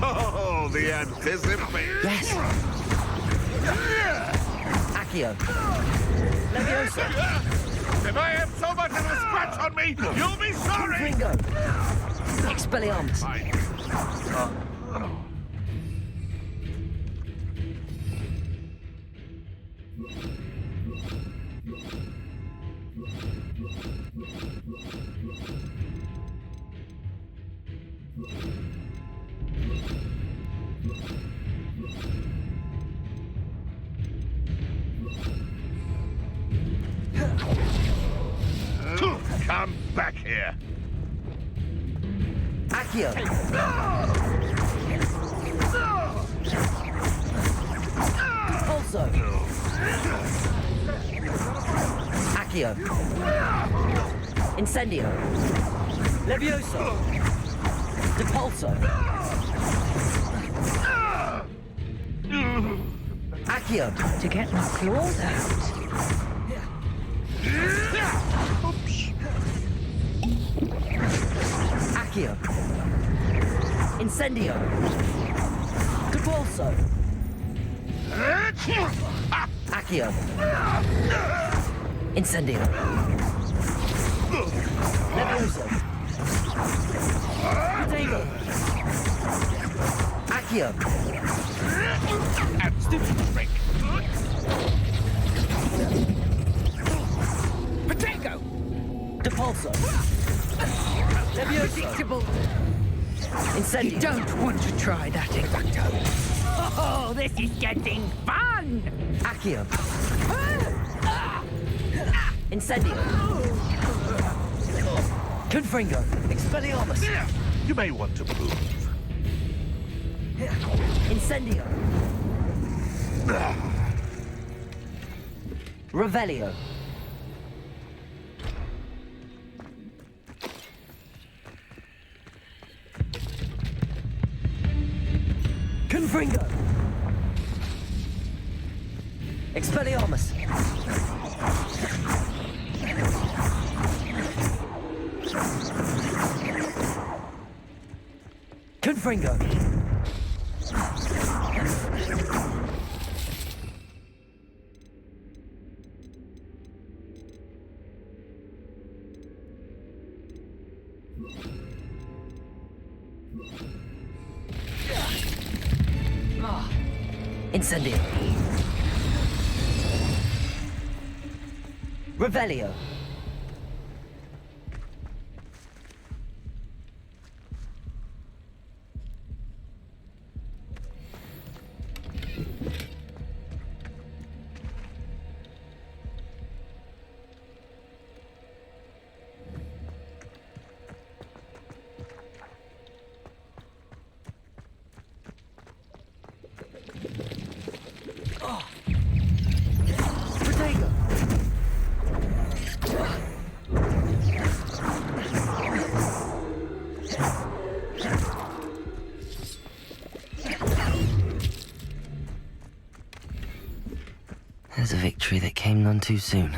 Oh, the anticipation. Yes. Accio. Levioso. If I have so much as a scratch on me, you'll be sorry. Ringo. Expelliarmus. Come back here. Accio. Also. Accio. Incendio. Levioso. Depulso. Accio. To get my claws out. Oops. Accio. Incendio. Depulso. Accio. Incendio. Levioso. Protego. Accio. Stupid trick. Protego. Depulso. Levioso. Predictable. Incendio. You don't want to try that, Exacto. Oh, this is getting fun! Accio. Incendio. Confringo. Expelliarmus. You may want to move. Incendio. Revelio. Confringo. Expelliarmus. Confringo. Incendio. Revelio. Protego. There's a victory that came none too soon.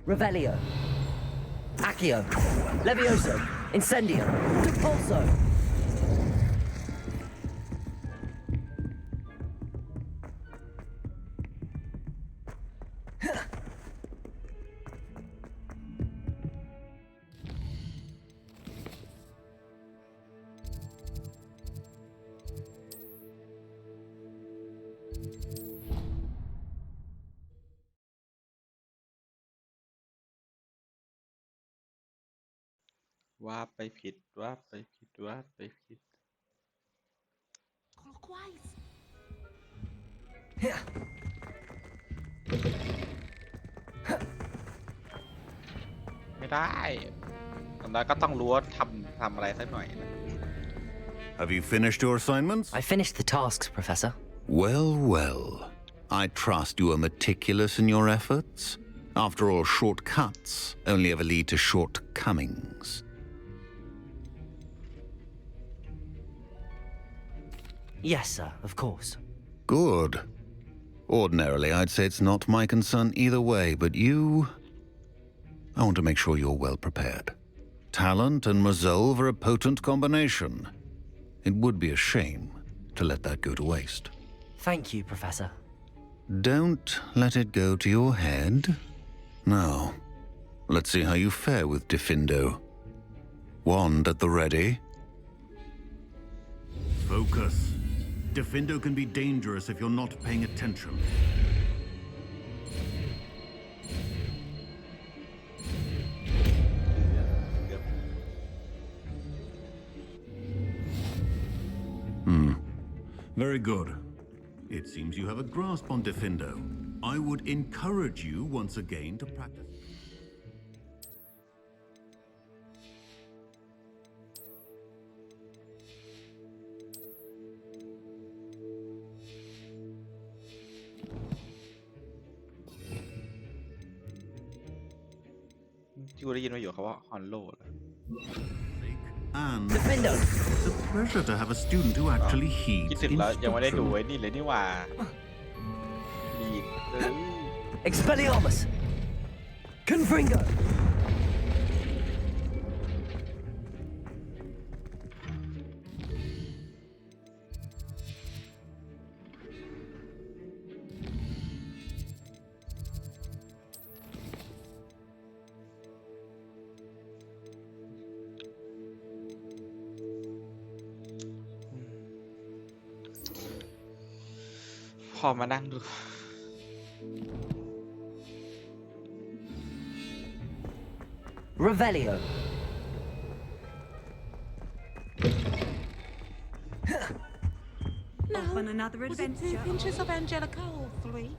Revelio. Accio. Levioso. Incendio. Depulso.ว่าไปผิดว่าไปผิดว่าไปผิด Clockwise. ไม่ได้อย่างน้อยก็ต้องรู้ว่าทำอะไรสักหน่อยนะ Have you finished your assignments? I finished the tasks, Professor. Well, well. I trust you are meticulous in your efforts. After all, shortcuts only ever lead to shortcomings. Yes, sir, of course. Good. Ordinarily, I'd say it's not my concern either way, but you... I want to make sure you're well prepared. Talent and resolve are a potent combination. It would be a shame to let that go to waste. Thank you, Professor. Don't let it go to your head. Now, let's see how you fare with Defindo. Wand at the ready. Focus. Defendo can be dangerous if you're not paying attention. Very good. It seems you have a grasp on Defendo. I would encourage you once again to practice. ที่กูได้ยินมาอยู่เขาว่าฮอนโลเหรอ And it's a pleasure to have a student who actually คิด heeds ถึงแล้วยังไม่ได้ดู instruction. ไอ้นี่เลยนี่หว่าลีด Expelliarmus! Confringo! พอมานั่งดู Revelio. Off on another adventure. 2 pinches of Angelica or 3?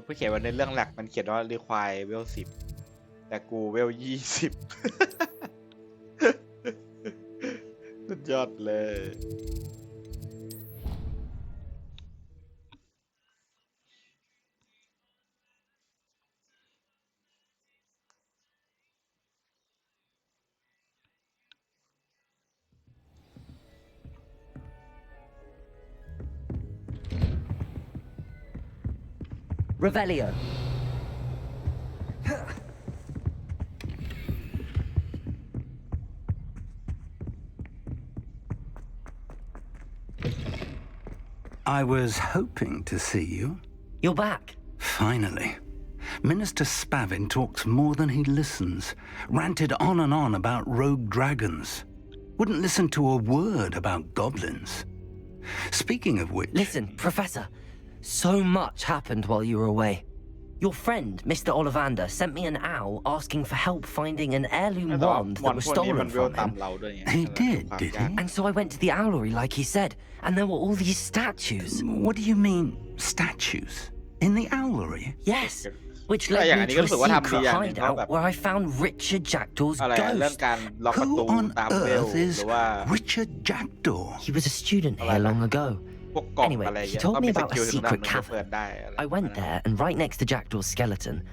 เพื่อเขียนว่าในเรื่องหลักมันเขียนว่า require เวล 10 แต่กูเวล 20 สุดยอดเลย Revelio. I was hoping to see you. You're back. Finally. Minister Spavin talks more than he listens. Ranted on and on about rogue dragons. Wouldn't listen to a word about goblins. Speaking of which... Listen, Professor. So much happened while you were away. Your friend, Mr. Ollivander, sent me an owl asking for help finding an heirloom wand that was stolen from him. He did he? And so I went to the owlery like he said, and there were all these statues. What do you mean, statues? In the owlery? Yes, which led me to a secret hideout where I found Richard Jackdaw's ghost. Who on earth is Richard Jackdaw? He was a student here long ago. Anyway, he told me about a secret cavern. I went there, and right next to Jackdaw's skeleton,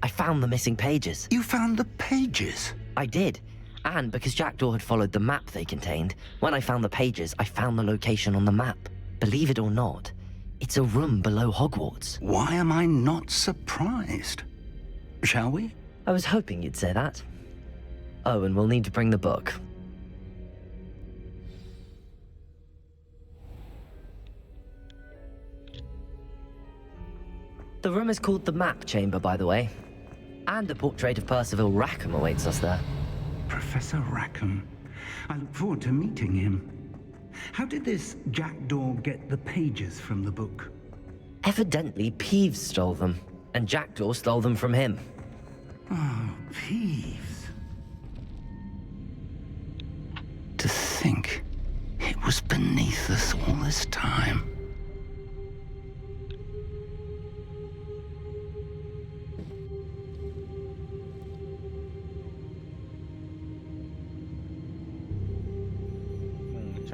I found the missing pages. You found the pages? I did. And because Jackdaw had followed the map they contained, when I found the pages, I found the location on the map. Believe it or not, it's a room below Hogwarts. Why am I not surprised? Shall we? I was hoping you'd say that. Oh, and we'll need to bring the book. The room is called the Map Chamber, by the way. And a portrait of Percival Rackham awaits us there. Professor Rackham. I look forward to meeting him. How did this Jackdaw get the pages from the book? Evidently, Peeves stole them, and Jackdaw stole them from him. Oh, Peeves. To think it was beneath us all this time.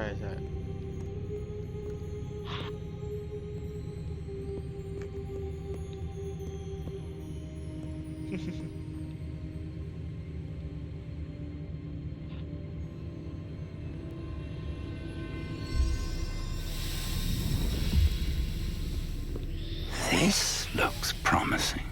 ช่ใช่ This looks promising.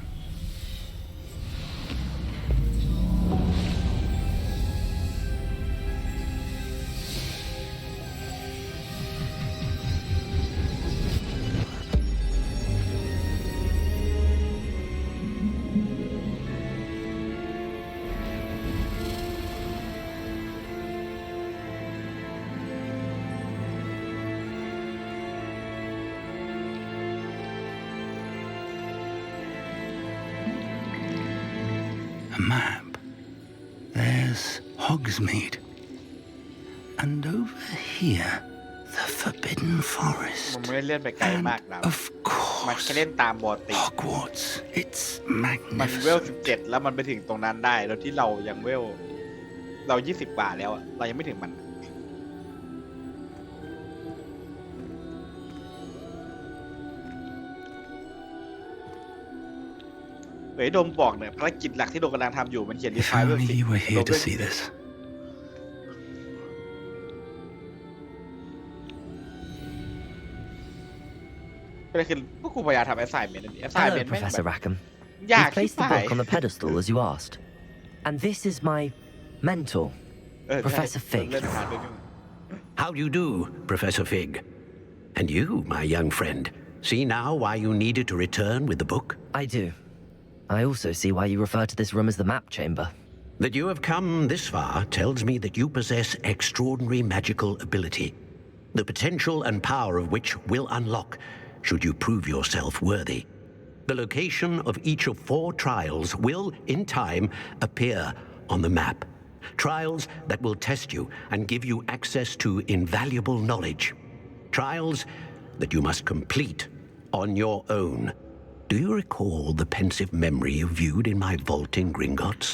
A map. There's Hogsmeade. And over here, the Forbidden Forest. มันไม่ได้เลื่อนไปไกลมากนะมันแค่เล่นตามบอติ Hogwarts. It's มันเวล magnificent. 17แล้วมันไปถึงตรงนั้นได้แล้วที่เรายังเวลเรา20 กว่าแล้วอะเรายังไม่ถึงมันเฮ้ยโดมบอกเนี่ยภารกิจหลักที่โดมกำลังทำอยู่มันเขียนดี If ไซน์เวล only 10 you were โด here ม to see this. ก็เลยคือพวกกูพยายามทำ assignment นั่นเอง Hello, assignment แม่ง Professor แบบ Rackham. ยาก You've placed the ชิบหาย book on the pedestal as you asked. And this is my mentor, เออ Professor ใช่ Fig. เล่นผ่านไปด้วย How do you do, Professor Fig? And you, my young friend, see now why you needed to return with the book? I do. I also see why you refer to this room as the map chamber. That you have come this far tells me that you possess extraordinary magical ability, the potential and power of which will unlock should you prove yourself worthy. The location of each of 4 trials will, in time, appear on the map. Trials that will test you and give you access to invaluable knowledge. Trials that you must complete on your own. Do you recall the pensive memory you viewed in my vault in Gringotts?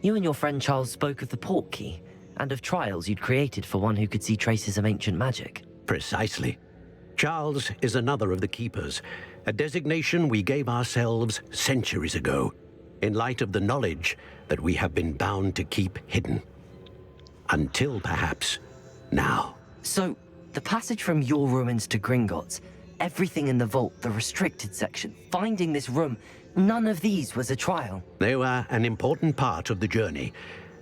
You and your friend Charles spoke of the port key and of trials you'd created for one who could see traces of ancient magic. Precisely. Charles is another of the keepers, a designation we gave ourselves centuries ago, in light of the knowledge that we have been bound to keep hidden. Until perhaps now. So, the passage from your ruins to Gringotts, everything in the vault, the restricted section, finding this room, none of these was a trial. They were an important part of the journey,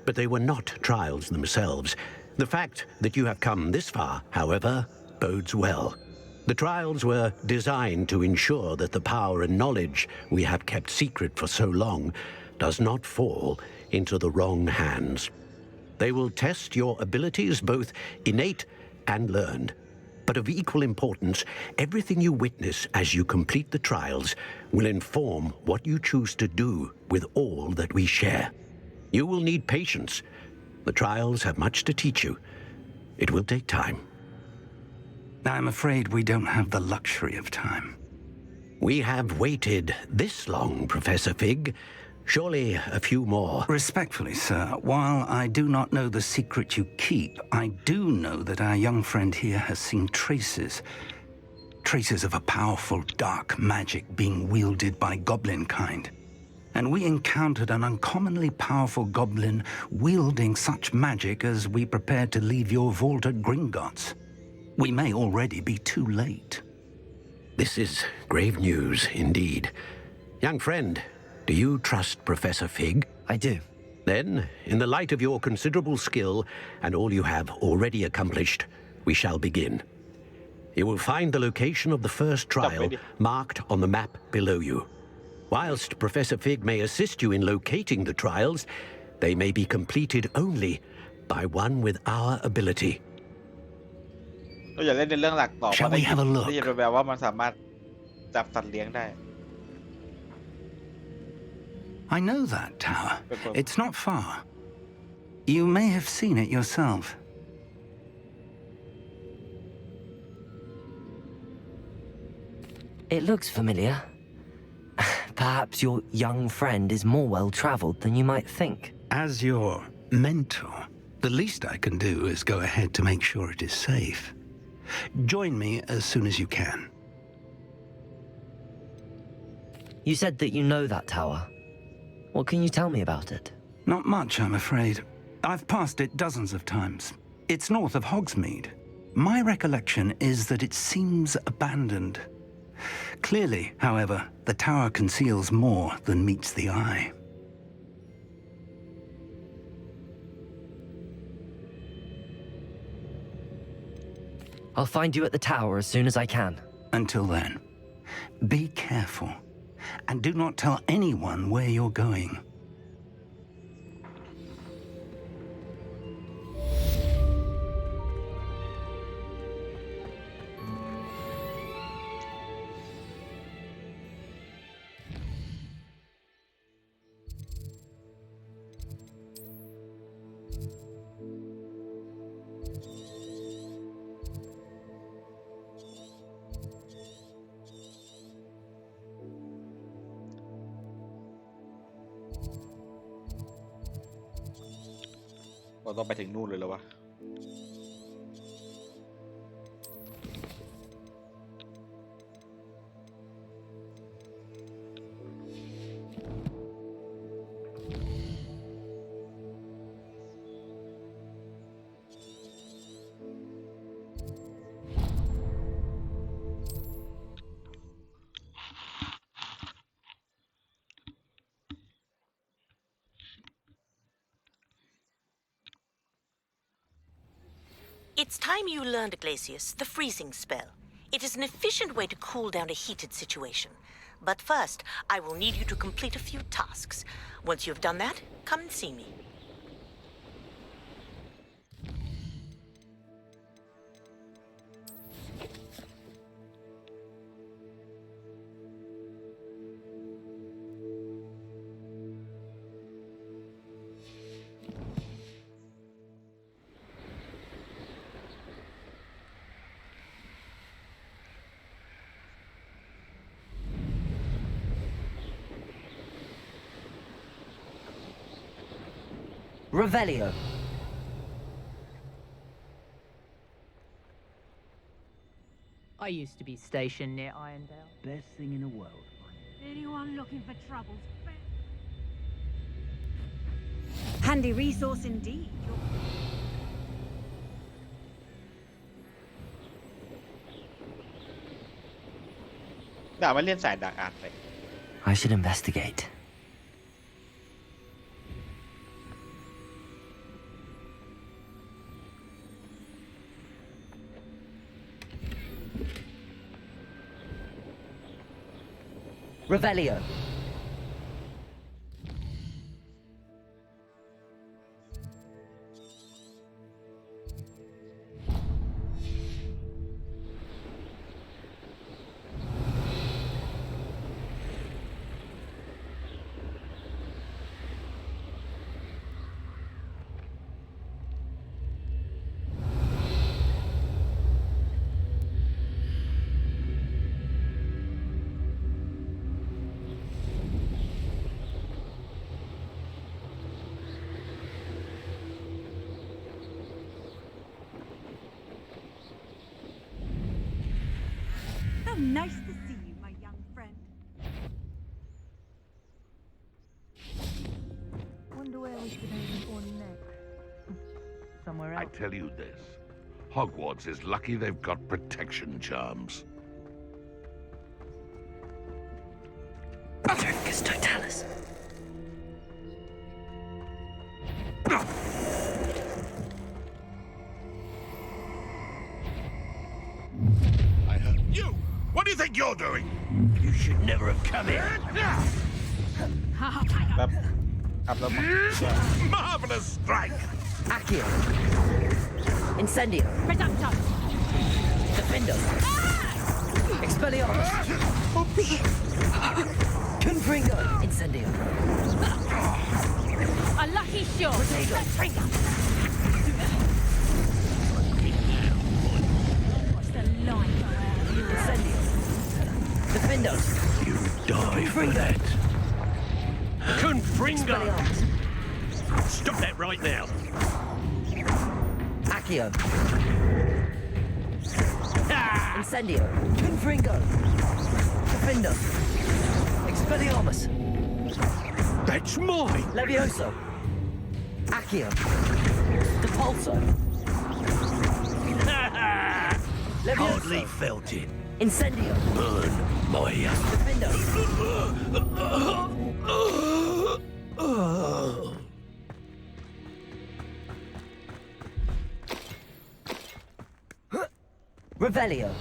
but they were not trials themselves. The fact that you have come this far, however, bodes well. The trials were designed to ensure that the power and knowledge we have kept secret for so long does not fall into the wrong hands. They will test your abilities, both innate and learned. But of equal importance, everything you witness as you complete the trials will inform what you choose to do with all that we share. You will need patience. The trials have much to teach you. It will take time. I'm afraid we don't have the luxury of time. We have waited this long, Professor Fig. Surely a few more. Respectfully, sir, while I do not know the secret you keep, I do know that our young friend here has seen traces of a powerful dark magic being wielded by goblin kind. And we encountered an uncommonly powerful goblin wielding such magic as we prepared to leave your vault at Gringotts. We may already be too late. This is grave news indeed. Young friend, do you trust Professor Fig? I do. Then, in the light of your considerable skill and all you have already accomplished, we shall begin. You will find the location of the first trial marked on the map below you. Whilst Professor Fig may assist you in locating the trials, they may be completed only by one with our ability. เราอย่าเล่นในเรื่องหลักต่อ Shall we have a look? ได้ยินแววๆว่ามันสามารถจับสัตว์เลี้ยงได้ I know that tower. It's not far. You may have seen it yourself. It looks familiar. Perhaps your young friend is more well-traveled than you might think. As your mentor, the least I can do is go ahead to make sure it is safe. Join me as soon as you can. You said that you know that tower. What can you tell me about it? Not much, I'm afraid. I've passed it dozens of times. It's north of Hogsmeade. My recollection is that it seems abandoned. Clearly, however, the tower conceals more than meets the eye. I'll find you at the tower as soon as I can. Until then, be careful, and do not tell anyone where you're going.เราต้องไปถึงนู่นเลยเหรอวะ It's time you learned, Glacius, the freezing spell. It is an efficient way to cool down a heated situation. But first, I will need you to complete a few tasks. Once you've done that, come and see me. Revelio. I used to be stationed near Irondale. Best thing in the world. Anyone looking for trouble? Handy resource indeed. ด่ามันเล่นสายดักอาร์ตไป I should investigate. Revelio. So nice to see you, my young friend. Wonder where we should aim for next. Somewhere I else. tell you this. Hogwarts is lucky they've got protection charms. Paterficus Totalis. I heard you! What do you think you're doing? You should never have come here. แบบขับแล้ว Marvelous strike! Accio. Incendio. Reducto. Defendo. Expelliarmus. Confringo. Incendio. A lucky shot. Protego. What's the line? Incendio. Defendo. Defendo! You die for that. Confringo! Stop that right now. Accio! Incendio! Confringo! Defendo! Expelliarmus! That's mine! Levioso! Accio! Depulso! Levioso! Hardly felt it. Incendio! Burn my Defendo! Revelio!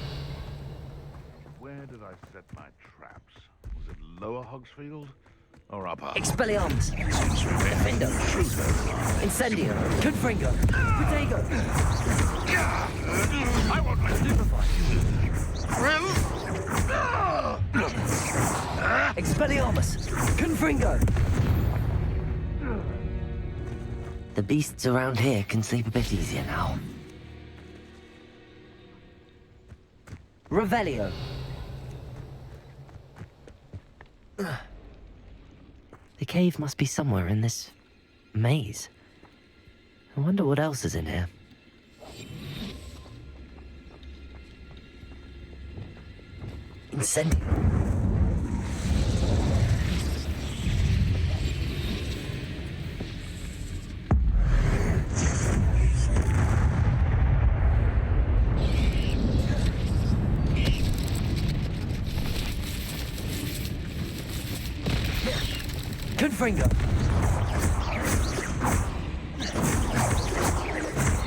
Where did I set my traps? Was it Lower Hogsfield or Upper? Expelliarmus! Defendo! Incendio! Confringo! Protego! I won't let Expelliarmus! Confringo! The beasts around here can sleep a bit easier now. Revelio! The cave must be somewhere in this maze. I wonder what else is in here. Incendio! Confringo!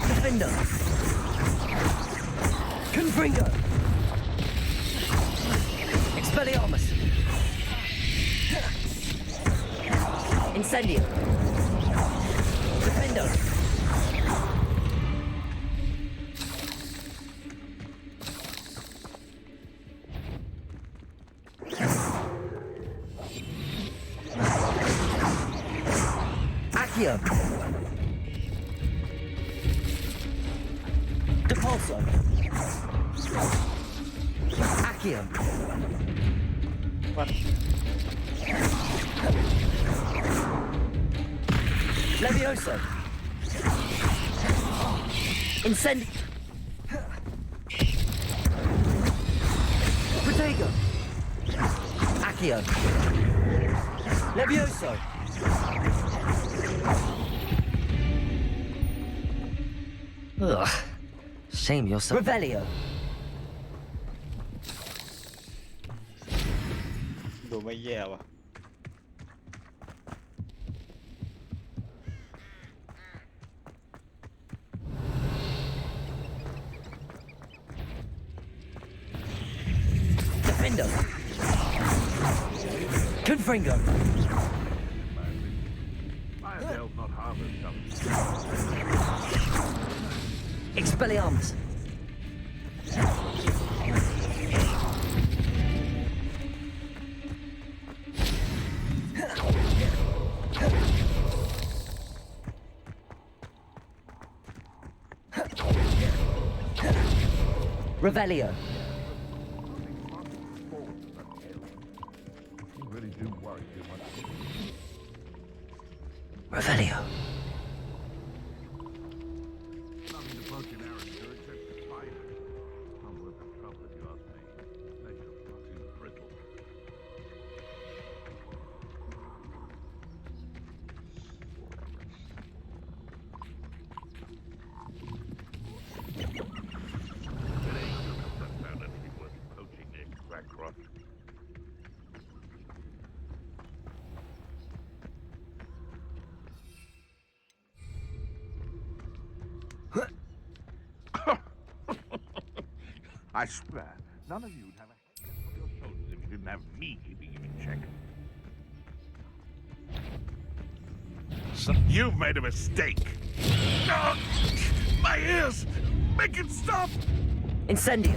Defendo! Confringo! Expelliarmus! Incendio! Defendo! Accio! Depulso! Accio! What? Levioso! Incendi... Protego! Accio! Levioso! Ugh. Shame you're so... Revelio! ดูไม่แย่ว่ะ Defendo! Confringo! They'll not harvest them. Expelliarmus! Revelio! You really do worry too much. Revelio! Nothing to poke an arrow to except to fight it. Not worth the trouble if you ask me. Nature's far too brittle. I swear, none of you'd have a head on your shoulders if you didn't have me keeping you in check. So you've made a mistake. No! My ears! Make it stop! Incendio!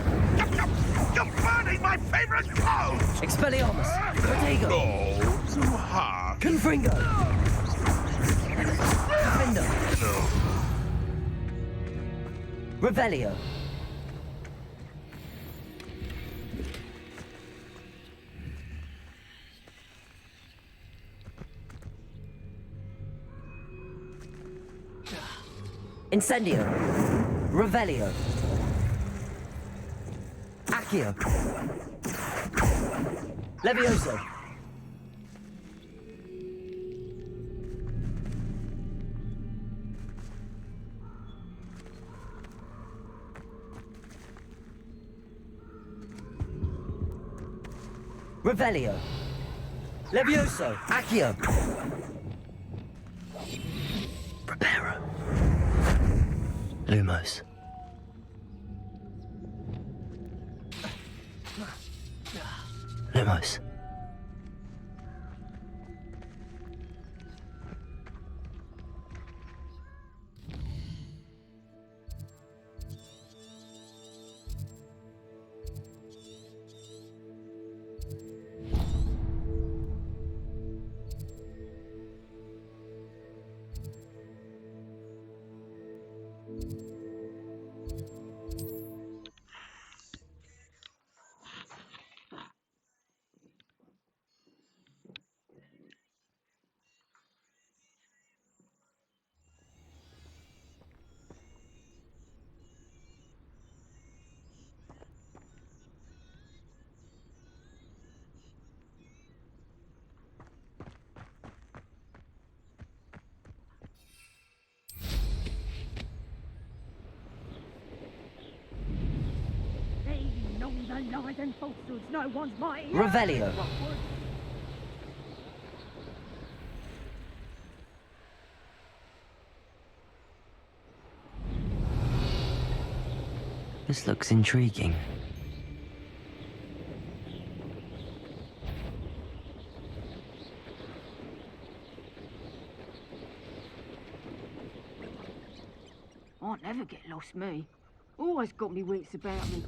You're burning my favorite clothes! Expelliarmus! Protego! Oh, too hard. Confringo! Defendo! Revelio! Incendio. Revelio. Accio. Levioso. Revelio. Levioso. Accio. Preparo. Lumos. Lumos. The lies and falsehoods no one's mighty. Revelio. This looks intriguing. I never get lost, me. Always got me wits about me.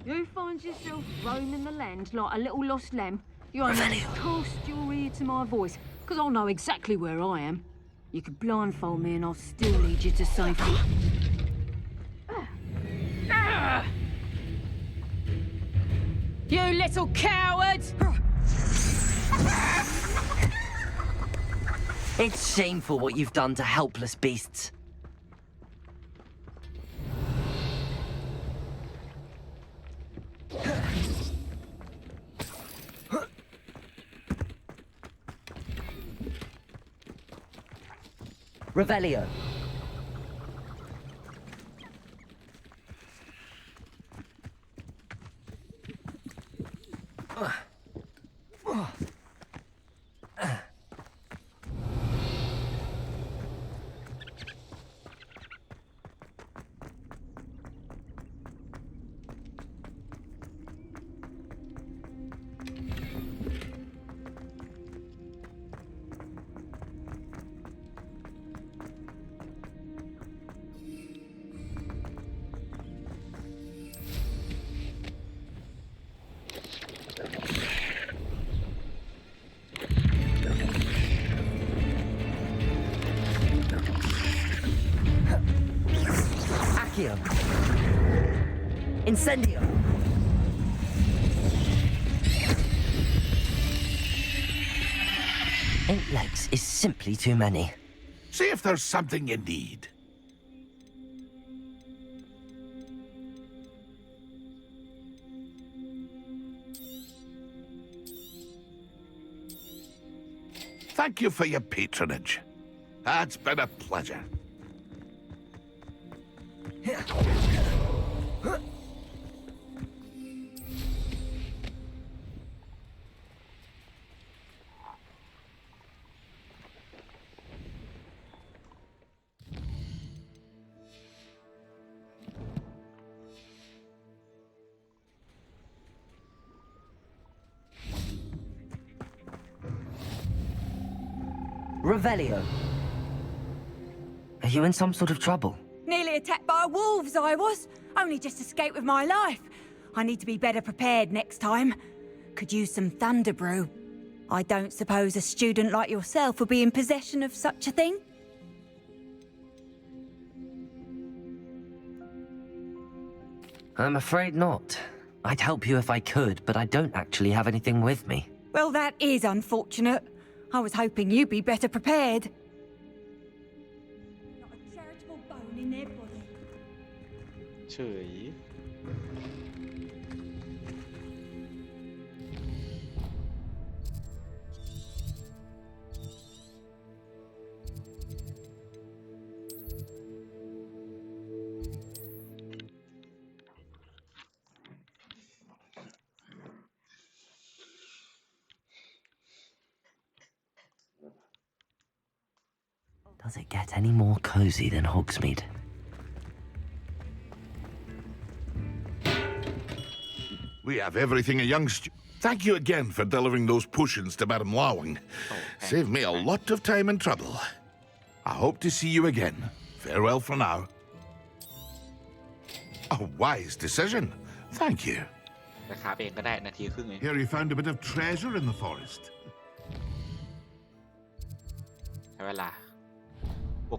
You find yourself roaming the land like a little lost lamb, you only cast your ear to my voice, because I'll know exactly where I am. You can blindfold me and I'll still lead you to safety. You little coward! It's shameful what you've done to helpless beasts. Revelio. Accio. Incendio. Eight legs is simply too many. See if there's something you need. Thank you for your patronage. It's been a pleasure. Revelio. Are you in some sort of trouble? Nearly attacked by wolves, I was. Only just escaped with my life. I need to be better prepared next time. Could use some thunder brew. I don't suppose a student like yourself would be in possession of such a thing? I'm afraid not. I'd help you if I could, but I don't actually have anything with me. Well, that is unfortunate. I was hoping you'd be better prepared. Not a charitable bone in เฉยDoes it get any more cozy than Hogsmeade? We have everything a young Thank you again for delivering those potions to Madame Lawing. Saved me a lot of time and trouble. I hope to see you again. Farewell for now. A wise decision. Thank you. นะครับเองก็ได้นาทีครึ่งเอง Here you found a bit of treasure in the forest. ใช้เวลาโอ้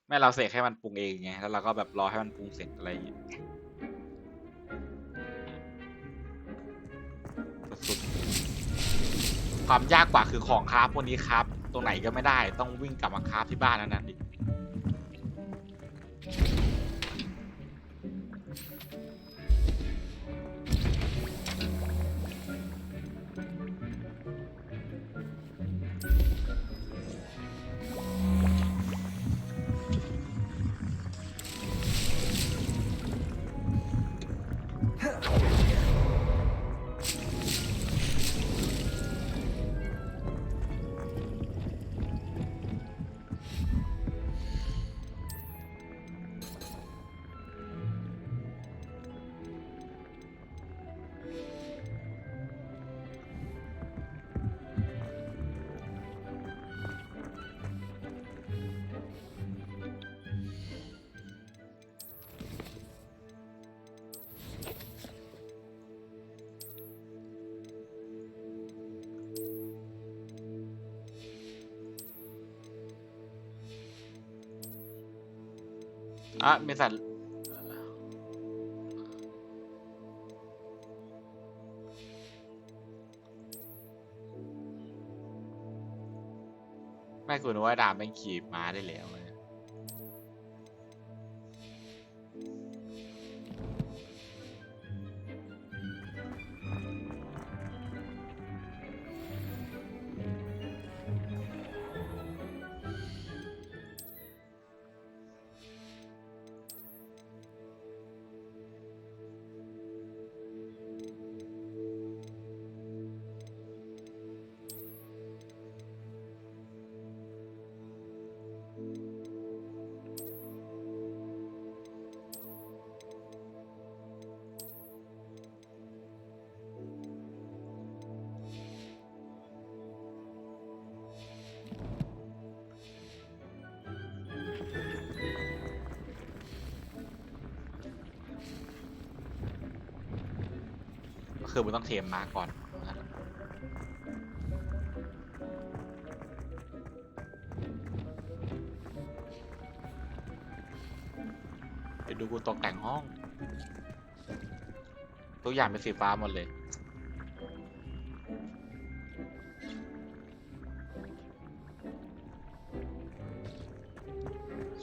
แม่เราเสกให้มันปรุงเองไงแล้วเราก็แบบรอให้มันปรุงเสร็จอะไรอย่างเงี้ยสุดๆความยากกว่าคือของคราฟพวกนี้ครับตรงไหนก็ไม่ได้ต้องวิ่งกลับมาคราฟที่บ้านนั้นอีก มีสัตว์ไม่คุณว่าดาบมันขี่ม้าได้แล้วก็คือมันต้องเทมม้าก่อนไปดูกูตกแต่งห้องทุกอย่างเป็นสีฟ้าหมดเลย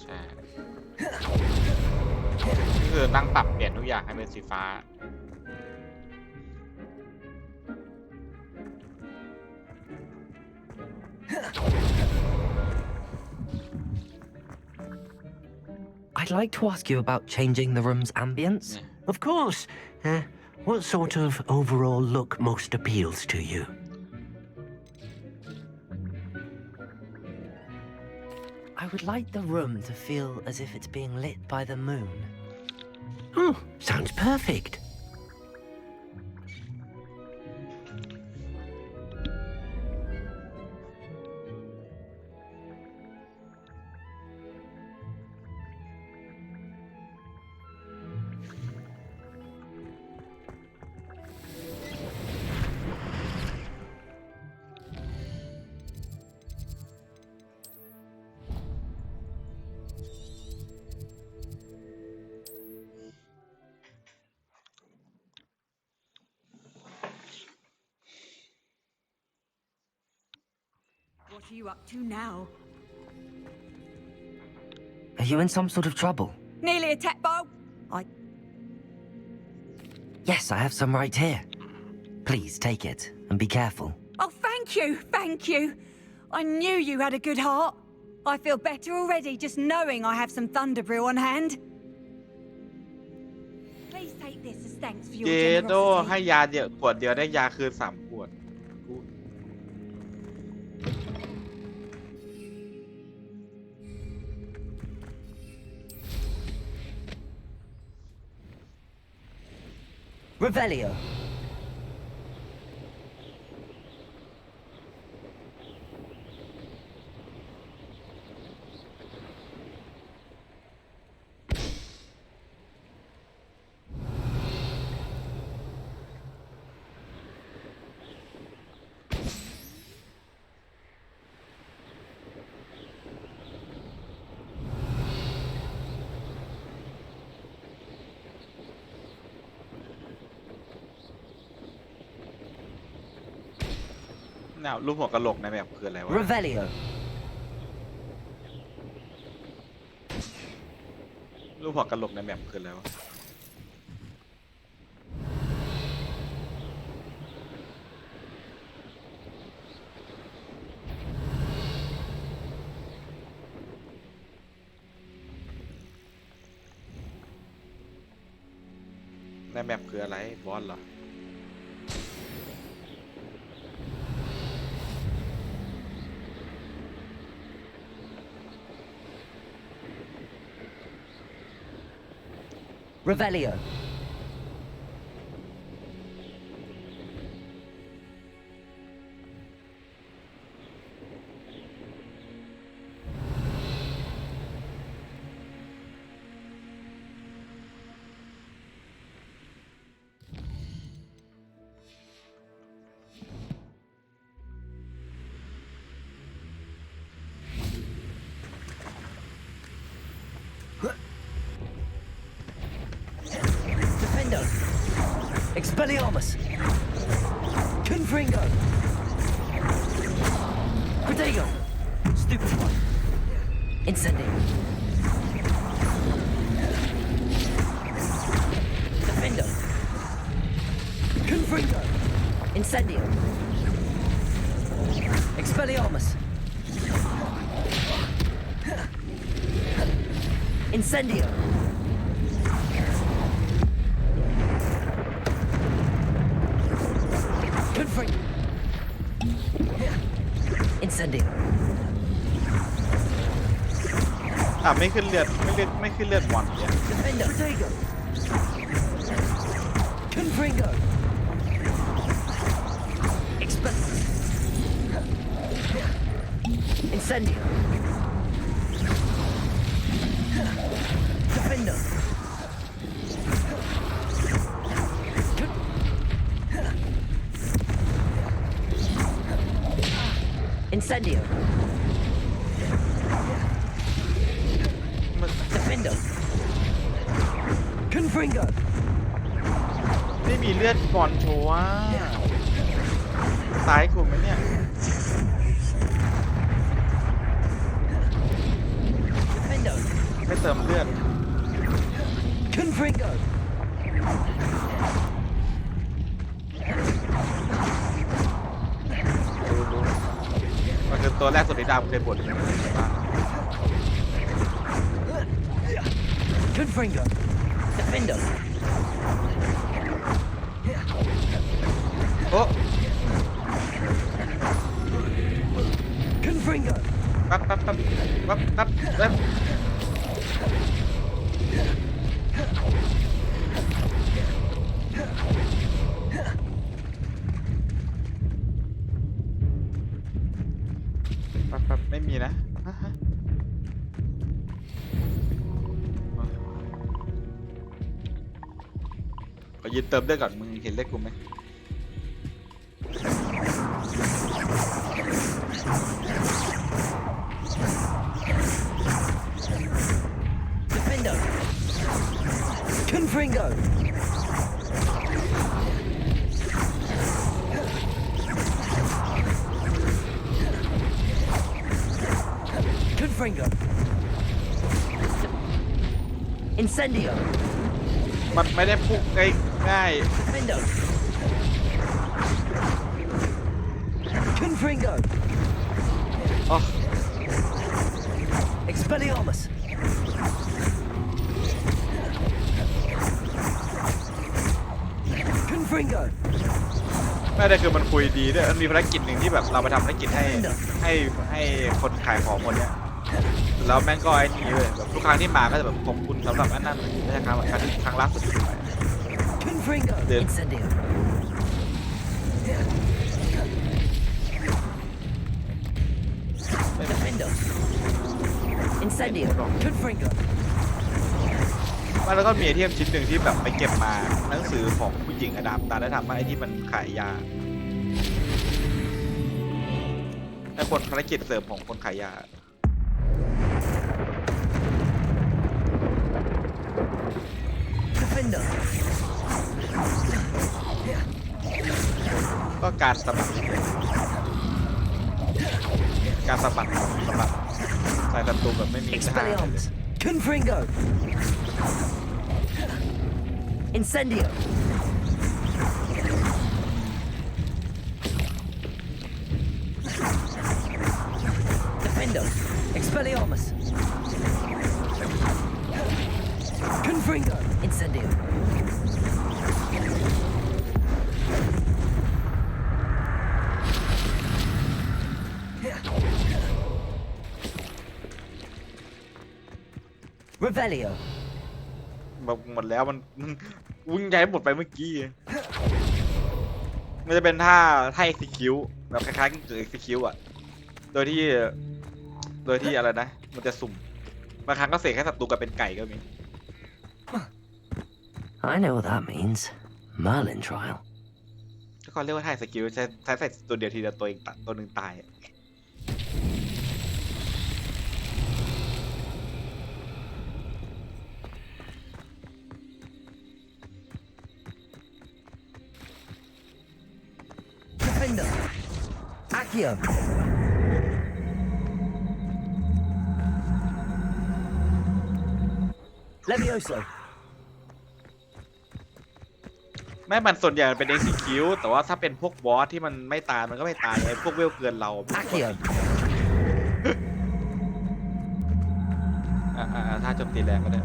ใช่คือนั่งปรับเปลี่ยนทุกอย่างให้เป็นสีฟ้าI'd like to ask you about changing the room's ambience. Of course. What sort of overall look most appeals to you? I would like the room to feel as if it's being lit by the moon. Oh, sounds perfect. What are you up to now? Are you in some sort of trouble? Nearly a tech bow? Yes, I have some right here. Please take it and be careful. Oh, thank you, thank you. I knew you had a good heart. I feel better already just knowing I have some thunder brew on hand. Please take this as thanks for your เจโด generosity. ให้ยาเดียวขวดเดียวได้ยาคืน3 ขวด Revelio.เนี่ยรูปหัวกะโหลกในแบบคืออะไรวะ Revelio. รูปหัวกะโหลกในแบบคืออะไรวะ ในแบบคืออะไรบอสเหรอ Revelio. Defendo. Expelliarmus. Confringo. Protego. Stupid one. Incendio. Defendo. Confringo. Incendio. Expelliarmus. Incendio. Confringo. Incendio. ไม่ขึ้นเลือดไม่ขึ้นเลือดบอลเนี่ย Defendo. Protego. Confringo. Expel. Incendio. Defendo. Incendio. Defendo. Confringo. ไม่มีเลือดบอลโชว์ว่าตายกูไหมเนี่ย Defendo. ไม่เติมเลือด Confringo. มันคือตัวแรกสุดที่ดาวเคยบ่นใช่ไหม Confringo. Defendo. โอ้ Confringo. ปั๊บไม่มีนะขอยืนเติมเลือดก่อนมึงเห็นเลขกูไหม Defendo. Confringo. Confringo. Incendio. มันไม่ได้พุ่งง่าย Defendo. Confringo. อ๋อ Expelliarmus. Confringo. ไม่ได้คือมันคุยดีด้วยมันมีภารกิจหนึ่งที่แบบเราไปทำภารกิจให้คนขายของคนเนี้ยแล้วแม่งก็ไอ้นี่เลยแบบทุกครั้งที่มาก็จะแบบขอบคุณสำหรับอันนั้นไม่ใช่ครั้งล่าสุดที่ไป Confringo. Incendio. Defendo. Incendio. Confringo. แล้วก็มีไอเทมชิ้นหนึ่งที่แบบไปเก็บมาหนังสือของผู้หญิงอดัมตาได้ทำมาไอ้ที่มันขายยาไอ้คนภารกิจเสริมของคนขายยาก็การสะบัดใส่ศัตรูแบบไม่มีท่า Confringo. Incendio. Defendo. Expelliarmus. Confringo. Incendio. Revelio. หมดแล้วมันวิ่งย้ายหมดไปเมื่อกี้มันจะเป็นท่า execute แบบคล้ายๆกับ execute อ่ะโดยที่อะไรนะมันจะสุ่มบางครั้งก็เสกให้ศัตรูกลายเป็นไก่ก็มี I know what that means. Merlin trial. ก็เรียกว่าท่า execute ใช้ใส่ตัวเดียวทีเดียวตัวเองตัดตัวหนึ่งตายDefendo. Accio. Levioso. แม้มันส่วนใหญ่มันเป็น execute แต่ว่าถ้าเป็นพวกบอสที่มันไม่ตายมันก็ไม่ตายไอ้พวกเวลเกินเรา Accio. ท่าโจมตีแรงก็ได้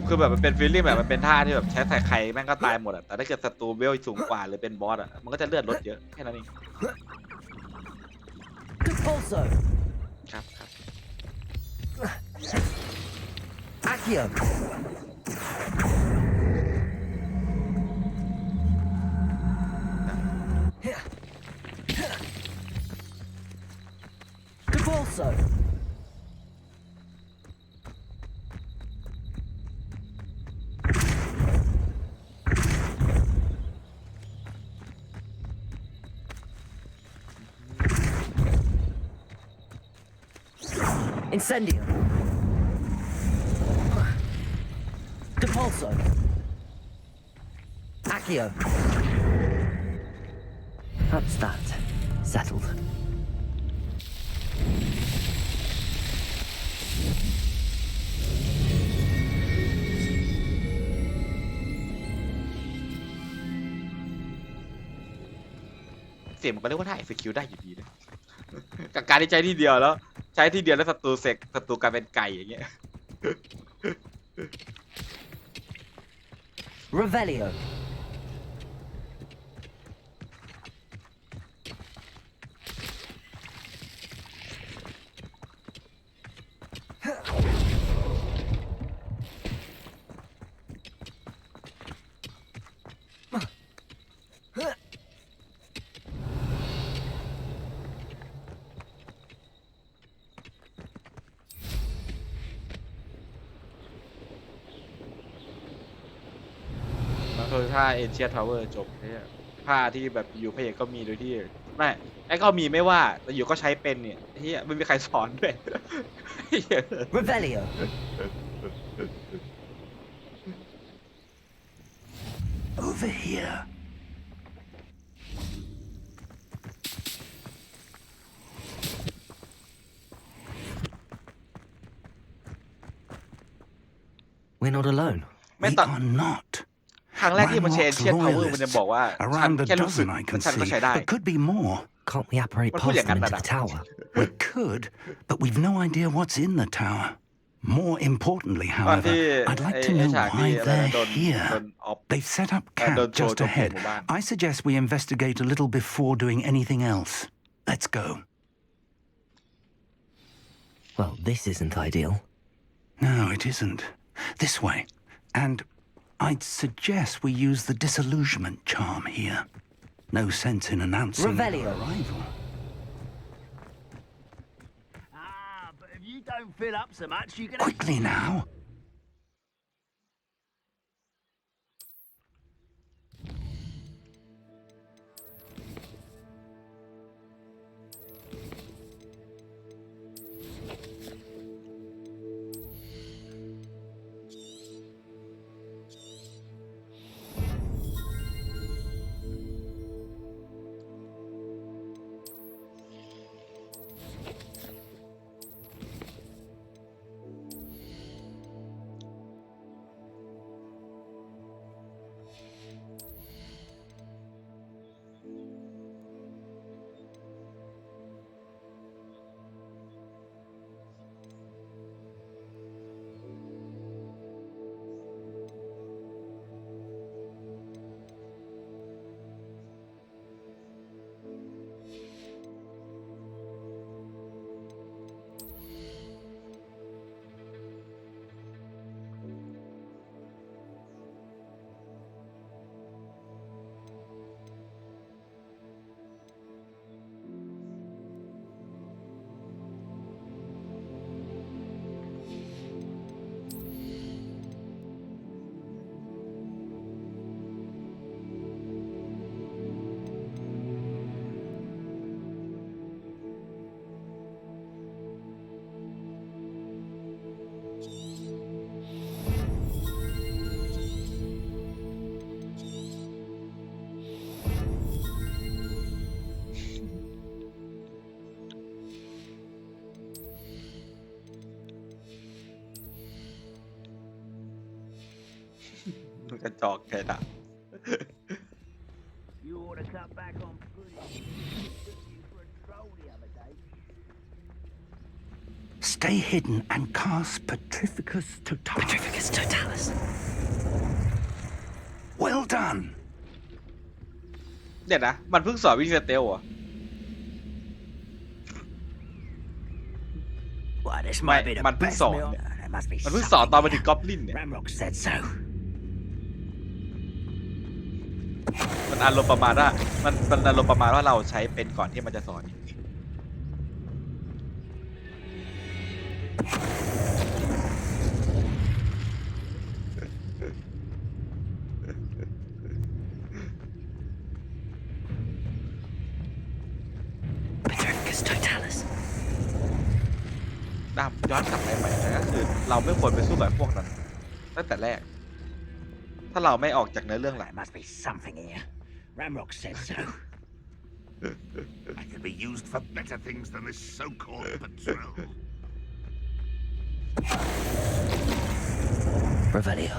คือแบบมันเป็นฟีลลิ่งแบบมันเป็นท่าที่แบบใช้ใส่ใครแม่งก็ตายหมดอ่ะแต่ถ้าเกิดศัตรูเวลสูงกว่าหรือเป็นบอสอ่ะมันก็จะเลือดลดเยอะแค่นั้นเอง Compulso. ครับ Accio. Compulso. Incendio. Depulso. Accio. That's that. Settled. เสียงมันก็เรียกว่าท่า execute ได้อยู่ดีนะกับการที่ใช้ที่เดียวแล้วใช้ที่เดียวแล้วศัตรูกลายเป็นไก่อย่างเงี้ย Revelio.คือถ้า Ancient Power จบเนี่ยผ้าที่แบบอยู่พระเอกก็มีโดยที่ไม่ไอ้ก็มีไม่ว่าแต่อยู่ก็ใช้เป็นเนี่ยเฮียไม่มีใครสอนด้วย Revelio. Over here. มาคือถ้า Ancient Power จบเนี่ยผ้าที่แบบอยู่พระเอกก็มีโดยที่ไม่มีใครสอนด้วย Over here. เ Revelio. Over here. Over here. ไอ้ก็มีไม่ว่าแต่อยู่ก็ใช้เป็นเนี่ยเฮียไม่มีใครสอนด้วย Revelio. Over here. we're not alone. ไม่ตอน not. ครั้งแรกที่มันใช้ Ancient Power มันจะบอกว่าฉัน Around a แค่รู้สึก dozen I ว่า can ฉันก็ see. ใช้ได้ But could be more. Can't we apparate มันพูด past อย่าง them นั้น into นะ the tower? We could, but we've no idea what's in the tower. More importantly, ตอนที่ however, I'd like to ไอ้ know ฉากที่ why อะไรนะ they're โดน here. โดนออฟ They've set up โดน camp โจ just โจมตี ahead. หมู่บ้าน I suggest we investigate a little before doing anything else. Let's go. Well, this isn't ideal. No, it isn't. This way. And I'd suggest we use the disillusionment charm here. No sense in announcing Revelio. your arrival. But if you don't fill up so much, you can... Quickly now.มันกระจอกแค่นั้น You ought to cut back on pudding. Took you for a troll the other day. Stay hidden and cast Petrificus Totalis. Petrificus Totalis. Well done. เดี๋ยวนะ มันเพิ่งสอนวิธีสเตลเหรอ Well, this ไม่ might be the มันเพิ่ง best สอน meal. เนี่ย There must be มันเพิ่งสอนตอนมาถึงกอบลินเนี่ย Ramrock said so. มันอารมณ์ประมาณว่ามันอารมณ์ประมาณว่าเราใช้เป็นก่อนที่มันจะสอน Petrificus Totalis. ดำย้อนกลับไปใหม่นะก็คือเราไม่ควรไปสู้กับพวกนั้นตั้งแต่แรก ถ้าเราไม่ออกจากเนื้อเรื่องหลัก There must be something here. Ramrock said so. I could be used for better things than this so-called patrol. Revelio.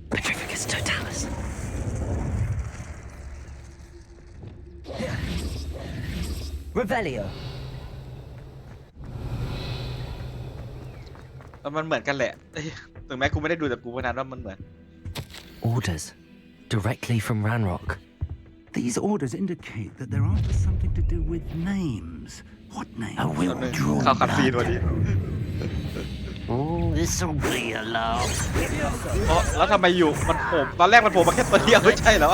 Petrificus Totalis. Revelio. มันเหมือนกันแหละ ถึงแม้กูไม่ได้ดูแต่กูพนันว่ามันเหมือน Orders. Directly from Ranrock. These orders indicate that they're after something to do with names. What names? I will draw เข้าคัดซีนวันนี้ Oh, this'll be a laugh. แล้วทำไมอยู่มันโผล่ตอนแรกมันโผล่มาแค่ตัวเดียวไม่ใช่เหรอ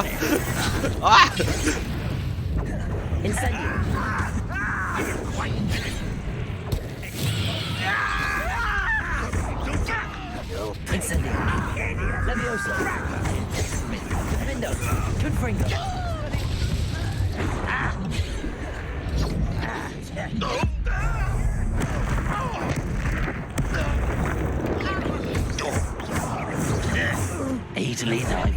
อ้า Incendio. Incendio. Leviosa. Defendo. Confringo. Easily diverted.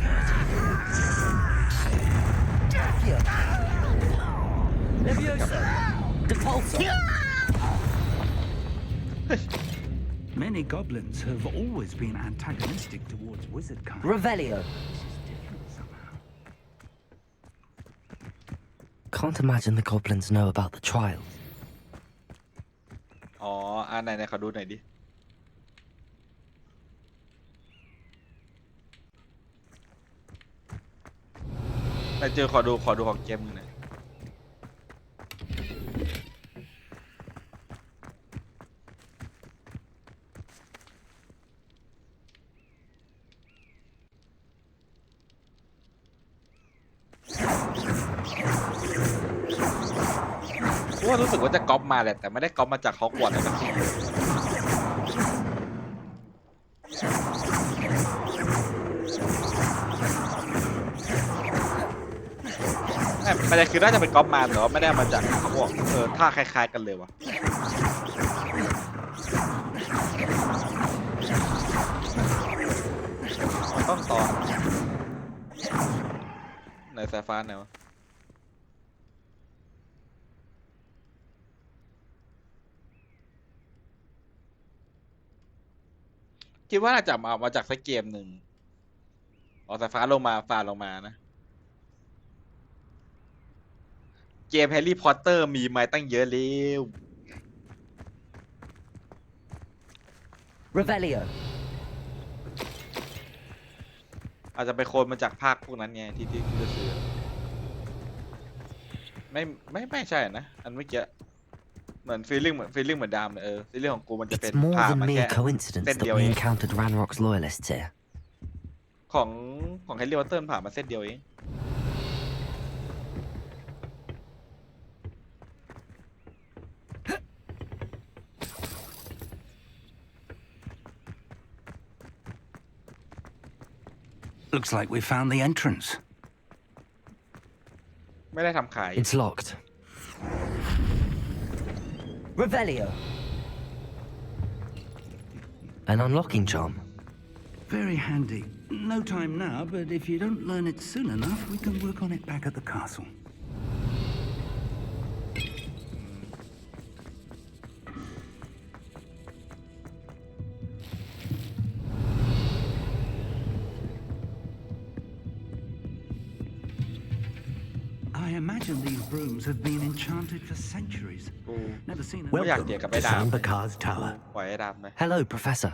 Many goblins have always been antagonistic towards wizard kind. Revelio. Can't imagine the goblins know about the trials. อ๋อไหนขอดูหน่อยดิไหนเจอขอดูของเกมหน่อยว่ารู้สึกว่าจะก๊อปมาแหละแต่ไม่ได้ก๊อปมาจากฮอกวอตส์เลยนะมันจะคือน่าจะเป็นก๊อปมาแต่ว่าไม่ได้มาจากฮอกวอตส์ท่าคล้ายๆกันเลยวะต้องต่อไหนสายฟ้าไหนวะคิดว่าน่าจะมาจากสักเกมหนึ่งสายฟ้าลงมานะเกมแฮร์รี่พอตเตอร์มีมาตั้งเยอะแล้ว Revelio อาจจะไปโคลนมาจากภาคพวกนั้นไงที่จะซื้อไม่ใช่นะอันเมื่อกี้เหมือนฟีลลิ่งเหมือนดามเลยฟีลลิ่งของกูมันจะเป็น It's more ภาพ than มาแค่ mere coincidence เส้น that เดียว we เอง encountered Ranrock's loyalists here. ของแฮร์รี่พอตเตอร์ผ่านมาเส้นเดียวเอง Looks like we found the entrance. ไม่ได้ทำขาย It's locked. Revelio. An unlocking charm. Very handy. No time now, but if you don't learn it soon enough, we can work on it back at the castle. I imagine these brooms have been enchanted for centuries. Never seen a Welcome to Sambakar's Tower. Hello, Professor.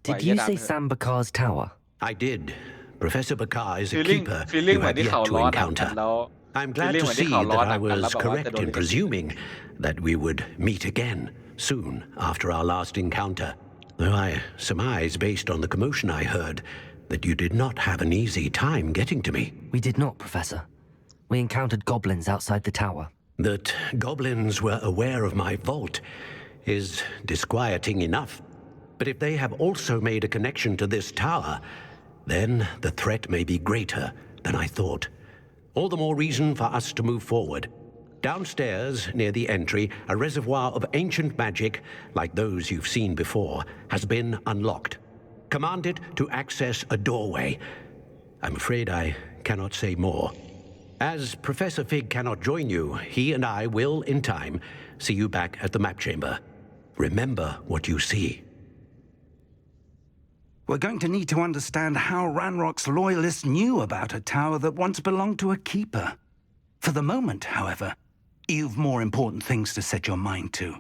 Did you say Sambakar's Tower? I did. Professor Bakar is a Feeling- keeper feeling you have like yet to this encounter. I'm glad feeling to like this see how that long I I've was been correct in about presuming that we would meet again soon after our last encounter. Though I surmise, based on the commotion I heard, that you did not have an easy time getting to me. We did not, Professor. We encountered goblins outside the tower. That goblins were aware of my vault is disquieting enough. But if they have also made a connection to this tower, then the threat may be greater than I thought. All the more reason for us to move forward. Downstairs, near the entry, a reservoir of ancient magic, like those you've seen before, has been unlocked. Commanded to access a doorway. I'm afraid I cannot say more. As Professor Fig cannot join you, he and I will, in time, see you back at the map chamber. Remember what you see. We're going to need to understand how Ranrock's loyalists knew about a tower that once belonged to a keeper. For the moment, however, you've more important things to set your mind to.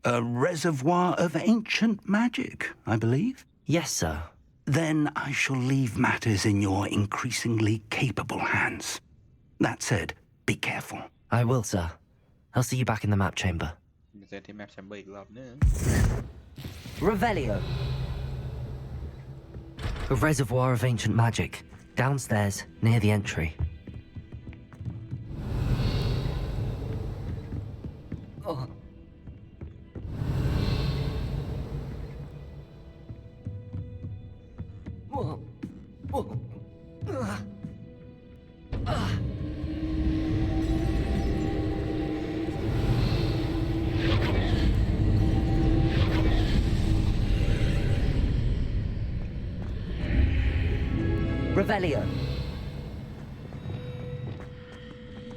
A reservoir of ancient magic, I believe? Yes, sir. Then I shall leave matters in your increasingly capable hands. That said, be careful. I will, sir. I'll see you back in the map chamber. มีเซตที่แมปแชมเบอร์อีกรอบนึง Revelio. A reservoir of ancient magic, downstairs, near the entry. Oh. Whoa. Whoa. Revelio.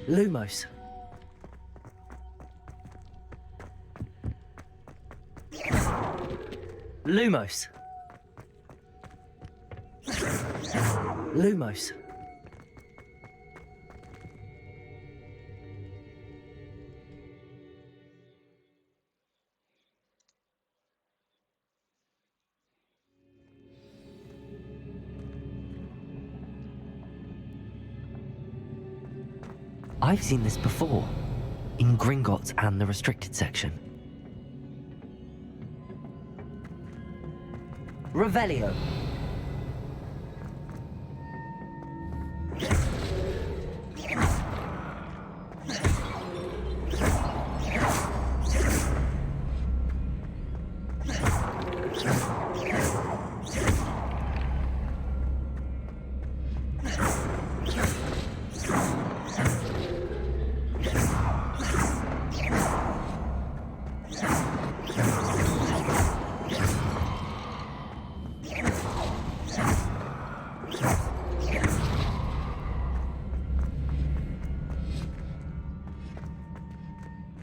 Lumos. Lumos. Lumos. I've seen this before, in Gringotts and the restricted section. Revelio.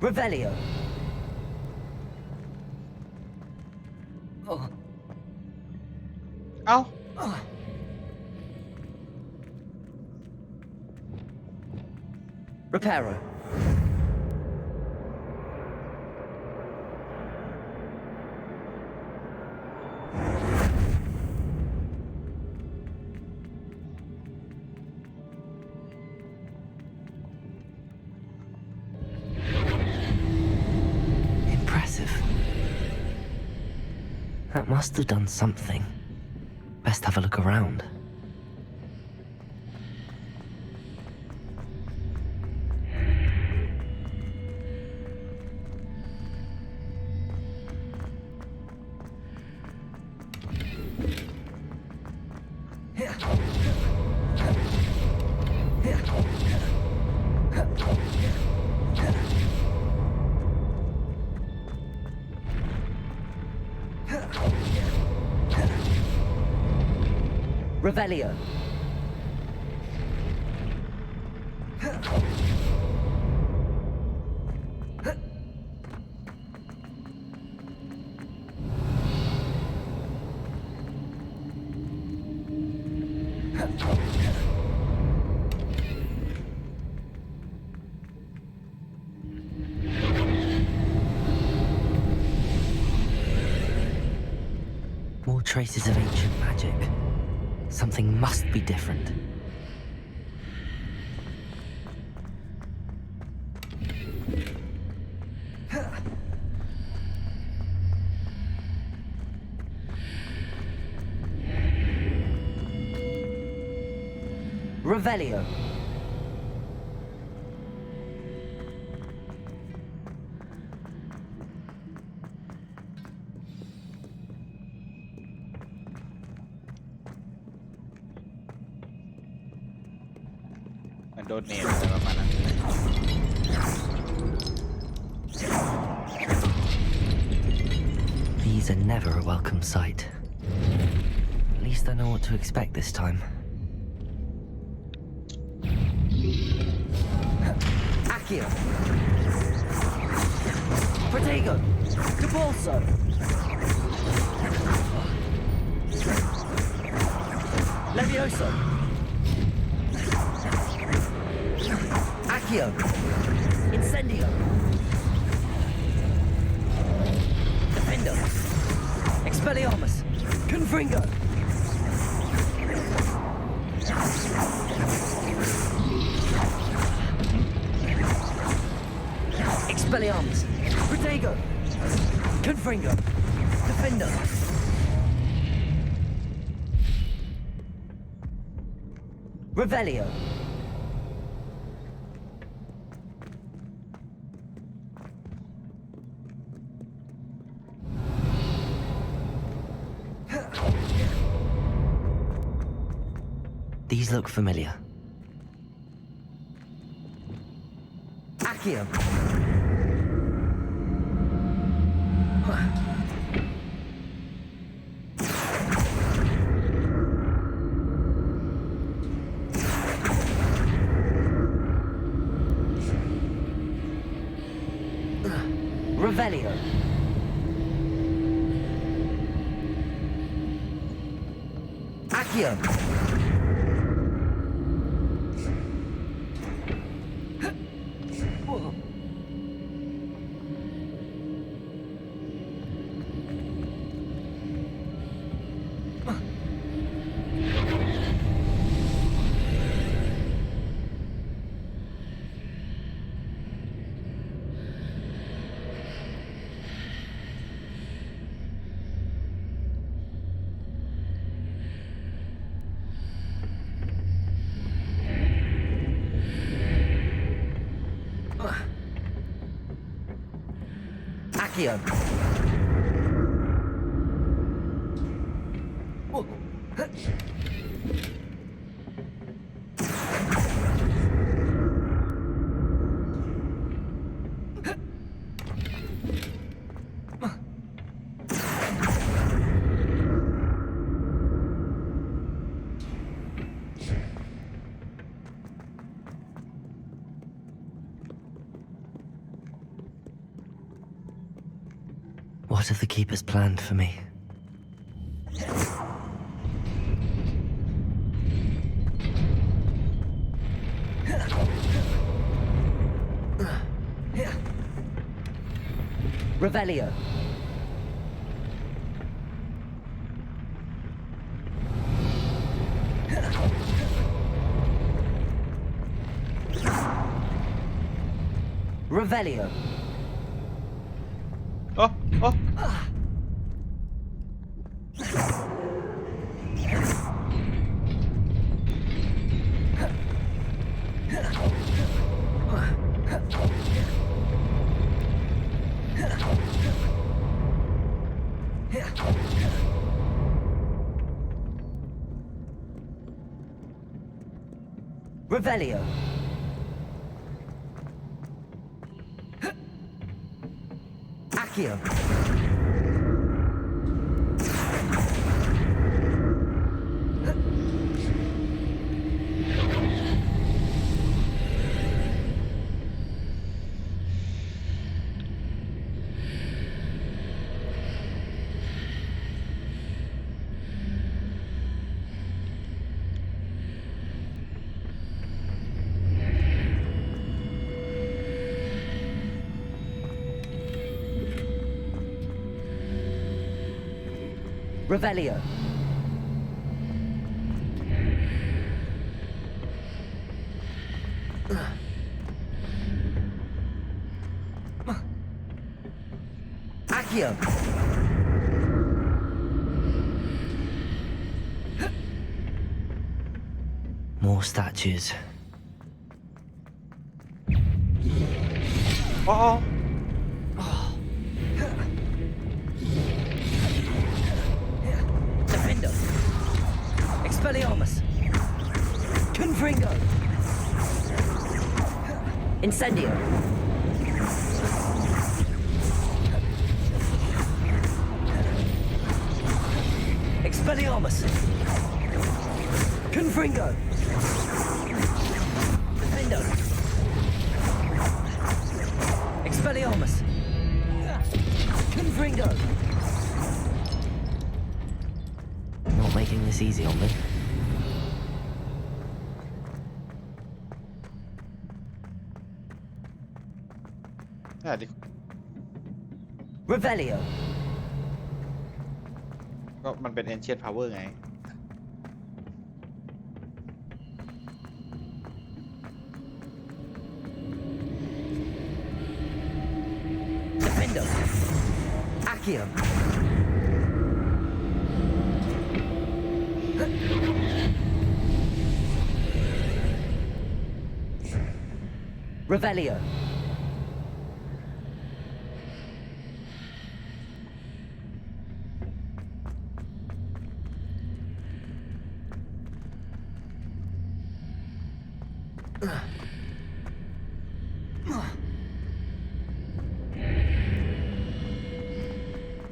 Revelio. Oh. เอ้า Reparo. Impressive. That must have done something. Best have a look around. Revelio. More traces of ancient magic. Something must be different. Revelio.มันโดนเนตอะไรประมาณนั้น These are never a welcome sight. At least I know what to expect this time. Accio. Protego. Debolso. Levioso. Accio. Incendio. Defendo. Expelliarmus. Confringo. Expelliarmus. Protego. Confringo. Defendo. Revelio. These look familiar. Accio. Revelio. Accio. Accio. What have the Keepers planned for me? Revelio. Revelio. Oh, oh. Revelio. Accio. Revelio. Accio. More statues. Oh. Defendo. Expelliarmus. Confringo. Incendio. Expelliarmus. Confringo. Defendo. Expelliarmus. Confringo. Not making this easy on me. Revelio. ก็มันเป็น Ancient Power ไง Defendo. Accio. Revelio.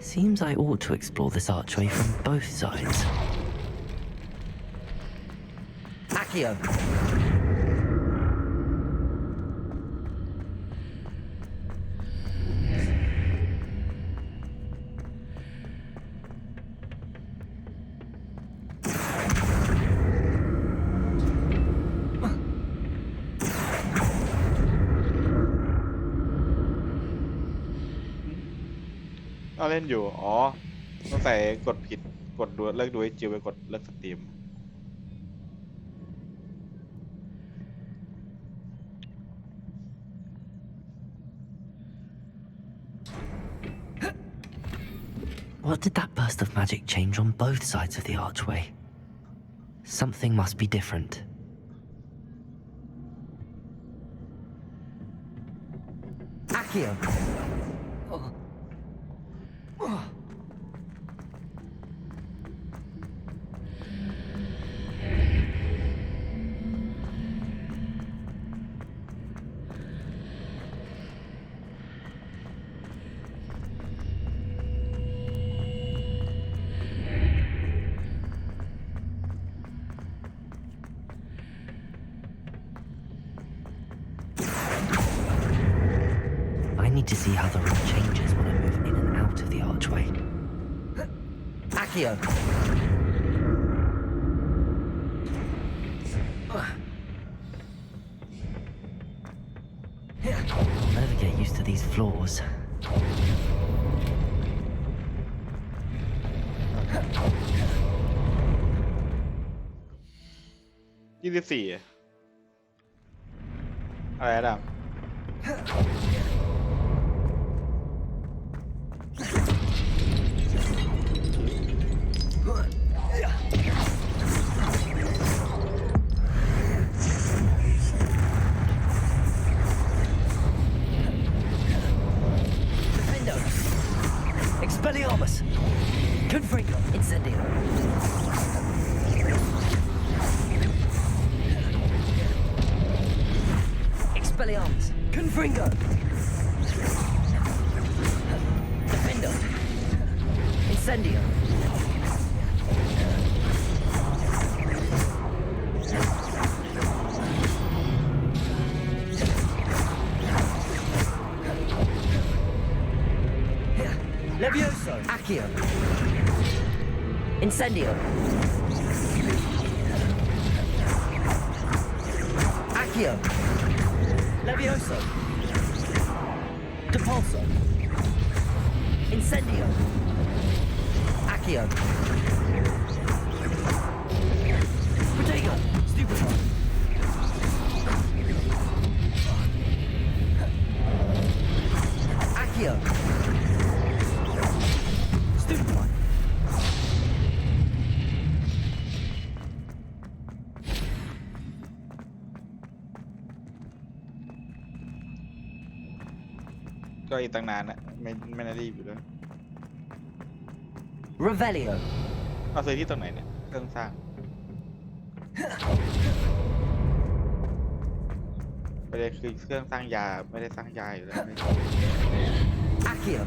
Seems I ought to explore this archway from both sides. Accio. ก็เล่นอยู่อ๋อตั้งแต่กดผิดกดดูเลิกดูไอจิวไปกดเลิกสตรีม What did that burst of magic change on both sides of the archway? Something must be different. Accio! I need to see how the room changes when I move in and out of the archway. Accio! I'll never get used to these floors. $24อะไรอะดัง Defendo! Expelliarmus! Confringo! Incendio! Expelliarmus! Confringo! Defendo! Incendio! Levioso! Accio! Incendio! Accio! Levioso! Depulso! Incendio! Accio! Protego! Stupefy! Accio! Stupefy!ก็อีกตั้งนานนะไม่น่ารีบอยู่ด้วย Revelio! เอาซื้อที่ตรงไหนเนี่ยเครื่องสร้างไม่ได้คือเครื่องสร้างยาไม่ได้สร้างยาอยู่แล้ว Accio!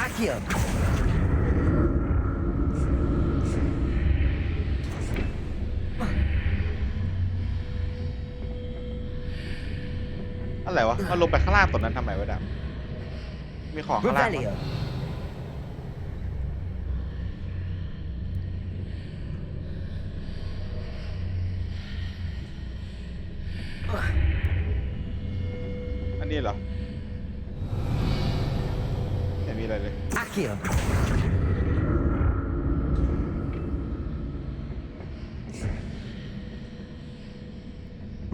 Accio! อะไรวะมันลงไปข้างล่างตรงนั้นทำไมวะดับมีของข้างล่างปะ Revelio!อันนี้เหรอไม่มีอะไรเลย Accio!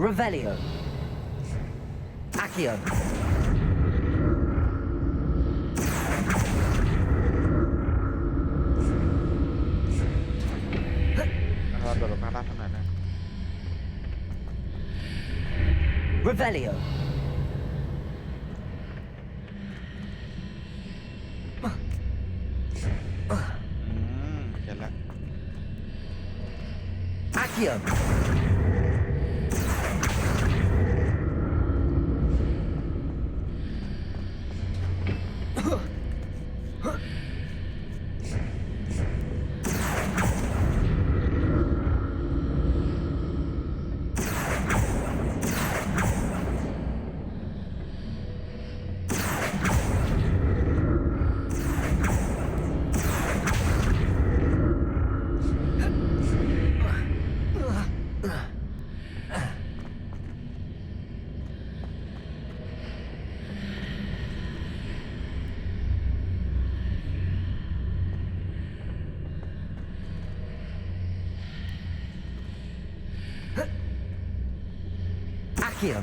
Revelio! Accio! เราโดดลงข้างล่างเท่านั้นนะ Revelio! Accio! Accio.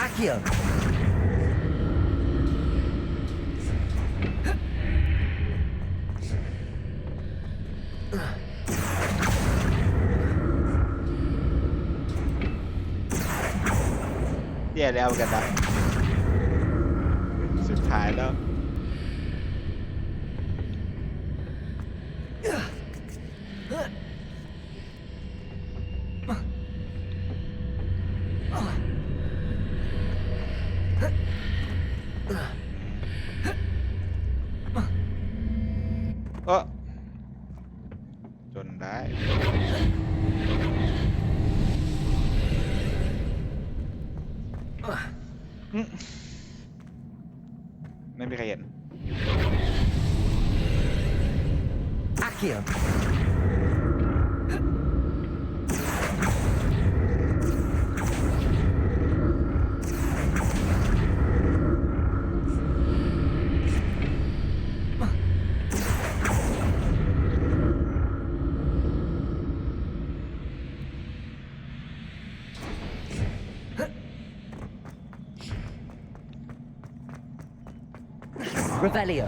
Accio. แย่แล้วกันนะสุดท้ายแล้วจนได้ไม่มีใครเห็น Accio. Revelio.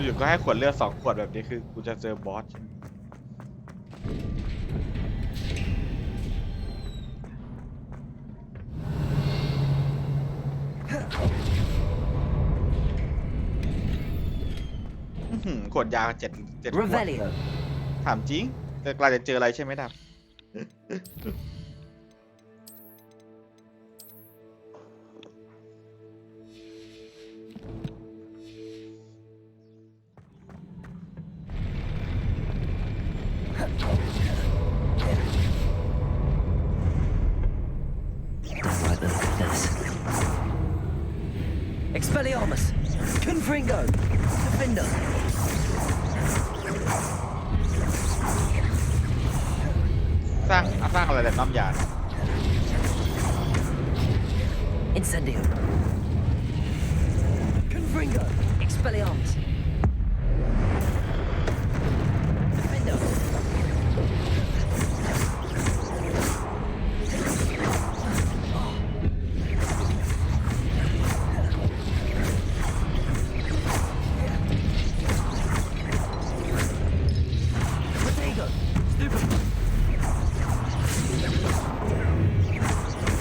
อยู่ๆก็ให้ขวดเลือด2 ขวดแบบนี้คือกูจะเจอบอสใช่ไหมขวดยา7 ขวด Revelio. ถามจริงจะกลายจะเจออะไรใช่ไหมดับ Don't like the look of this. Expelliarmus. Confringo. Defender. สร้างอะไรแต่น้ำยา Incendio. Confringo. Expelliarmus. Defender. Protego. Stupid.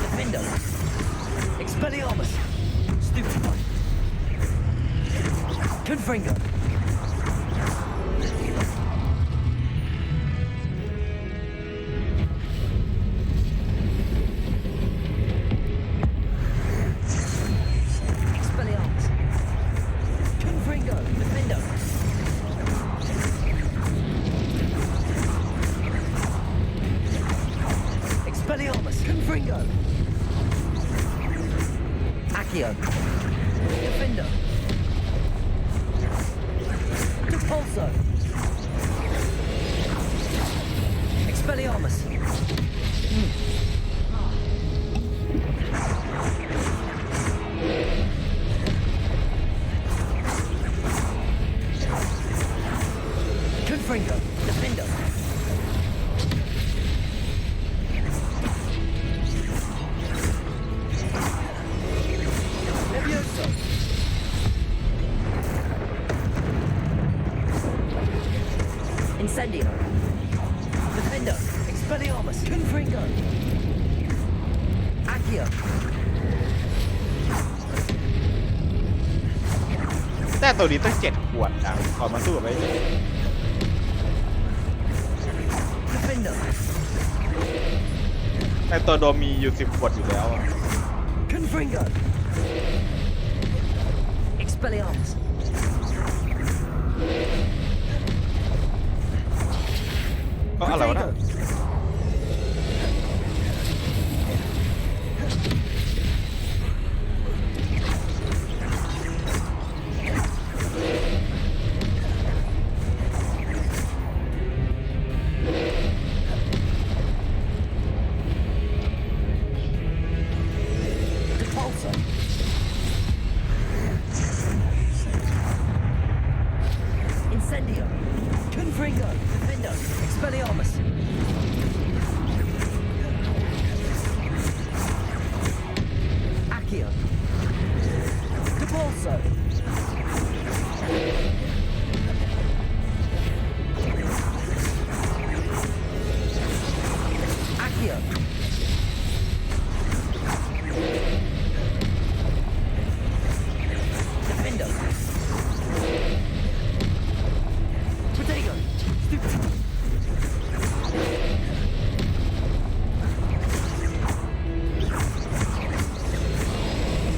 Defender. Expelliarmus. Stupid. Confringo. Expelliarmus. Confringo. Defender. Expelliarmus. Confringo. Accio. Defender. Depulso. Expelliarmus. Confringo. Defender. Levioso. Incendio. Defender. Expelliarmus. Confringo. Accio. แต่ตัวนี้ต้อง7 ขวดนะขอมาสู้กับไอ้นี่ Defender. ในตัวโดมมีอยู่10 ขวดอยู่แล้วอะ Confringo. Expelliarmus. ก็อะไรวะเนี่ย Repulsor. Incendio. Confringo. Defendo. Expelliarmus. Accio. Repulso. Accio. Defendo. Protego.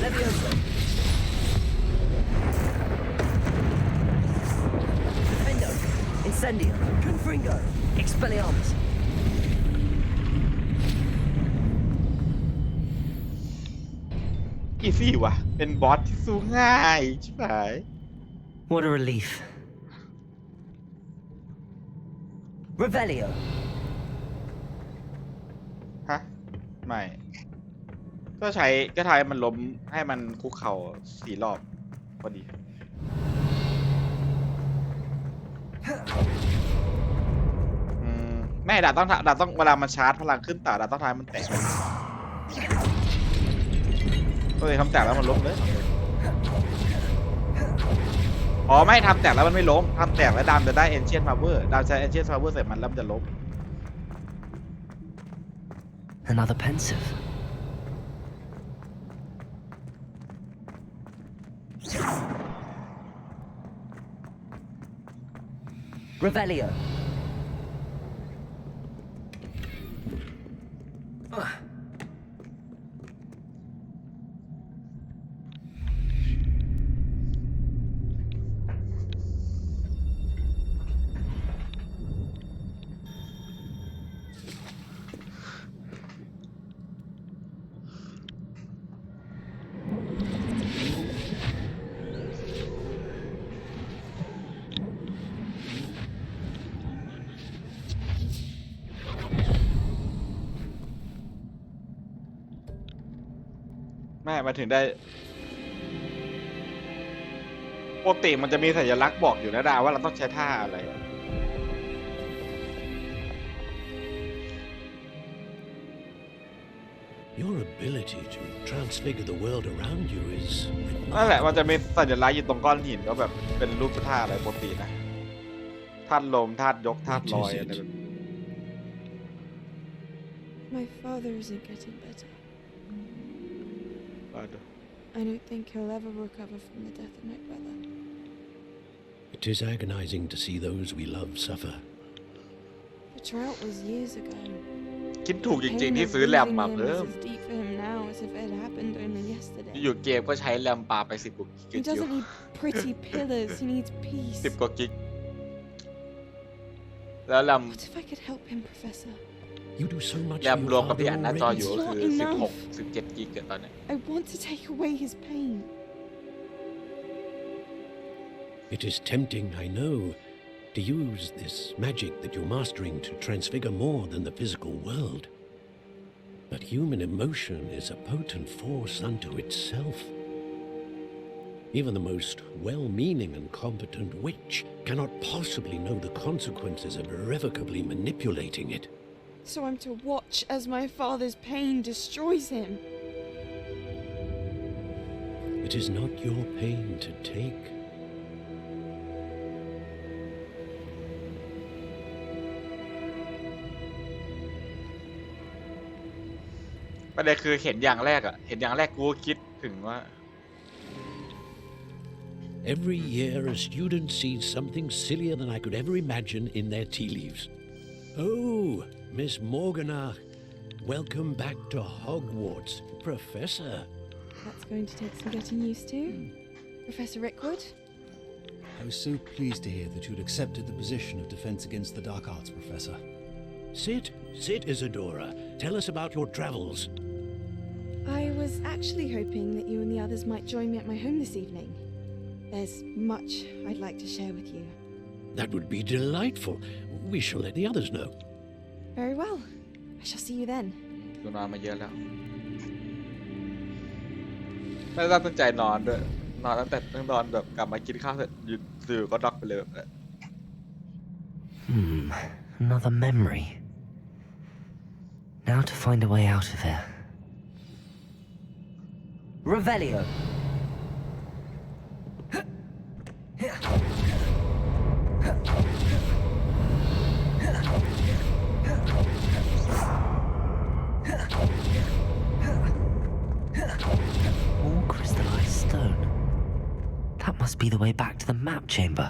Levioso. Defendo. Incendio. Confringo. Expelliarmus. อีซี่ว่ะเป็นบอสที่สู้ง่ายชิบหาย What a relief. Revelio. ฮะไม่ก็ใช้ก็ทายมันล้มให้มันคุกเข่า4 รอบพอดีไม่ดาบต้องเวลามันชาร์จพลังขึ้นตาดาบต้องทายมันแตกก็เลยทำแตกแล้วมันล้มเลยอ๋อไม่ทำแตกแล้วมันไม่ล้มทำแตกแล้วดามจะได้ Ancient Power ดามใช้ Ancient Power เสร็จมันแล้วมันจะล้ม Another pensive. Revelio.ไม่มาถึงได้ปกติมันจะมีสัญลักษณ์บอกอยู่นะดาว่าเราต้องใช้ท่าอะไร Your ability to transfigure the world around you is นั่นแหละมันจะมีสัญลักษณ์อยู่ตรงก้อนหินก็แบบเป็นรูปท่าอะไรปกตินะธาตุลมธาตุยกธาตุลอยอะไรแบบ My father isn't getting better. I don't think he'll ever recover from the death of my brother. It is agonizing to see those we love suffer. The drought was years ago. คิดถูกจริงๆที่ซื้อแรมมาเพิ่ม As deep for him now as if it had happened only yesterday. อยู่เกมก็ใช้แรมปาไป10 กว่ากิ He ก doesn't need pretty pillars. He needs peace. 10 กว่ากิกแล้วแรม What if I could help him, Professor? You do so much แรม for รว your มกับที่ father อ่านหน้าจอ already. อยู่ก็คือ It's not enough. 17 กิกตอนนี้ I want to take away his pain. It is tempting, I know, to use this magic that you're mastering to transfigure more than the physical world. But human emotion is a potent force unto itself. Even the most well-meaning and competent witch cannot possibly know the consequences of irrevocably manipulating it. So I'm to watch as my father's pain destroys him. It is not your pain to take. ประเด็นคือเห็นอย่างแรกกูก็คิดถึงว่า Every year a student sees something sillier than I could ever imagine in their tea leaves. Oh, Miss Morganach, Welcome back to Hogwarts, Professor. That's going to take some getting used to. Professor Rickwood? I was so pleased to hear that you'd accepted the position of Defense Against the Dark Arts, Professor. Sit, Isadora. Tell us about your travels. I was actually hoping that you and the others might join me at my home this evening. There's much I'd like to share with you. That would be delightful. We shall let the others know. Very well. I shall see you then. กูนอนมาเยอะแล้วไม่ได้ตั้งใจนอนด้วยนอนตั้งแต่ต้องนอนแบบกลับมากินข้าวเสร็จยืนสื่อก็ด็อกไปเลยแบบนั้น Another memory. Now to find a way out of here. Revelio. All crystallized stone. That must be the way back to the map chamber.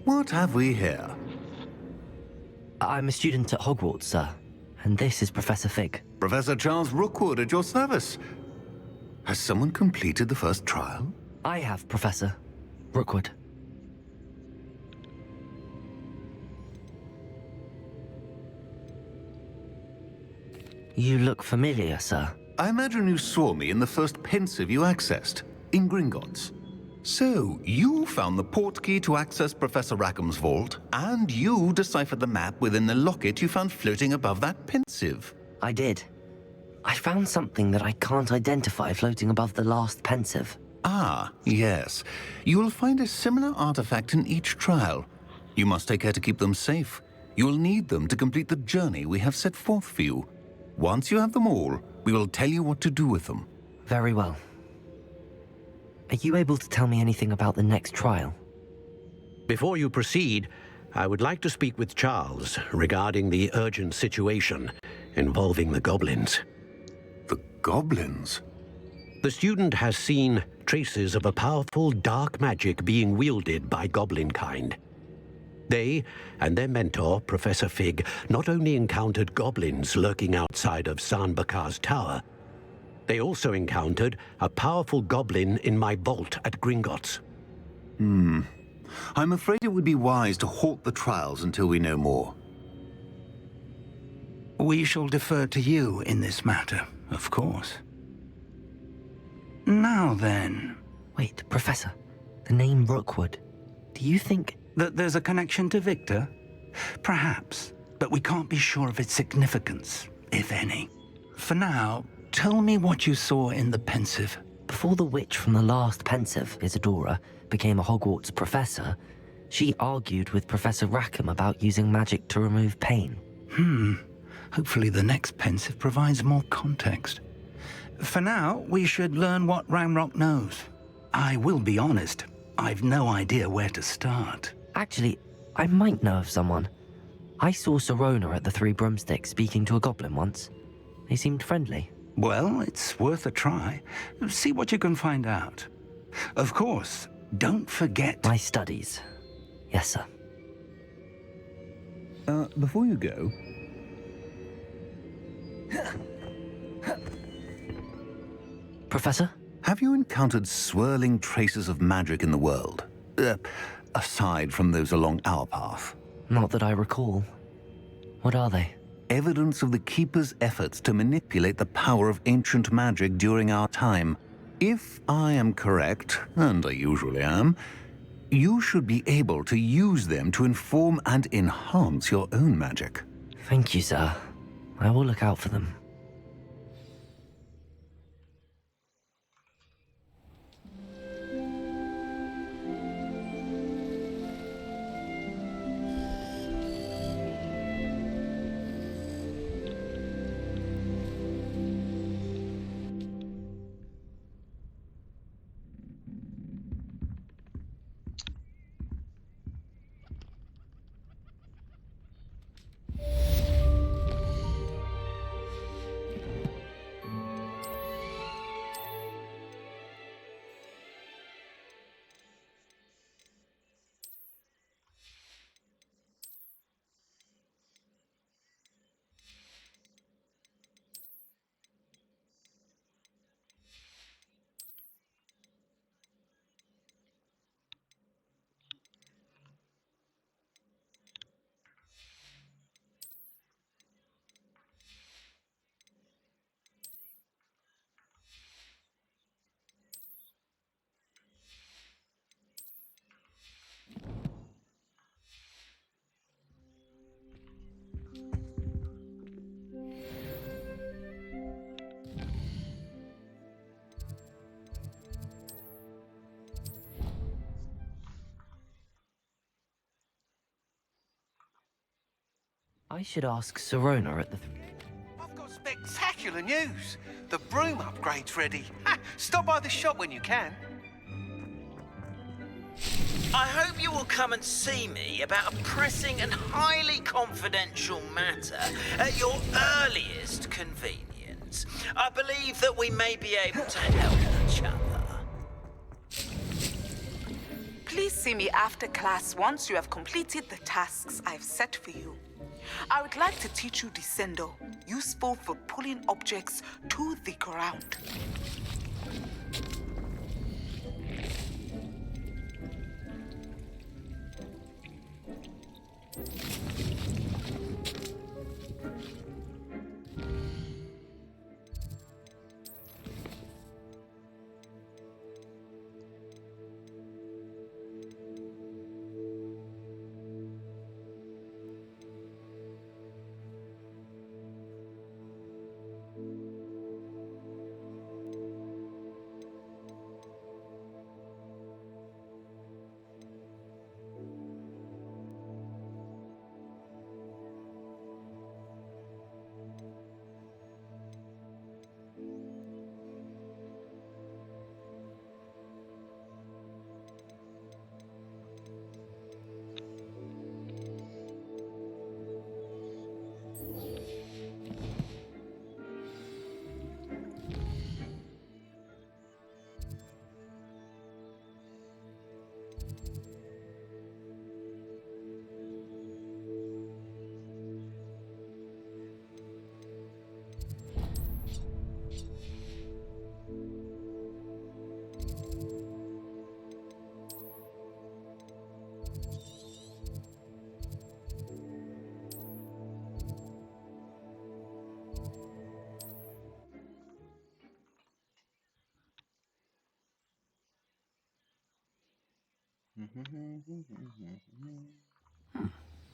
What have we here? I'm a student at Hogwarts, sir. And this is Professor Fig. Professor Charles Rookwood at your service. Has someone completed the first trial? I have, Professor Rookwood. You look familiar, sir. I imagine you saw me in the first pensive you accessed, in Gringotts. So, you found the portkey to access Professor Rackham's vault, and you deciphered the map within the locket you found floating above that pensive. I did. I found something that I can't identify floating above the last pensive. Ah, yes. You will find a similar artifact in each trial. You must take care to keep them safe. You will need them to complete the journey we have set forth for you. Once you have them all, we will tell you what to do with them. Very well. Are you able to tell me anything about the next trial? Before you proceed, I would like to speak with Charles regarding the urgent situation involving the goblins. The goblins? The student has seen traces of a powerful dark magic being wielded by goblin kind. They and their mentor, Professor Fig, not only encountered goblins lurking outside of San Bakar's tower, they also encountered a powerful goblin in my vault at Gringotts. I'm afraid it would be wise to halt the trials until we know more. We shall defer to you in this matter, of course. Now then... Wait, Professor. The name Rookwood. Do you think... that there's a connection to Victor? Perhaps, but we can't be sure of its significance, if any. For now, tell me what you saw in the pensive. Before the witch from the last pensive, Isadora, became a Hogwarts professor, she argued with Professor Rackham about using magic to remove pain. Hopefully the next pensive provides more context. For now, we should learn what Ranrock knows. I will be honest, I've no idea where to start. Actually, I might know of someone. I saw Serona at the Three Broomsticks speaking to a goblin once. They seemed friendly. Well, it's worth a try. See what you can find out. Of course, don't forget... my studies. Yes, sir. Before you go... Professor? Have you encountered swirling traces of magic in the world? Aside from those along our path? Not that I recall. What are they? Evidence of the Keeper's efforts to manipulate the power of ancient magic during our time. If I am correct, and I usually am, you should be able to use them to inform and enhance your own magic. Thank you, sir. I will look out for them. I should ask Serona at the... I've got spectacular news. The broom upgrade's ready. Ha! Stop by the shop when you can. I hope you will come and see me about a pressing and highly confidential matter at your earliest convenience. I believe that we may be able to help each other. Please see me after class once you have completed the tasks I've set for you. I would like to teach you Descendo, useful for pulling objects to the ground.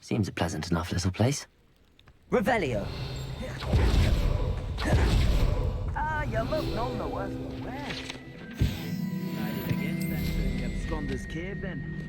Seems a pleasant enough little place. Revelio! Ah, you look none the worse for wear. Decided against entering Absconder's cave then.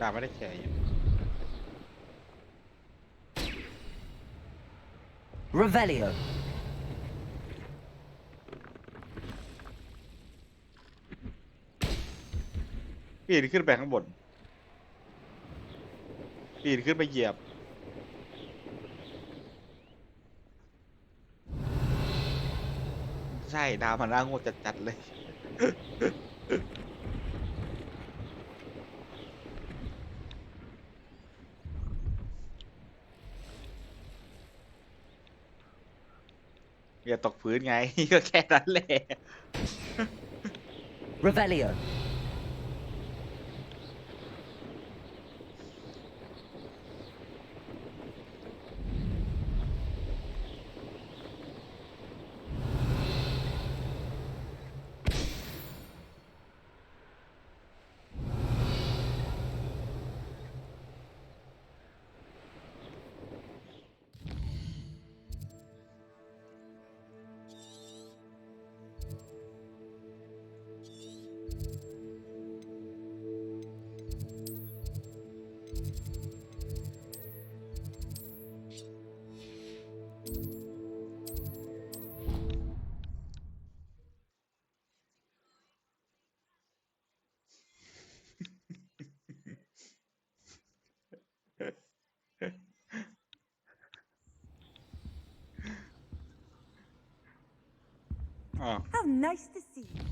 ดาบไม่ได้แขอยู่ Revelio! ปีนขึ้นไปข้างบนปีนขึ้นไปเหยียบใช่ดาวมันร่างโหดจัดๆเลย อย่าตกพื้นไง ก็แค่นั้นแหละ Revelio! How nice to see you.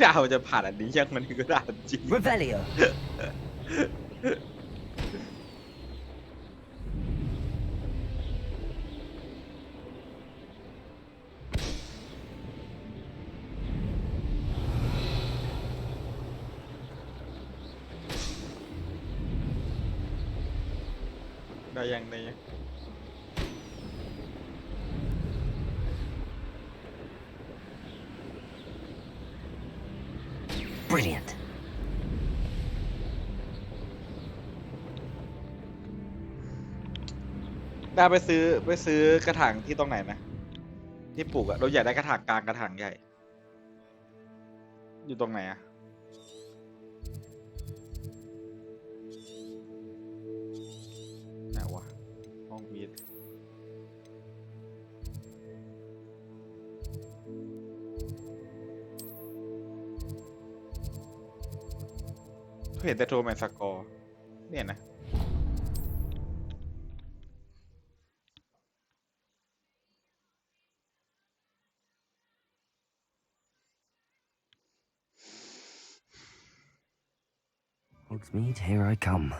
ดาวจะผ่านอันนี้ยังมันก็ด่านจริง Revelio ได้ยังได้ยัง Brilliant ได้ไปซื้อกระถางที่ตรงไหนนะที่ปลูกอะเราอยากได้กระถางกลางกระถางใหญ่ อยู่ตรงไหนอะไหนวะห้องวีดเห็นแต่โทรแมนสกอร์เนี่ยนะ Hogsmeade, here I come.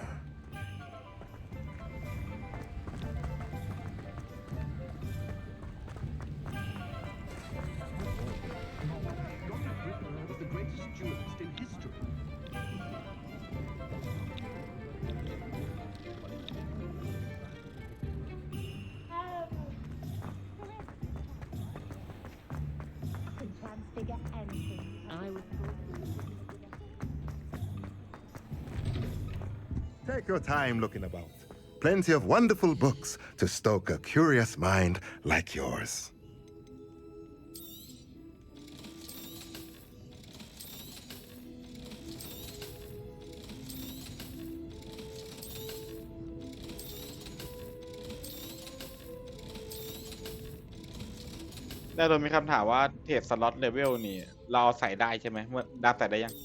Take your time looking about. Plenty of wonderful books to stoke a curious mind like yours.ได้โดยมีคำถามว่าเทรดสล็อตเลเวลนี่เราใส่ได้ใช่ไหมเมื่อดับใส่ได้ยัง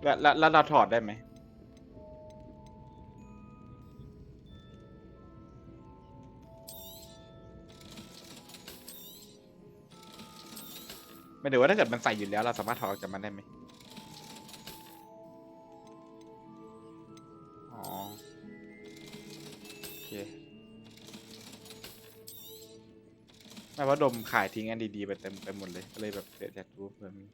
แล้วเราถอดได้ไหมไม่เดี๋ยวว่าถ้าเกิดมันใส่อยู่แล้วเราสามารถถอดออกจากมันได้ไหมอ๋อโอเคไม่ว่าดมขายทิ้งอันดีๆไปเต็มไปหมดเลยก็เลยแบบเดี๋ยวจะรู้เผื่อมี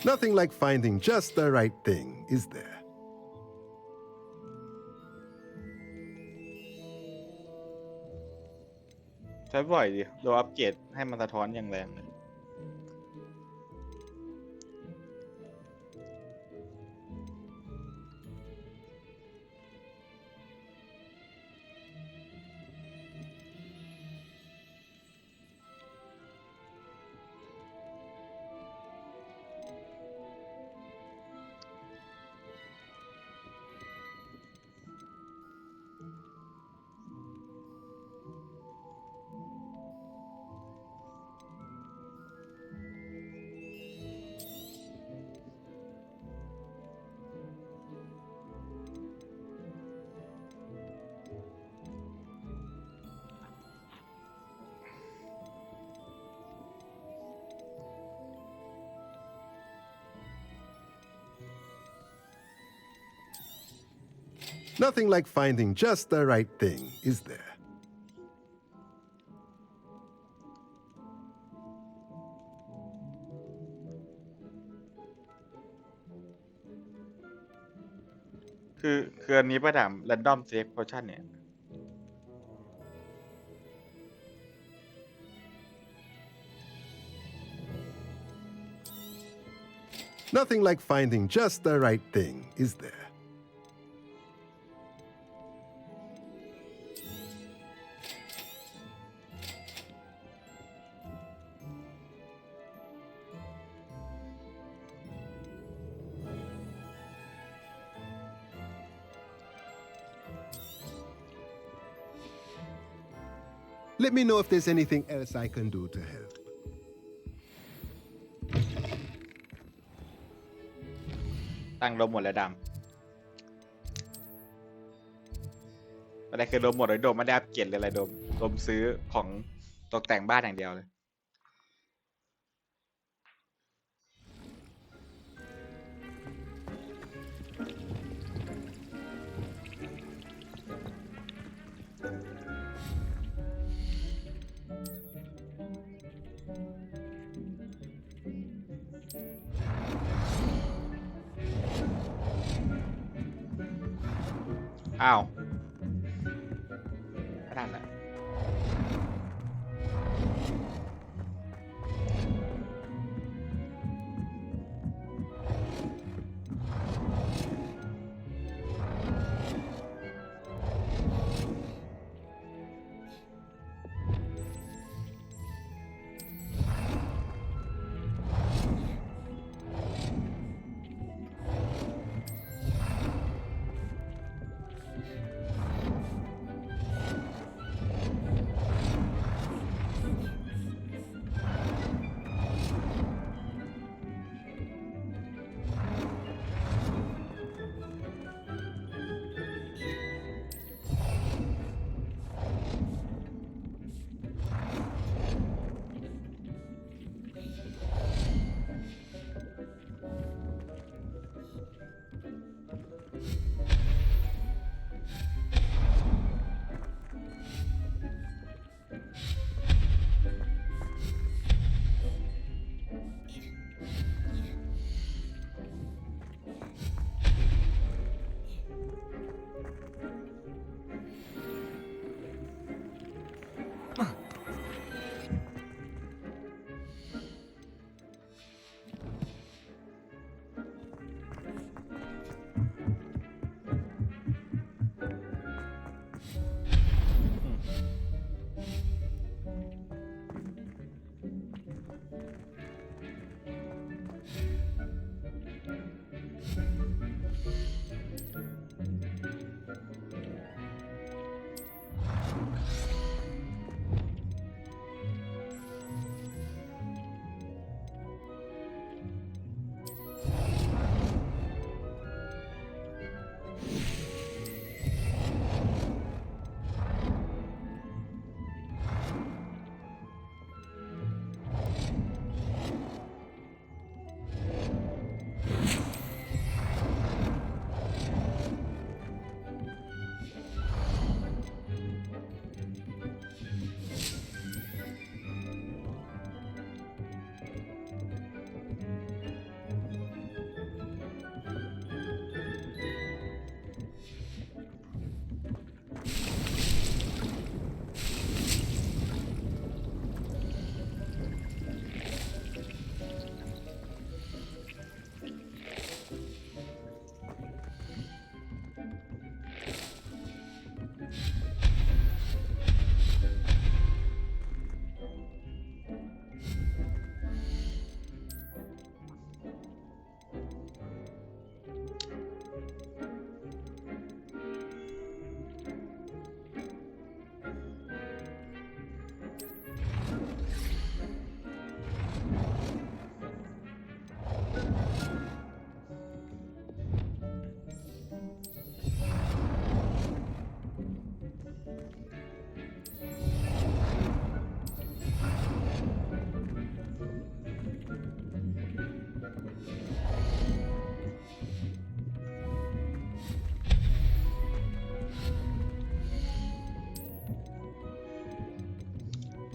Nothing like finding just the right thing, is there? ใช้บ่อยดิโดนอัปเกรดให้มันสะท้อนอย่างแรงเลย Nothing like finding just the right thing, is there? คืออันนี้ประดาม Random Save Potion เนี่ย Nothing like finding just the right thing, is there? Let me know if there's anything else I can do to help. ตั้งลมหมดแล้วดำอะไรคือลมหมดเลยโดมไม่ได้อัปเกรดเลยอะไรโดมซื้อของตกแต่งบ้านอย่างเดียวเลย อ้าวไม่ทันแล้ว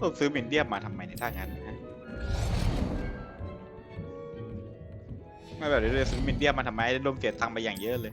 เราซื้อมินเดียมมาทำไมเนี่ยถ้างั้นนะไม่แบบนี้เลยซื้อมินเดียมมาทำไมได้รวมเก็บตังค์ไปอย่างเยอะเลย